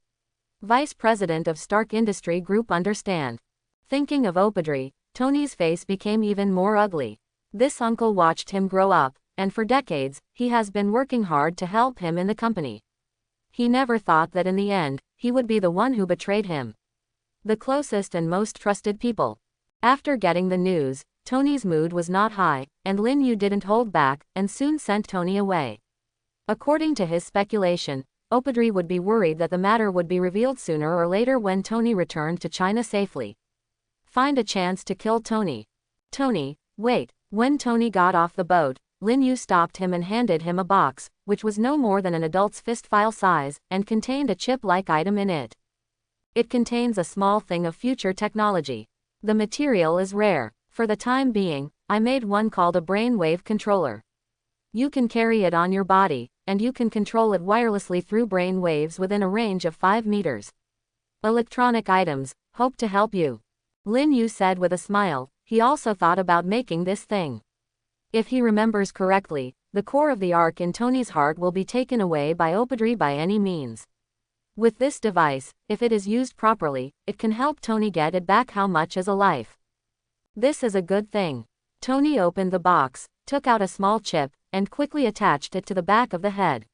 Speaker 1: Vice President of Stark Industry Group understand. Thinking of Obadiah, Tony's face became even more ugly. This uncle watched him grow up, and for decades, he has been working hard to help him in the company. He never thought that in the end, he would be the one who betrayed him. The closest and most trusted people. After getting the news, Tony's mood was not high, and Lin Yu didn't hold back, and soon sent Tony away. According to his speculation, Obadiah would be worried that the matter would be revealed sooner or later when Tony returned to China safely. Find a chance to kill Tony. Tony, wait. When Tony got off the boat, Lin Yu stopped him and handed him a box, which was no more than an adult's fist file size, and contained a chip-like item in it. It contains a small thing of future technology. The material is rare. For the time being, I made one called a brainwave controller. You can carry it on your body, and you can control it wirelessly through brain waves within a range of 5 meters. Electronic items, hope to help you. Lin Yu said with a smile. He also thought about making this thing. If he remembers correctly, the core of the arc in Tony's heart will be taken away by Obadiah by any means. With this device, if it is used properly, it can help Tony get it back how much as a life. This is a good thing. Tony opened the box, took out a small chip, and quickly attached it to the back of the head.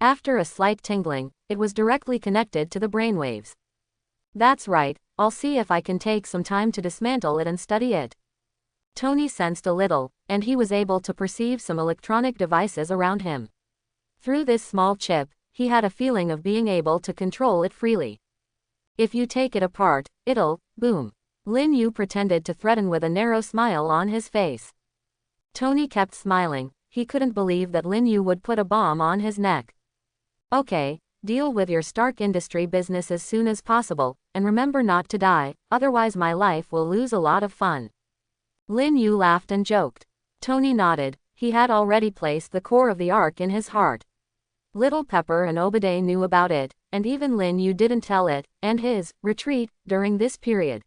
Speaker 1: After a slight tingling, it was directly connected to the brainwaves. That's right, I'll see if I can take some time to dismantle it and study it. Tony sensed a little, and he was able to perceive some electronic devices around him. Through this small chip, he had a feeling of being able to control it freely. If you take it apart, it'll, boom. Lin Yu pretended to threaten with a narrow smile on his face. Tony kept smiling, he couldn't believe that Lin Yu would put a bomb on his neck. Okay, deal with your Stark Industry business as soon as possible, and remember not to die, otherwise my life will lose a lot of fun. Lin Yu laughed and joked. Tony nodded, he had already placed the core of the ark in his heart. Little Pepper and Obadiah knew about it, and even Lin Yu didn't tell it, and his retreat during this period.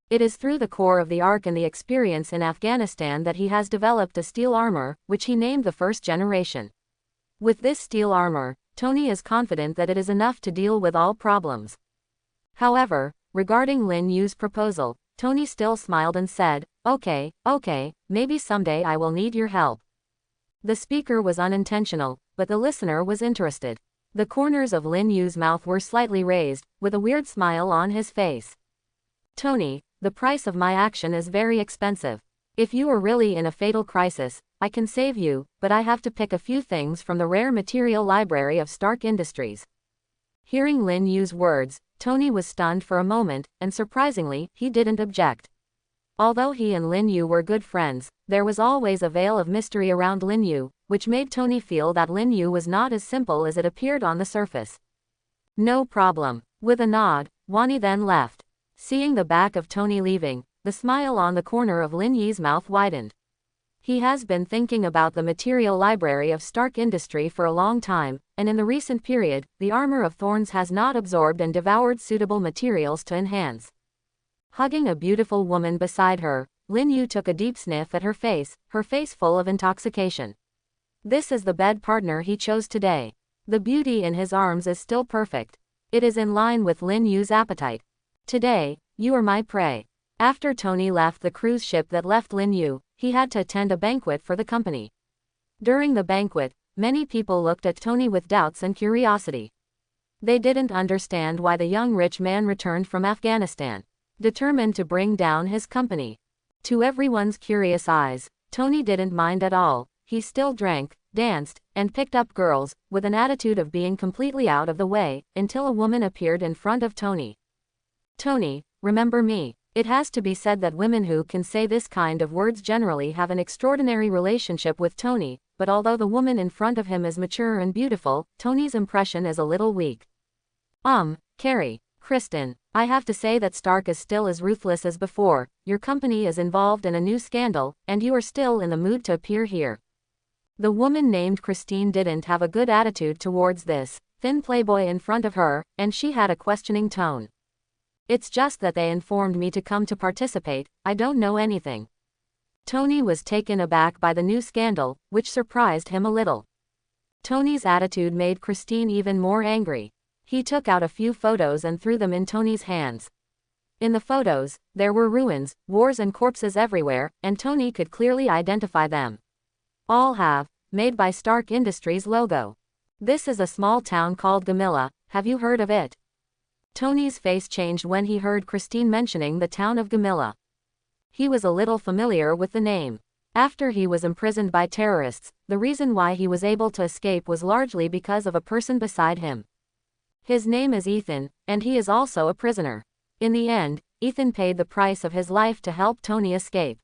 Speaker 1: It is through the core of the ark and the experience in Afghanistan that he has developed a steel armor, which he named the first generation. With this steel armor, Tony is confident that it is enough to deal with all problems. However, regarding Lin Yu's proposal, Tony still smiled and said, okay, maybe someday I will need your help. The speaker was unintentional, but the listener was interested. The corners of Lin Yu's mouth were slightly raised, with a weird smile on his face. Tony, the price of my action is very expensive. If you are really in a fatal crisis, I can save you, but I have to pick a few things from the rare material library of Stark Industries. Hearing Lin Yu's words, Tony was stunned for a moment, and surprisingly, he didn't object. Although he and Lin Yu were good friends, there was always a veil of mystery around Lin Yu, which made Tony feel that Lin Yu was not as simple as it appeared on the surface. No problem. With a nod, Wani then left. Seeing the back of Tony leaving, the smile on the corner of Lin Yi's mouth widened. He has been thinking about the material library of Stark Industry for a long time, and in the recent period, the armor of thorns has not absorbed and devoured suitable materials to enhance. Hugging a beautiful woman beside her, Lin Yu took a deep sniff at her face full of intoxication. This is the bed partner he chose today. The beauty in his arms is still perfect. It is in line with Lin Yu's appetite. Today, you are my prey. After Tony left the cruise ship that left Lin Yu, he had to attend a banquet for the company. During the banquet, many people looked at Tony with doubts and curiosity. They didn't understand why the young rich man returned from Afghanistan, determined to bring down his company. To everyone's curious eyes, Tony didn't mind at all. He still drank, danced, and picked up girls, with an attitude of being completely out of the way, until a woman appeared in front of Tony. Tony, remember me. It has to be said that women who can say this kind of words generally have an extraordinary relationship with Tony, but although the woman in front of him is mature and beautiful, Tony's impression is a little weak. Carrie, Kristen, I have to say that Stark is still as ruthless as before. Your company is involved in a new scandal, and you are still in the mood to appear here. The woman named Christine didn't have a good attitude towards this thin playboy in front of her, and she had a questioning tone. It's just that they informed me to come to participate, I don't know anything. Tony was taken aback by the new scandal, which surprised him a little. Tony's attitude made Christine even more angry. He took out a few photos and threw them in Tony's hands. In the photos, there were ruins, wars and corpses everywhere, and Tony could clearly identify them. All have, made by Stark Industries logo. This is a small town called Gamilla, have you heard of it? Tony's face changed when he heard Christine mentioning the town of Gamilla. He was a little familiar with the name. After he was imprisoned by terrorists, the reason why he was able to escape was largely because of a person beside him. His name is Ethan, and he is also a prisoner. In the end, Ethan paid the price of his life to help Tony escape.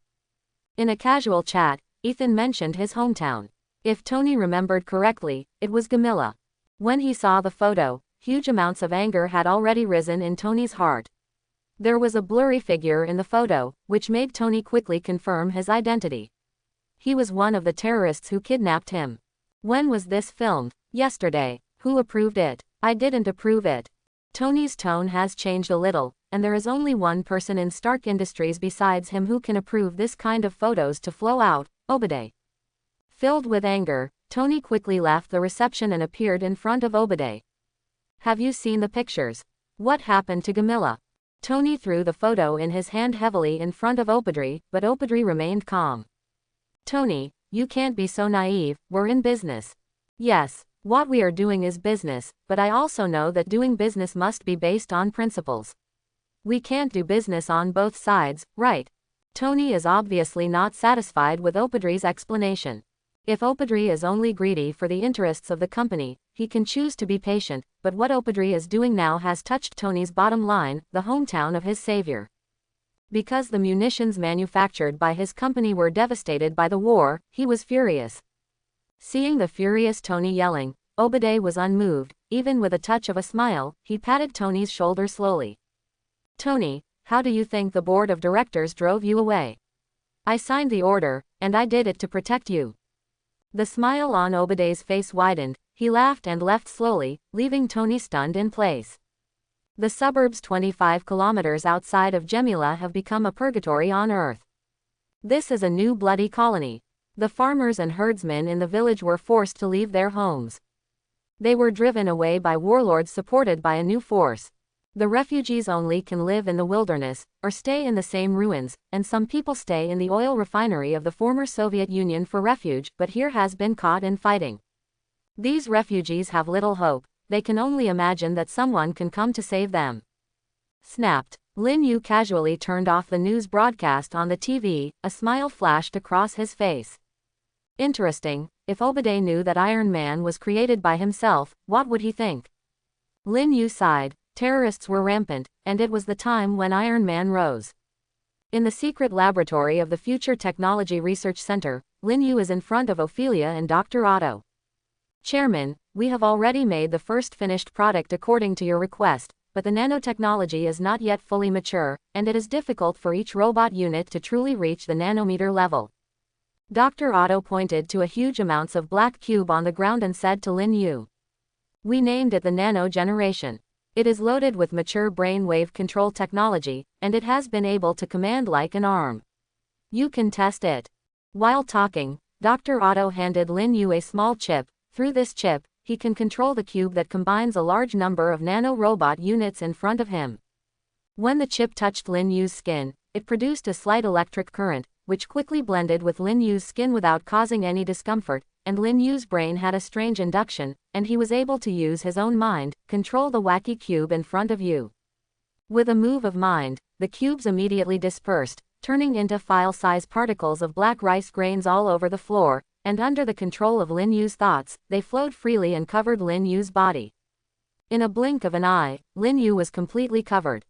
Speaker 1: In a casual chat, Ethan mentioned his hometown. If Tony remembered correctly, it was Gamilla. When he saw the photo, huge amounts of anger had already risen in Tony's heart. There was a blurry figure in the photo, which made Tony quickly confirm his identity. He was one of the terrorists who kidnapped him. When was this filmed? Yesterday. Who approved it? I didn't approve it. Tony's tone has changed a little, and there is only one person in Stark Industries besides him who can approve this kind of photos to flow out, Obadiah. Filled with anger, Tony quickly left the reception and appeared in front of Obadiah. Have you seen the pictures? What happened to Gamilla? Tony threw the photo in his hand heavily in front of Opadri, but Opadri remained calm. Tony, you can't be so naive, we're in business. Yes, what we are doing is business, but I also know that doing business must be based on principles. We can't do business on both sides, right? Tony is obviously not satisfied with Opadri's explanation. If Opadri is only greedy for the interests of the company, he can choose to be patient, but what Opadri is doing now has touched Tony's bottom line, the hometown of his savior. Because the munitions manufactured by his company were devastated by the war, he was furious. Seeing the furious Tony yelling, Obade was unmoved. Even with a touch of a smile, he patted Tony's shoulder slowly. Tony, how do you think the board of directors drove you away? I signed the order, and I did it to protect you. The smile on Obade's face widened, he laughed and left slowly, leaving Tony stunned in place. The suburbs 25 kilometers outside of Gemila have become a purgatory on earth. This is a new bloody colony. The farmers and herdsmen in the village were forced to leave their homes. They were driven away by warlords supported by a new force. The refugees only can live in the wilderness, or stay in the same ruins, and some people stay in the oil refinery of the former Soviet Union for refuge, but here has been caught in fighting. These refugees have little hope, they can only imagine that someone can come to save them. Snapped. Lin Yu casually turned off the news broadcast on the TV, a smile flashed across his face. Interesting, if Obade knew that Iron Man was created by himself, what would he think? Lin Yu sighed. Terrorists were rampant, and it was the time when Iron Man rose. In the secret laboratory of the Future Technology Research Center, Lin Yu is in front of Ophelia and Dr. Otto. Chairman, we have already made the first finished product according to your request, but the nanotechnology is not yet fully mature, and it is difficult for each robot unit to truly reach the nanometer level. Dr. Otto pointed to a huge amounts of black cube on the ground and said to Lin Yu. We named it the Nano Generation. It is loaded with mature brainwave control technology, and it has been able to command like an arm. You can test it. While talking, Dr. Otto handed Lin Yu a small chip. Through this chip, he can control the cube that combines a large number of nano-robot units in front of him. When the chip touched Lin Yu's skin, it produced a slight electric current, which quickly blended with Lin Yu's skin without causing any discomfort, and Lin Yu's brain had a strange induction, and he was able to use his own mind, control the wacky cube in front of you. With a move of mind, the cubes immediately dispersed, turning into file-size particles of black rice grains all over the floor, and under the control of Lin Yu's thoughts, they flowed freely and covered Lin Yu's body. In a blink of an eye, Lin Yu was completely covered.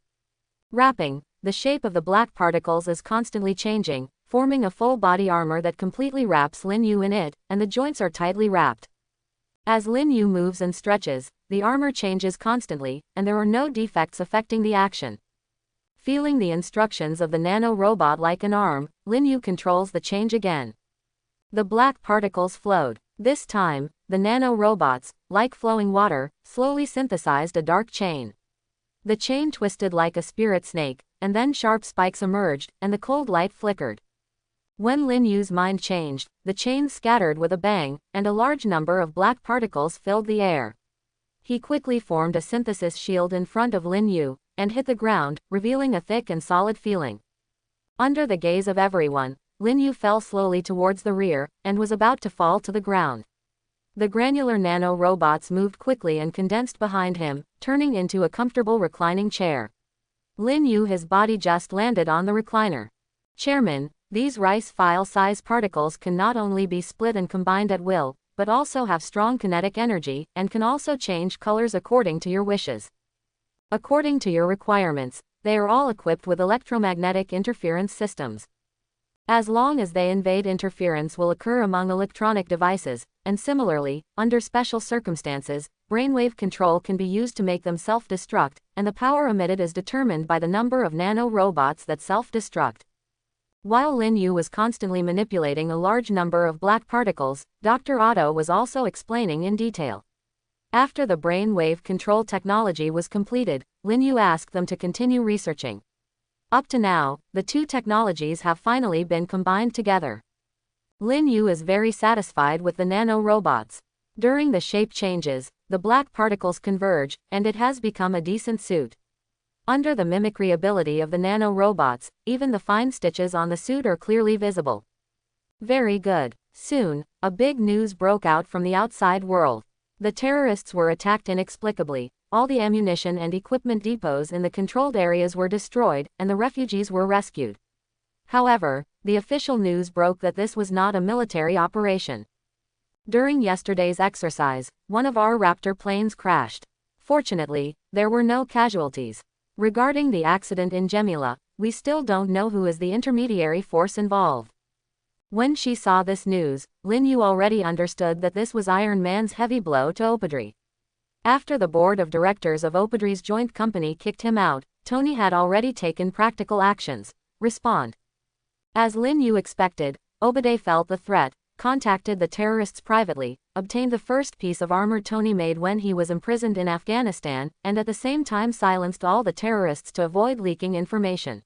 Speaker 1: Wrapping, the shape of the black particles is constantly changing, forming a full body armor that completely wraps Lin Yu in it, and the joints are tightly wrapped. As Lin Yu moves and stretches, the armor changes constantly, and there are no defects affecting the action. Feeling the instructions of the nano-robot like an arm, Lin Yu controls the change again. The black particles flowed. This time, the nano-robots, like flowing water, slowly synthesized a dark chain. The chain twisted like a spirit snake, and then sharp spikes emerged, and the cold light flickered. When Lin Yu's mind changed, the chain scattered with a bang, and a large number of black particles filled the air. He quickly formed a synthesis shield in front of Lin Yu, and hit the ground, revealing a thick and solid feeling. Under the gaze of everyone, Lin Yu fell slowly towards the rear, and was about to fall to the ground. The granular nano-robots moved quickly and condensed behind him, turning into a comfortable reclining chair. Lin Yu, his body just landed on the recliner. Chairman, these rice file-size particles can not only be split and combined at will, but also have strong kinetic energy, and can also change colors according to your wishes. According to your requirements, they are all equipped with electromagnetic interference systems. As long as they invade, interference will occur among electronic devices, and similarly, under special circumstances, brainwave control can be used to make them self-destruct, and the power emitted is determined by the number of nano-robots that self-destruct. While Lin Yu was constantly manipulating a large number of black particles, Dr. Otto was also explaining in detail. After the brainwave control technology was completed, Lin Yu asked them to continue researching. Up to now, the two technologies have finally been combined together. Lin Yu is very satisfied with the nano-robots. During the shape changes, the black particles converge, and it has become a decent suit. Under the mimicry ability of the nano-robots, even the fine stitches on the suit are clearly visible. Very good. Soon, a big news broke out from the outside world. The terrorists were attacked inexplicably, all the ammunition and equipment depots in the controlled areas were destroyed, and the refugees were rescued. However, the official news broke that this was not a military operation. During yesterday's exercise, one of our Raptor planes crashed. Fortunately, there were no casualties. Regarding the accident in Gemila, we still don't know who is the intermediary force involved. When she saw this news, Lin Yu already understood that this was Iron Man's heavy blow to Opodri. After the board of directors of Opodri's joint company kicked him out, Tony had already taken practical actions. Respond. As Lin Yu expected, Obade felt the threat, contacted the terrorists privately, obtained the first piece of armor Tony made when he was imprisoned in Afghanistan, and at the same time silenced all the terrorists to avoid leaking information.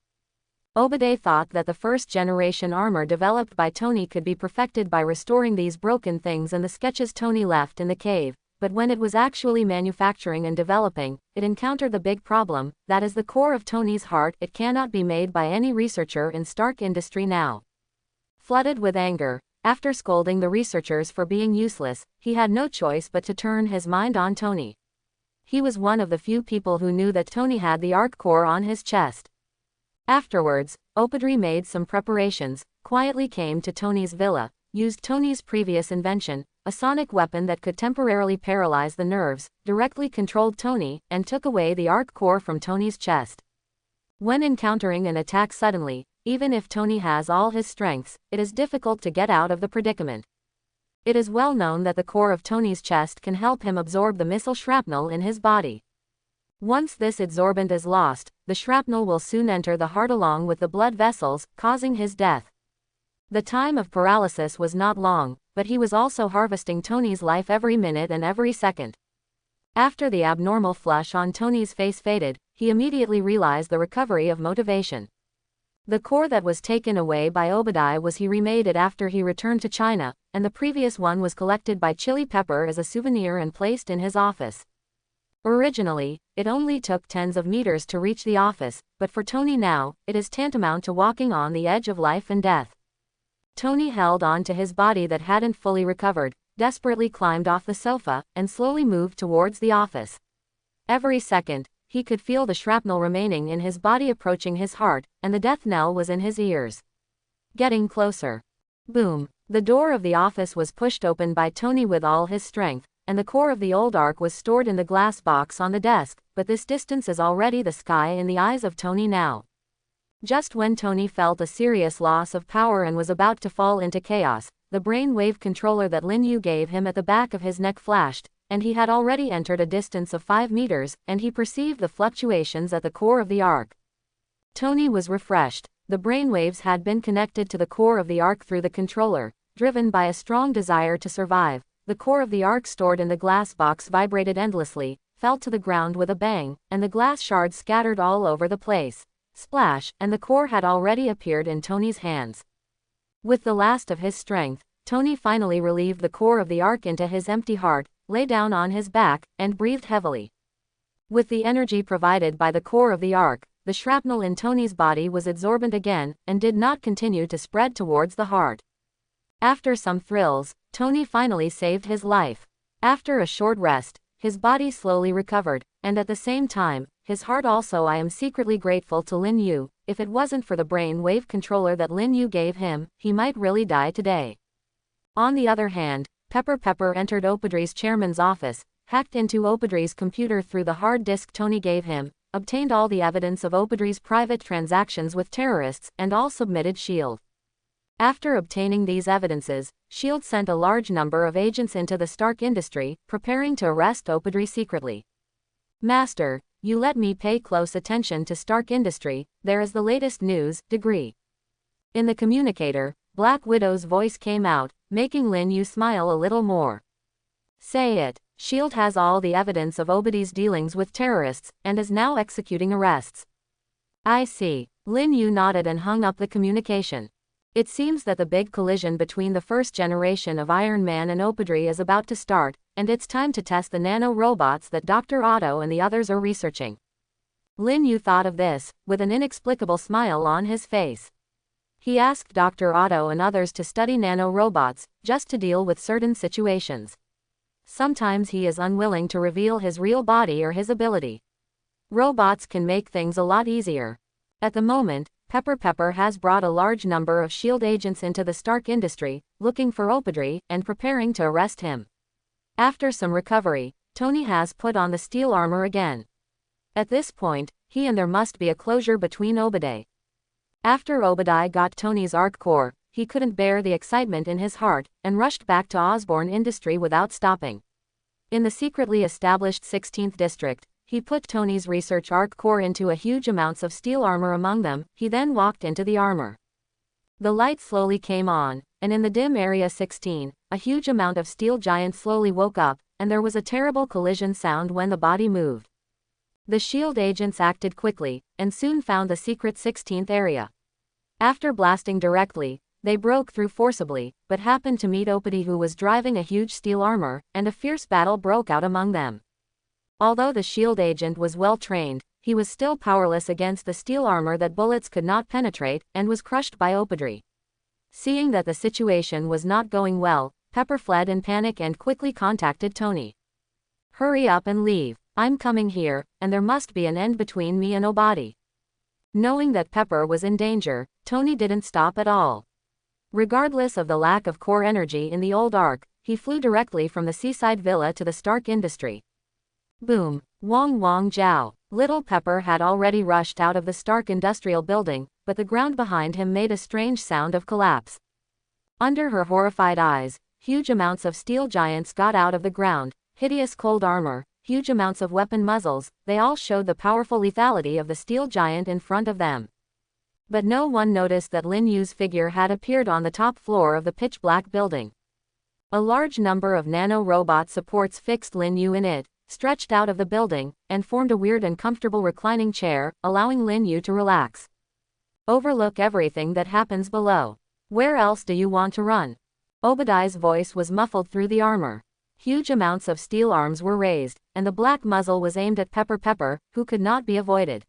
Speaker 1: Obade thought that the first-generation armor developed by Tony could be perfected by restoring these broken things and the sketches Tony left in the cave, but when it was actually manufacturing and developing, it encountered the big problem, that is the core of Tony's heart. It cannot be made by any researcher in Stark Industry now. Flooded with anger, after scolding the researchers for being useless, he had no choice but to turn his mind on Tony. He was one of the few people who knew that Tony had the arc core on his chest. Afterwards, Opodri made some preparations, quietly came to Tony's villa, used Tony's previous invention, a sonic weapon that could temporarily paralyze the nerves, directly controlled Tony, and took away the arc core from Tony's chest. When encountering an attack suddenly, even if Tony has all his strengths, it is difficult to get out of the predicament. It is well known that the core of Tony's chest can help him absorb the missile shrapnel in his body. Once this adsorbent is lost, the shrapnel will soon enter the heart along with the blood vessels, causing his death. The time of paralysis was not long, but he was also harvesting Tony's life every minute and every second. After the abnormal flush on Tony's face faded, he immediately realized the recovery of motivation. The core that was taken away by Obadiah was he remade it after he returned to China, and the previous one was collected by Chili Pepper as a souvenir and placed in his office. Originally, it only took tens of meters to reach the office, but for Tony now, it is tantamount to walking on the edge of life and death. Tony held on to his body that hadn't fully recovered, desperately climbed off the sofa, and slowly moved towards the office. Every second, he could feel the shrapnel remaining in his body approaching his heart, and the death knell was in his ears. Getting closer. Boom. The door of the office was pushed open by Tony with all his strength, and the core of the old ark was stored in the glass box on the desk, but this distance is already the sky in the eyes of Tony now. Just when Tony felt a serious loss of power and was about to fall into chaos, the brainwave controller that Lin Yu gave him at the back of his neck flashed, and he had already entered a distance of 5 meters, and he perceived the fluctuations at the core of the ark. Tony was refreshed. The brainwaves had been connected to the core of the ark through the controller, driven by a strong desire to survive. The core of the ark stored in the glass box vibrated endlessly, fell to the ground with a bang, and the glass shards scattered all over the place. Splash, and the core had already appeared in Tony's hands. With the last of his strength, Tony finally relieved the core of the ark into his empty heart, lay down on his back, and breathed heavily. With the energy provided by the core of the ark, the shrapnel in Tony's body was adsorbent again, and did not continue to spread towards the heart. After some thrills, Tony finally saved his life. After a short rest, his body slowly recovered, and at the same time, his heart also. I am secretly grateful to Lin Yu. If it wasn't for the brain wave controller that Lin Yu gave him, he might really die today. On the other hand, Pepper entered Opodri's chairman's office, hacked into Opodri's computer through the hard disk Tony gave him, obtained all the evidence of Opodri's private transactions with terrorists, and all submitted S.H.I.E.L.D. After obtaining these evidences, S.H.I.E.L.D. sent a large number of agents into the Stark Industry, preparing to arrest Opodri secretly. Master, you let me pay close attention to Stark Industry. There is the latest news, degree. In the communicator, Black Widow's voice came out, making Lin Yu smile a little more. Say it. S.H.I.E.L.D. has all the evidence of Obadi's dealings with terrorists, and is now executing arrests. I see. Lin Yu nodded and hung up the communication. It seems that the big collision between the first generation of Iron Man and Opodri is about to start, and it's time to test the nano-robots that Dr. Otto and the others are researching. Lin Yu thought of this, with an inexplicable smile on his face. He asked Dr. Otto and others to study nano-robots, just to deal with certain situations. Sometimes he is unwilling to reveal his real body or his ability. Robots can make things a lot easier. At the moment, Pepper has brought a large number of SHIELD agents into the Stark industry, looking for Obadri, and preparing to arrest him. After some recovery, Tony has put on the steel armor again. At this point, he and there must be a closure between Obadai. After Obadai got Tony's arc core, he couldn't bear the excitement in his heart, and rushed back to Osborne Industry without stopping. In the secretly established 16th district, he put Tony's research arc core into a huge amounts of steel armor among them. He then walked into the armor. The light slowly came on, and in the dim area 16, a huge amount of steel giants slowly woke up, and there was a terrible collision sound when the body moved. The SHIELD agents acted quickly, and soon found the secret 16th area. After blasting directly, they broke through forcibly, but happened to meet Opadi, who was driving a huge steel armor, and a fierce battle broke out among them. Although the SHIELD agent was well trained, he was still powerless against the steel armor that bullets could not penetrate, and was crushed by Opadri. Seeing that the situation was not going well, Pepper fled in panic and quickly contacted Tony. "Hurry up and leave. I'm coming here, and there must be an end between me and Obadi." Knowing that Pepper was in danger, Tony didn't stop at all. Regardless of the lack of core energy in the old Ark, he flew directly from the seaside villa to the Stark industry. Boom! Wong Wong Jiao! Little Pepper had already rushed out of the Stark industrial building, but the ground behind him made a strange sound of collapse. Under her horrified eyes, huge amounts of steel giants got out of the ground, hideous cold armor, huge amounts of weapon muzzles. They all showed the powerful lethality of the steel giant in front of them. But no one noticed that Lin Yu's figure had appeared on the top floor of the pitch-black building. A large number of nano-robot supports fixed Lin Yu in it, stretched out of the building, and formed a weird and comfortable reclining chair, allowing Lin Yu to relax. Overlook everything that happens below. Where else do you want to run? Obadiah's voice was muffled through the armor. Huge amounts of steel arms were raised, and the black muzzle was aimed at Pepper, who could not be avoided.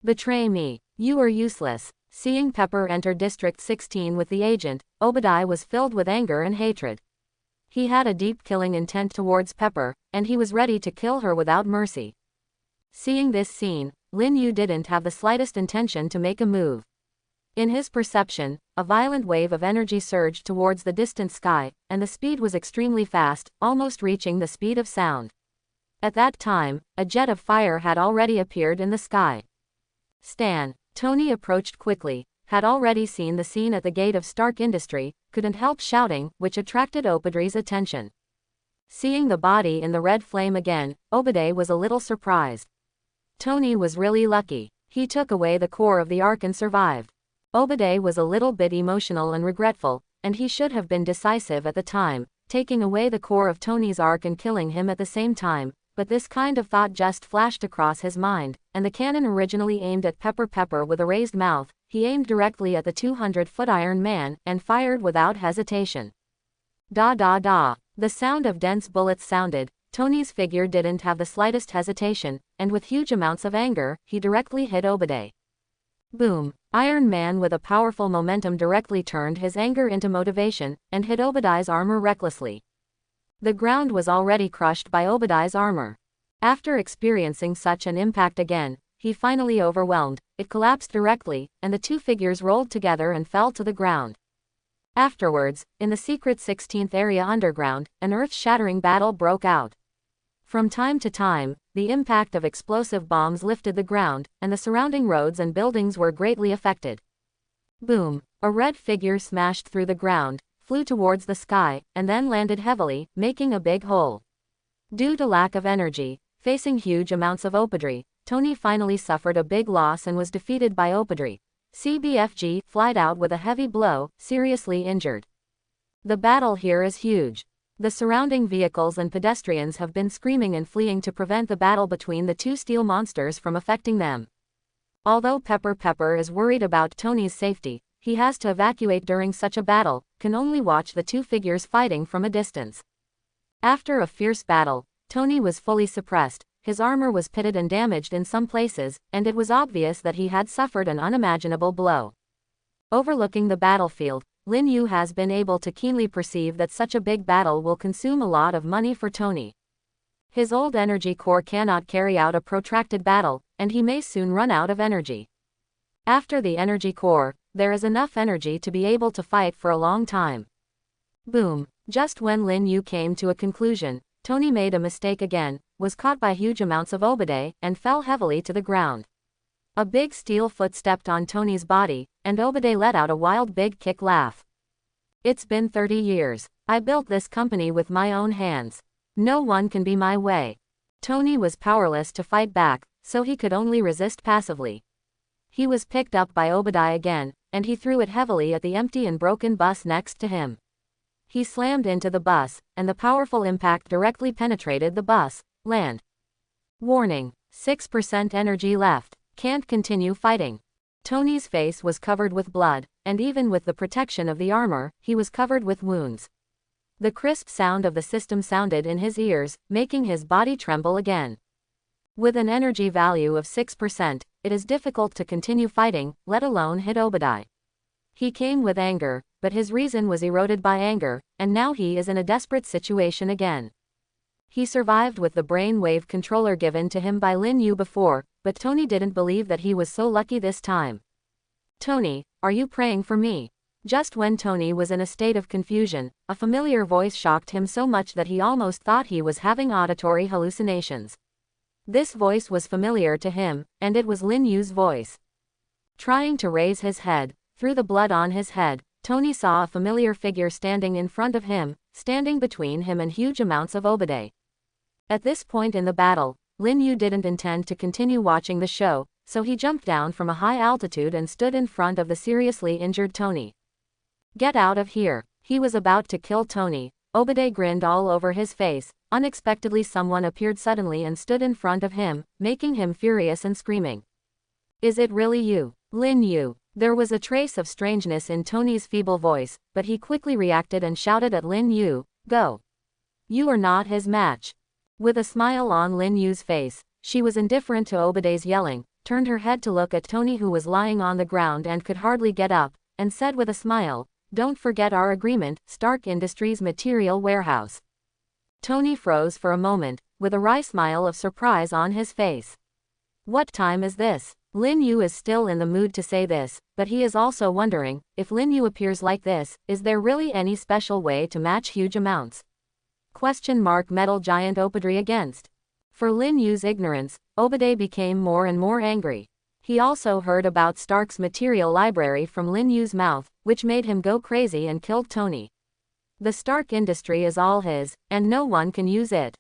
Speaker 1: "Betray me. You are useless." Seeing Pepper enter District 16 with the agent, Obadiah was filled with anger and hatred. He had a deep killing intent towards Pepper, and he was ready to kill her without mercy. Seeing this scene, Lin Yu didn't have the slightest intention to make a move. In his perception, a violent wave of energy surged towards the distant sky, and the speed was extremely fast, almost reaching the speed of sound. At that time, a jet of fire had already appeared in the sky. Stan. Tony approached quickly, had already seen the scene at the gate of Stark Industry, couldn't help shouting, which attracted Opadri's attention. Seeing the body in the red flame again, Obadiah was a little surprised. Tony was really lucky. He took away the core of the Ark and survived. Obadiah was a little bit emotional and regretful, and he should have been decisive at the time, taking away the core of Tony's Ark and killing him at the same time, but this kind of thought just flashed across his mind, and the cannon originally aimed at Pepper with a raised mouth. He aimed directly at the 200-foot Iron Man, and fired without hesitation. Da da da. The sound of dense bullets sounded. Tony's figure didn't have the slightest hesitation, and with huge amounts of anger, he directly hit Obadiah. Boom. Iron Man with a powerful momentum directly turned his anger into motivation, and hit Obadiah's armor recklessly. The ground was already crushed by Obadiah's armor. After experiencing such an impact again, he finally overwhelmed. It collapsed directly, and the two figures rolled together and fell to the ground. Afterwards, in the secret 16th area underground, an earth-shattering battle broke out. From time to time, the impact of explosive bombs lifted the ground, and the surrounding roads and buildings were greatly affected. Boom! A red figure smashed through the ground, flew towards the sky, and then landed heavily, making a big hole. Due to lack of energy, facing huge amounts of Opadri, Tony finally suffered a big loss and was defeated by Opadri. CBFG flied out with a heavy blow, seriously injured. The battle here is huge. The surrounding vehicles and pedestrians have been screaming and fleeing to prevent the battle between the two steel monsters from affecting them. Although Pepper is worried about Tony's safety, he has to evacuate during such a battle, can only watch the two figures fighting from a distance. After a fierce battle, Tony was fully suppressed, his armor was pitted and damaged in some places, and it was obvious that he had suffered an unimaginable blow. Overlooking the battlefield, Lin Yu has been able to keenly perceive that such a big battle will consume a lot of money for Tony. His old energy core cannot carry out a protracted battle, and he may soon run out of energy. After the energy core, there is enough energy to be able to fight for a long time. Boom! Just when Lin Yu came to a conclusion, Tony made a mistake again, was caught by huge amounts of obsidian, and fell heavily to the ground. A big steel foot stepped on Tony's body, and obsidian let out a wild big kick laugh. It's been 30 years. I built this company with my own hands. No one can be my way. Tony was powerless to fight back, so he could only resist passively. He was picked up by obsidian again, and he threw it heavily at the empty and broken bus next to him. He slammed into the bus, and the powerful impact directly penetrated the bus. Land. Warning: 6% energy left. Can't continue fighting. Tony's face was covered with blood, and even with the protection of the armor, he was covered with wounds. The crisp sound of the system sounded in his ears, making his body tremble again. With an energy value of 6%, it is difficult to continue fighting, let alone hit obsidian. He came with anger, but his reason was eroded by anger, and now he is in a desperate situation again. He survived with the brainwave controller given to him by Lin Yu before, but Tony didn't believe that he was so lucky this time. Tony, are you praying for me? Just when Tony was in a state of confusion, a familiar voice shocked him so much that he almost thought he was having auditory hallucinations. This voice was familiar to him, and it was Lin Yu's voice. Trying to raise his head, through the blood on his head, Tony saw a familiar figure standing in front of him, standing between him and huge amounts of obsidian. At this point in the battle, Lin Yu didn't intend to continue watching the show, so he jumped down from a high altitude and stood in front of the seriously injured Tony. Get out of here. He was about to kill Tony. Obsidian grinned all over his face. Unexpectedly someone appeared suddenly and stood in front of him, making him furious and screaming. Is it really you, Lin Yu? There was a trace of strangeness in Tony's feeble voice, but he quickly reacted and shouted at Lin Yu, "Go! You are not his match." With a smile on Lin Yu's face, she was indifferent to obsidian's yelling, turned her head to look at Tony who was lying on the ground and could hardly get up, and said with a smile, "Don't forget our agreement, Stark Industries Material Warehouse." Tony froze for a moment, with a wry smile of surprise on his face. What time is this? Lin Yu is still in the mood to say this, but he is also wondering, if Lin Yu appears like this, is there really any special way to match huge amounts? Metal giant obsidian against. For Lin Yu's ignorance, obsidian became more and more angry. He also heard about Stark's material library from Lin Yu's mouth, which made him go crazy and killed Tony. The Stark industry is all his, and no one can use it.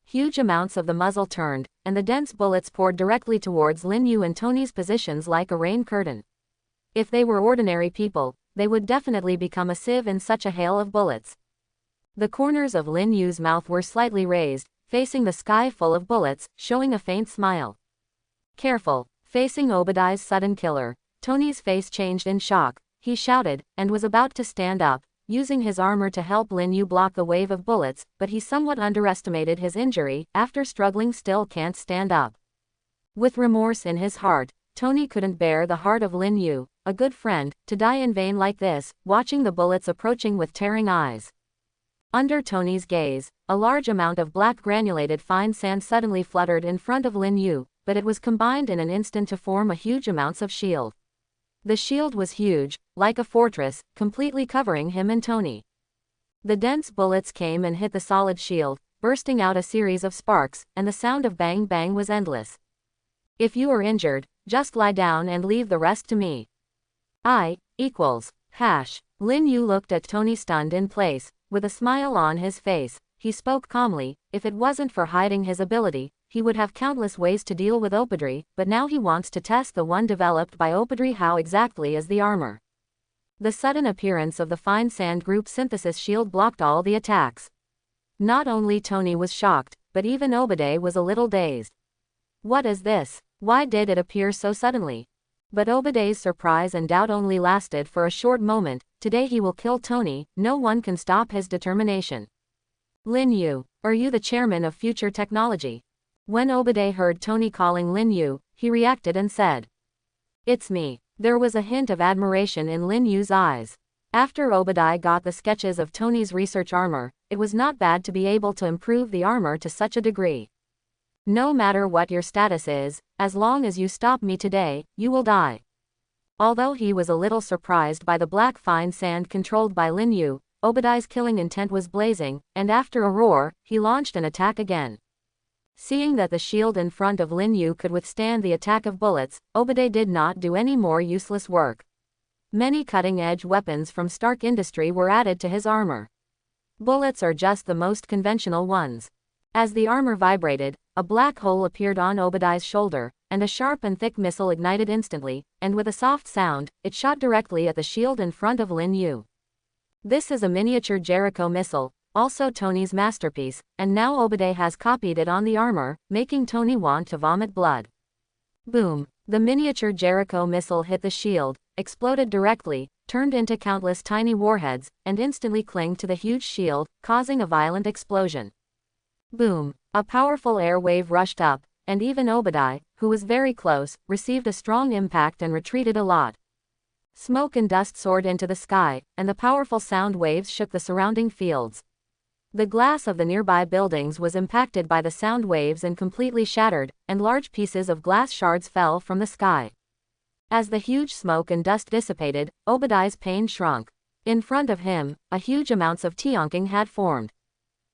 Speaker 1: Huge amounts of the muzzle turned, and the dense bullets poured directly towards Lin Yu and Tony's positions like a rain curtain. If they were ordinary people, they would definitely become a sieve in such a hail of bullets. The corners of Lin Yu's mouth were slightly raised, facing the sky full of bullets, showing a faint smile. Careful! Facing obsidian's sudden killer, Tony's face changed in shock. He shouted, and was about to stand up, using his armor to help Lin Yu block the wave of bullets, but he somewhat underestimated his injury. After struggling still can't stand up. With remorse in his heart, Tony couldn't bear the heart of Lin Yu, a good friend, to die in vain like this, watching the bullets approaching with tearing eyes. Under Tony's gaze, a large amount of black granulated fine sand suddenly fluttered in front of Lin Yu, but it was combined in an instant to form a huge amounts of shield. The shield was huge, like a fortress, completely covering him and Tony. The dense bullets came and hit the solid shield, bursting out a series of sparks, and the sound of bang bang was endless. If you are injured, just lie down and leave the rest to me. Lin Yu looked at Tony stunned in place, with a smile on his face. He spoke calmly. If it wasn't for hiding his ability, he would have countless ways to deal with obsidian, but now he wants to test the one developed by obsidian. How exactly is the armor? The sudden appearance of the fine sand group synthesis shield blocked all the attacks. Not only Tony was shocked, but even obsidian was a little dazed. What is this? Why did it appear so suddenly? But obsidian's surprise and doubt only lasted for a short moment. Today he will kill Tony. No one can stop his determination. Lin Yu, are you the chairman of future technology? When Obadiah heard Tony calling Lin Yu, he reacted and said, "It's me." There was a hint of admiration in Lin Yu's eyes. After Obadiah got the sketches of Tony's research armor, it was not bad to be able to improve the armor to such a degree. No matter what your status is, as long as you stop me today, you will die. Although he was a little surprised by the black fine sand controlled by Lin Yu, Obadiah's killing intent was blazing, and after a roar, he launched an attack again. Seeing that the shield in front of Lin Yu could withstand the attack of bullets, Obadiah did not do any more useless work. Many cutting-edge weapons from Stark Industry were added to his armor. Bullets are just the most conventional ones. As the armor vibrated, a black hole appeared on Obadiah's shoulder, and a sharp and thick missile ignited instantly, and with a soft sound, it shot directly at the shield in front of Lin Yu. This is a miniature Jericho missile, also Tony's masterpiece, and now Obadiah has copied it on the armor, making Tony want to vomit blood. Boom! The miniature Jericho missile hit the shield, exploded directly, turned into countless tiny warheads, and instantly clinged to the huge shield, causing a violent explosion. Boom! A powerful air wave rushed up, and even Obadiah, who was very close, received a strong impact and retreated a lot. Smoke and dust soared into the sky, and the powerful sound waves shook the surrounding fields. The glass of the nearby buildings was impacted by the sound waves and completely shattered, and large pieces of glass shards fell from the sky. As the huge smoke and dust dissipated, Obadiah's pain shrunk. In front of him, a huge amounts of Tianqing had formed.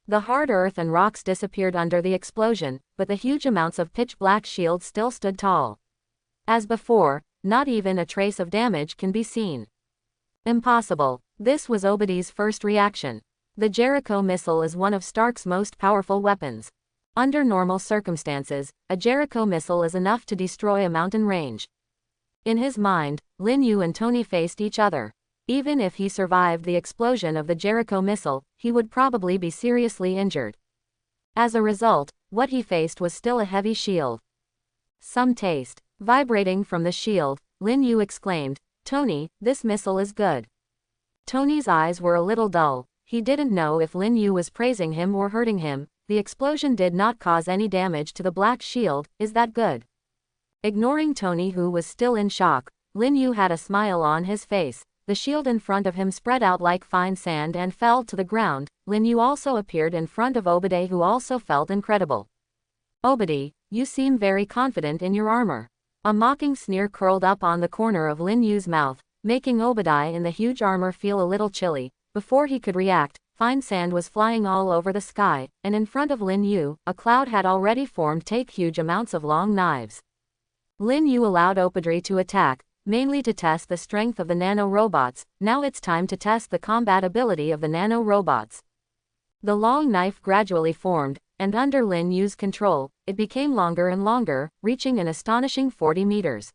Speaker 1: The hard earth and rocks disappeared under the explosion, but the huge amounts of pitch-black shield still stood tall. As before, not even a trace of damage can be seen. Impossible. This was Obadiah's first reaction. The Jericho missile is one of Stark's most powerful weapons. Under normal circumstances, a Jericho missile is enough to destroy a mountain range. In his mind, Lin Yu and Tony faced each other. Even if he survived the explosion of the Jericho missile, he would probably be seriously injured. As a result, what he faced was still a heavy shield. Some taste. Vibrating from the shield, Lin Yu exclaimed, "Tony, this missile is good." Tony's eyes were a little dull. He didn't know if Lin Yu was praising him or hurting him. The explosion did not cause any damage to the black shield. Is that good? Ignoring Tony, who was still in shock, Lin Yu had a smile on his face. The shield in front of him spread out like fine sand and fell to the ground. Lin Yu also appeared in front of Obadiah, who also felt incredible. "Obadiah, you seem very confident in your armor." A mocking sneer curled up on the corner of Lin Yu's mouth, making Obadiah in the huge armor feel a little chilly. Before he could react, fine sand was flying all over the sky, and in front of Lin Yu, a cloud had already formed. Take huge amounts of long knives. Lin Yu allowed Obadiah to attack, mainly to test the strength of the nano-robots. Now it's time to test the combat ability of the nano-robots. The long knife gradually formed, and under Lin Yu's control, it became longer and longer, reaching an astonishing 40 meters.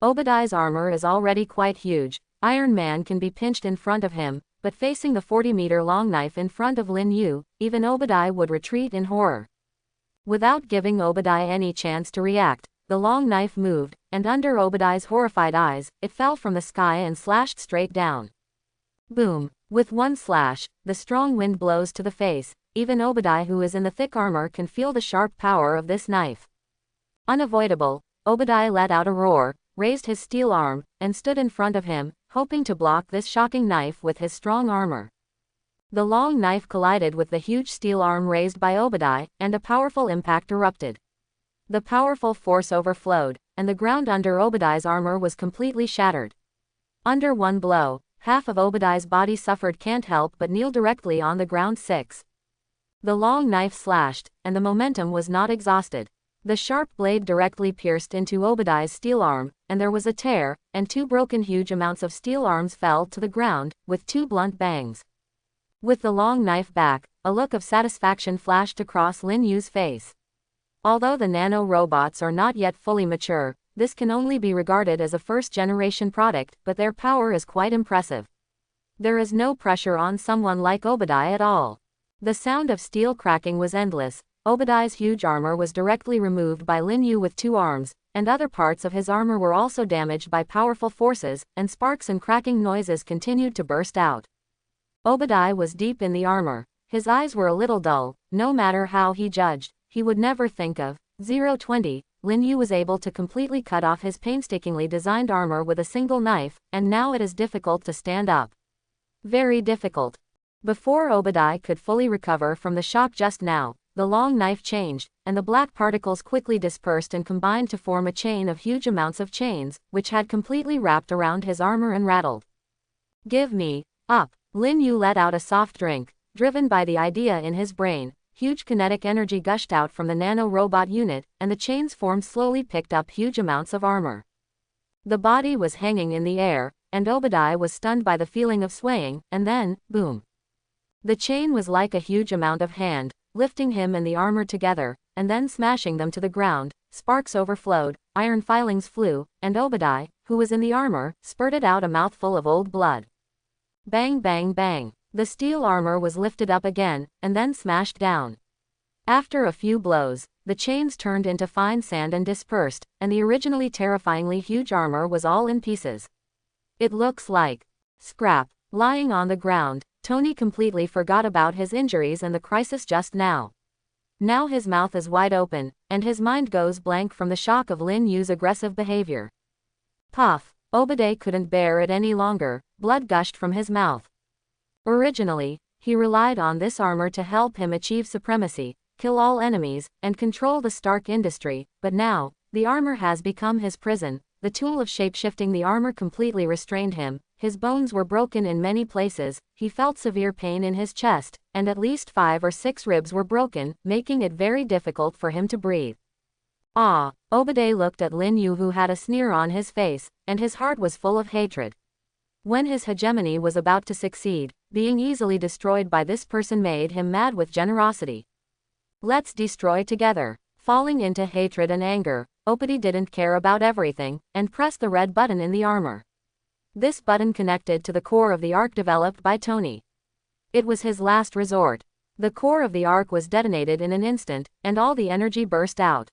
Speaker 1: Obadiah's armor is already quite huge. Iron Man can be pinched in front of him, but facing the 40-meter long knife in front of Lin Yu, even Obadiah would retreat in horror. Without giving Obadiah any chance to react, the long knife moved, and under Obadiah's horrified eyes, it fell from the sky and slashed straight down. Boom! With one slash, the strong wind blows to the face. Even Obadiah, who is in the thick armor, can feel the sharp power of this knife. Unavoidable, Obadiah let out a roar, raised his steel arm, and stood in front of him, hoping to block this shocking knife with his strong armor. The long knife collided with the huge steel arm raised by Obadiah, and a powerful impact erupted. The powerful force overflowed, and the ground under Obadiah's armor was completely shattered. Under one blow, half of Obadiah's body suffered. Can't help but kneel directly on the ground. 6. The long knife slashed, and the momentum was not exhausted. The sharp blade directly pierced into Obadiah's steel arm, and there was a tear, and two broken huge amounts of steel arms fell to the ground, with two blunt bangs. With the long knife back, a look of satisfaction flashed across Lin Yu's face. Although the nano-robots are not yet fully mature, this can only be regarded as a first-generation product, but their power is quite impressive. There is no pressure on someone like Obadiah at all. The sound of steel cracking was endless. Obadiah's huge armor was directly removed by Lin Yu with two arms, and other parts of his armor were also damaged by powerful forces, and sparks and cracking noises continued to burst out. Obadiah was deep in the armor. His eyes were a little dull. No matter how he judged, he would never think of 020. Lin Yu was able to completely cut off his painstakingly designed armor with a single knife, and now it is difficult to stand up. Very difficult. Before Obadiah could fully recover from the shock just now, the long knife changed, and the black particles quickly dispersed and combined to form a chain of huge amounts of chains, which had completely wrapped around his armor and rattled. Give me up. Lin Yu let out a soft drink, driven by the idea in his brain. Huge kinetic energy gushed out from the nano-robot unit, and the chains formed slowly picked up huge amounts of armor. The body was hanging in the air, and Obadiah was stunned by the feeling of swaying, and then, boom. The chain was like a huge amount of hand, lifting him and the armor together, and then smashing them to the ground. Sparks overflowed, iron filings flew, and Obadiah, who was in the armor, spurted out a mouthful of old blood. Bang bang bang. The steel armor was lifted up again, and then smashed down. After a few blows, the chains turned into fine sand and dispersed, and the originally terrifyingly huge armor was all in pieces. It looks like scrap. Lying on the ground, Tony completely forgot about his injuries and the crisis just now. Now his mouth is wide open, and his mind goes blank from the shock of Lin Yu's aggressive behavior. Puff. Obadiah couldn't bear it any longer. Blood gushed from his mouth. Originally, he relied on this armor to help him achieve supremacy, kill all enemies, and control the Stark industry, but now, the armor has become his prison. The tool of shape-shifting the armor completely restrained him. His bones were broken in many places, he felt severe pain in his chest, and at least 5 or 6 ribs were broken, making it very difficult for him to breathe. Ah! Obadiah looked at Lin Yu, who had a sneer on his face, and his heart was full of hatred. When his hegemony was about to succeed, being easily destroyed by this person made him mad with generosity. Let's destroy together. Falling into hatred and anger, Obadiah didn't care about everything, and pressed the red button in the armor. This button connected to the core of the arc developed by Tony. It was his last resort. The core of the arc was detonated in an instant, and all the energy burst out.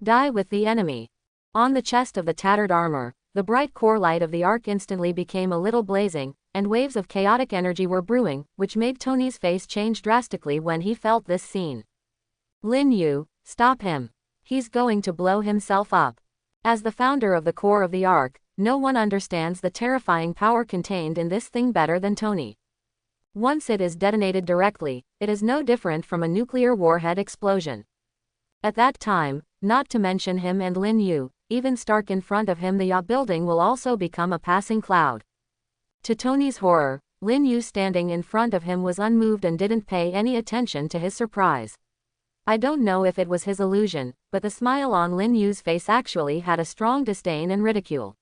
Speaker 1: Die with the enemy. On the chest of the tattered armor, the bright core light of the arc instantly became a little blazing, and waves of chaotic energy were brewing, which made Tony's face change drastically when he felt this scene. Lin Yu, stop him. He's going to blow himself up. As the founder of the core of the arc, no one understands the terrifying power contained in this thing better than Tony. Once it is detonated directly, it is no different from a nuclear warhead explosion. At that time, not to mention him and Lin Yu, even Stark in front of him, the yacht building will also become a passing cloud. To Tony's horror, Lin Yu standing in front of him was unmoved and didn't pay any attention to his surprise. I don't know if it was his illusion, but the smile on Lin Yu's face actually had a strong disdain and ridicule.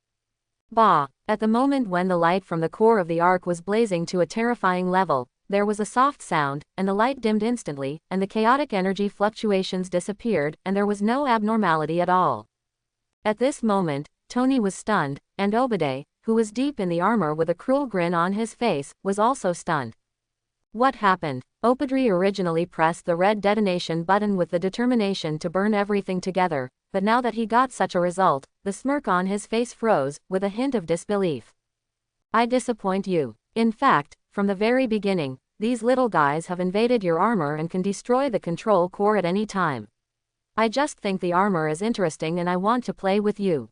Speaker 1: Bah! At the moment when the light from the core of the arc was blazing to a terrifying level, there was a soft sound, and the light dimmed instantly, and the chaotic energy fluctuations disappeared, and there was no abnormality at all. At this moment, Tony was stunned, and Obadiah, who was deep in the armor with a cruel grin on his face, was also stunned. What happened? Obadiah originally pressed the red detonation button with the determination to burn everything together, but now that he got such a result, the smirk on his face froze, with a hint of disbelief. I disappoint you. In fact, from the very beginning, these little guys have invaded your armor and can destroy the control core at any time. I just think the armor is interesting and I want to play with you.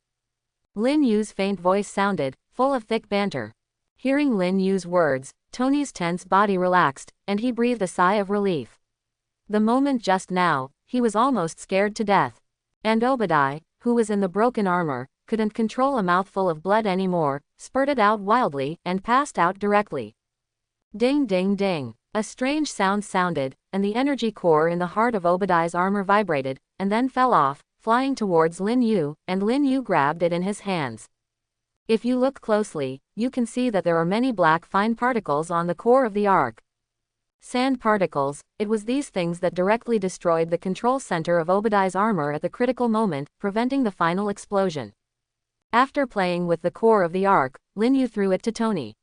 Speaker 1: Lin Yu's faint voice sounded, full of thick banter. Hearing Lin Yu's words, Tony's tense body relaxed, and he breathed a sigh of relief. The moment just now, he was almost scared to death. And Obadiah, who was in the broken armor, couldn't control a mouthful of blood anymore, spurted out wildly, and passed out directly. Ding ding ding. A strange sound sounded, and the energy core in the heart of Obadiah's armor vibrated, and then fell off, flying towards Lin Yu, and Lin Yu grabbed it in his hands. If you look closely, you can see that there are many black fine particles on the core of the arc. Sand particles. It was these things that directly destroyed the control center of Obadiah's armor at the critical moment, preventing the final explosion. After playing with the core of the arc, Lin Yu threw it to Tony.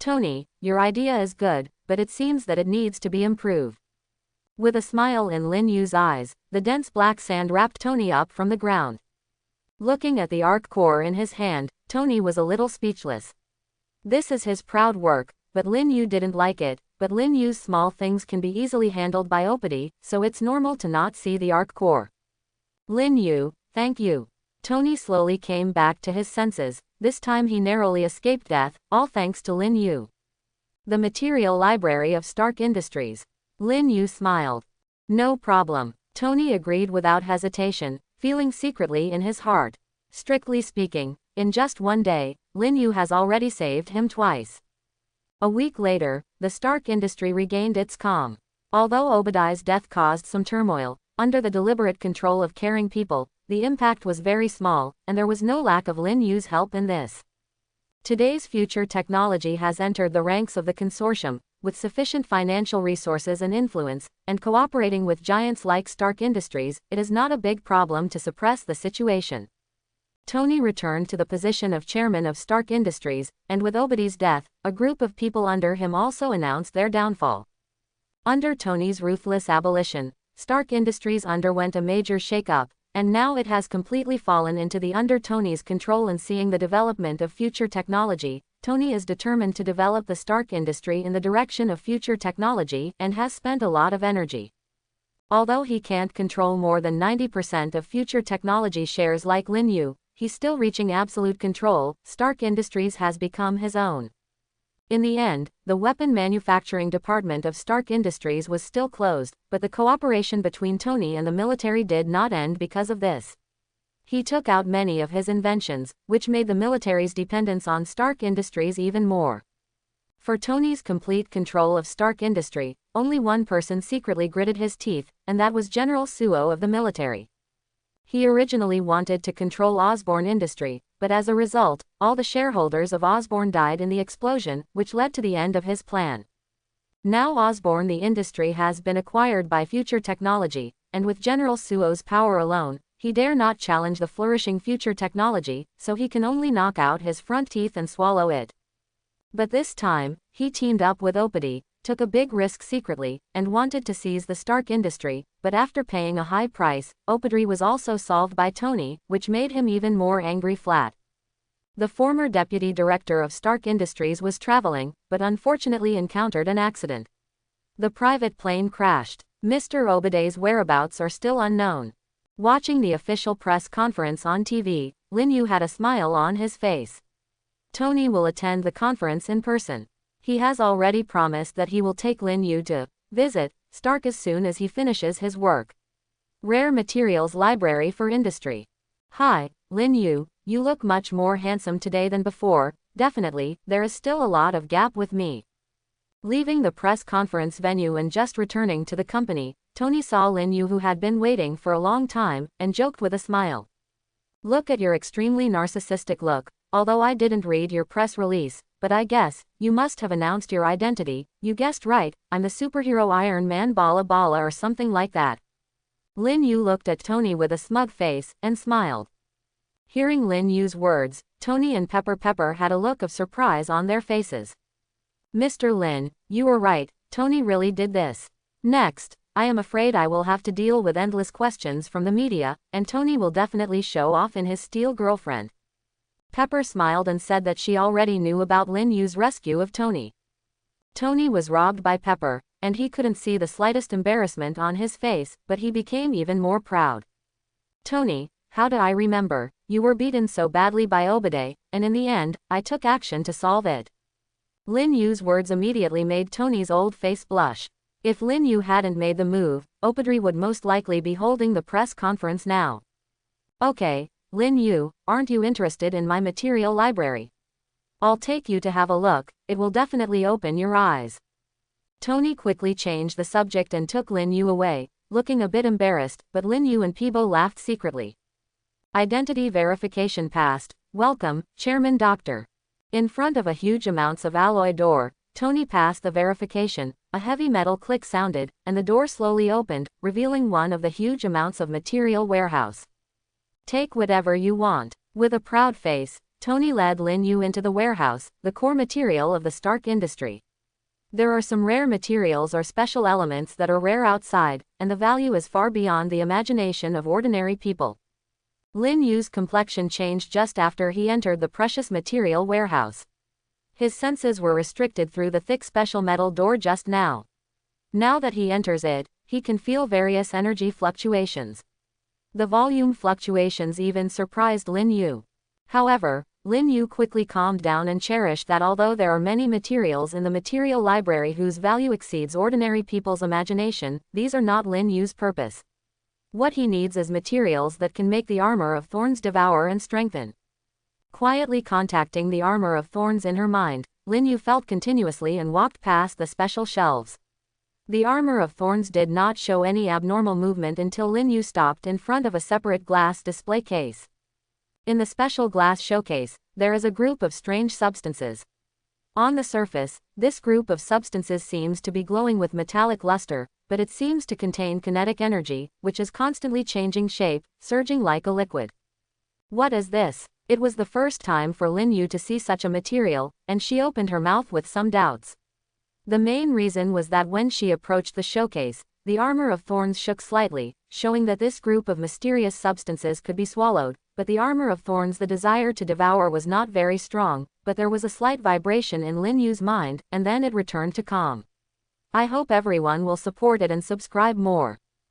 Speaker 1: Tony, your idea is good, but it seems that it needs to be improved. With a smile in Lin Yu's eyes, the dense black sand wrapped Tony up from the ground. Looking at the arc core in his hand, Tony was a little speechless. This is his proud work, but Lin Yu didn't like it. but Lin Yu's small things can be easily handled by Opedy, so it's normal to not see the arc core. Lin Yu, thank you. Tony slowly came back to his senses. This time he narrowly escaped death, all thanks to Lin Yu. The material library of Stark Industries. Lin Yu smiled. No problem. Tony agreed without hesitation, feeling secretly in his heart. Strictly speaking, in just one day, Lin Yu has already saved him twice. A week later, the Stark industry regained its calm. Although Obadiah's death caused some turmoil, under the deliberate control of caring people, the impact was very small, and there was no lack of Lin Yu's help in this. Today's future technology has entered the ranks of the consortium, with sufficient financial resources and influence, and cooperating with giants like Stark Industries, it is not a big problem to suppress the situation. Tony returned to the position of chairman of Stark Industries, and with Obadiah's death, a group of people under him also announced their downfall. Under Tony's ruthless abolition, Stark Industries underwent a major shake-up, and now it has completely fallen into the under Tony's control. And seeing the development of future technology, Tony is determined to develop the Stark industry in the direction of future technology and has spent a lot of energy. Although he can't control more than 90% of future technology shares like Lin Yu, he's still reaching absolute control. Stark Industries has become his own. In the end, the weapon manufacturing department of Stark Industries was still closed, but the cooperation between Tony and the military did not end because of this. He took out many of his inventions, which made the military's dependence on Stark Industries even more. For Tony's complete control of Stark Industry, only one person secretly gritted his teeth, and that was General Suo of the military. He originally wanted to control Osborne Industry, but as a result, all the shareholders of Osborne died in the explosion, which led to the end of his plan. Now Osborne the industry has been acquired by future technology, and with General Suo's power alone, he dare not challenge the flourishing future technology, so he can only knock out his front teeth and swallow it. But this time, he teamed up with Opedy, took a big risk secretly, and wanted to seize the Stark industry, but after paying a high price, Opedy was also solved by Tony, which made him even more angry flat. The former deputy director of Stark Industries was traveling, but unfortunately encountered an accident. The private plane crashed. Mr. Obaday's whereabouts are still unknown. Watching the official press conference on TV, Lin Yu had a smile on his face. Tony will attend the conference in person. He has already promised that he will take Lin Yu to visit Stark as soon as he finishes his work. Rare Materials Library for Industry. Hi, Lin Yu, you look much more handsome today than before. Definitely, there is still a lot of gap with me. Leaving the press conference venue and just returning to the company, Tony saw Lin Yu, who had been waiting for a long time, and joked with a smile. Look at your extremely narcissistic look. Although I didn't read your press release, but I guess you must have announced your identity. You guessed right, I'm the superhero Iron Man Bala Bala or something like that. Lin Yu looked at Tony with a smug face, and smiled. Hearing Lin Yu's words, Tony and Pepper had a look of surprise on their faces. Mr. Lin, you were right, Tony really did this. Next, I am afraid I will have to deal with endless questions from the media, and Tony will definitely show off in his steel girlfriend. Pepper smiled and said that she already knew about Lin Yu's rescue of Tony. Tony was robbed by Pepper, and he couldn't see the slightest embarrassment on his face, but he became even more proud. Tony, how do I remember? You were beaten so badly by Obadiah, and in the end, I took action to solve it. Lin Yu's words immediately made Tony's old face blush. If Lin Yu hadn't made the move, Obadiah would most likely be holding the press conference now. Okay, Lin Yu, aren't you interested in my material library? I'll take you to have a look, it will definitely open your eyes. Tony quickly changed the subject and took Lin Yu away, looking a bit embarrassed, but Lin Yu and Peebo laughed secretly. Identity verification passed. Welcome, Chairman Doctor. In front of a huge amounts of alloy door, Tony passed the verification, a heavy metal click sounded, and the door slowly opened, revealing one of the huge amounts of material warehouse. Take whatever you want. With a proud face, Tony led Lin Yu into the warehouse, the core material of the Stark industry. There are some rare materials or special elements that are rare outside, and the value is far beyond the imagination of ordinary people. Lin Yu's complexion changed just after he entered the precious material warehouse. His senses were restricted through the thick special metal door just now. Now that he enters it, he can feel various energy fluctuations. The volume fluctuations even surprised Lin Yu. However, Lin Yu quickly calmed down and cherished that although there are many materials in the material library whose value exceeds ordinary people's imagination, these are not Lin Yu's purpose. What he needs is materials that can make the armor of thorns devour and strengthen. Quietly contacting the armor of thorns in her mind, Lin Yu felt continuously and walked past the special shelves. The armor of thorns did not show any abnormal movement until Lin Yu stopped in front of a separate glass display case. In the special glass showcase, there is a group of strange substances. On the surface, this group of substances seems to be glowing with metallic luster, but it seems to contain kinetic energy, which is constantly changing shape, surging like a liquid. What is this? It was the first time for Lin Yu to see such a material, and she opened her mouth with some doubts. The main reason was that when she approached the showcase, the armor of thorns shook slightly, showing that this group of mysterious substances could be swallowed, but the armor of thorns, the desire to devour, was not very strong, but there was a slight vibration in Lin Yu's mind, and then it returned to calm. I hope everyone will support it and subscribe more.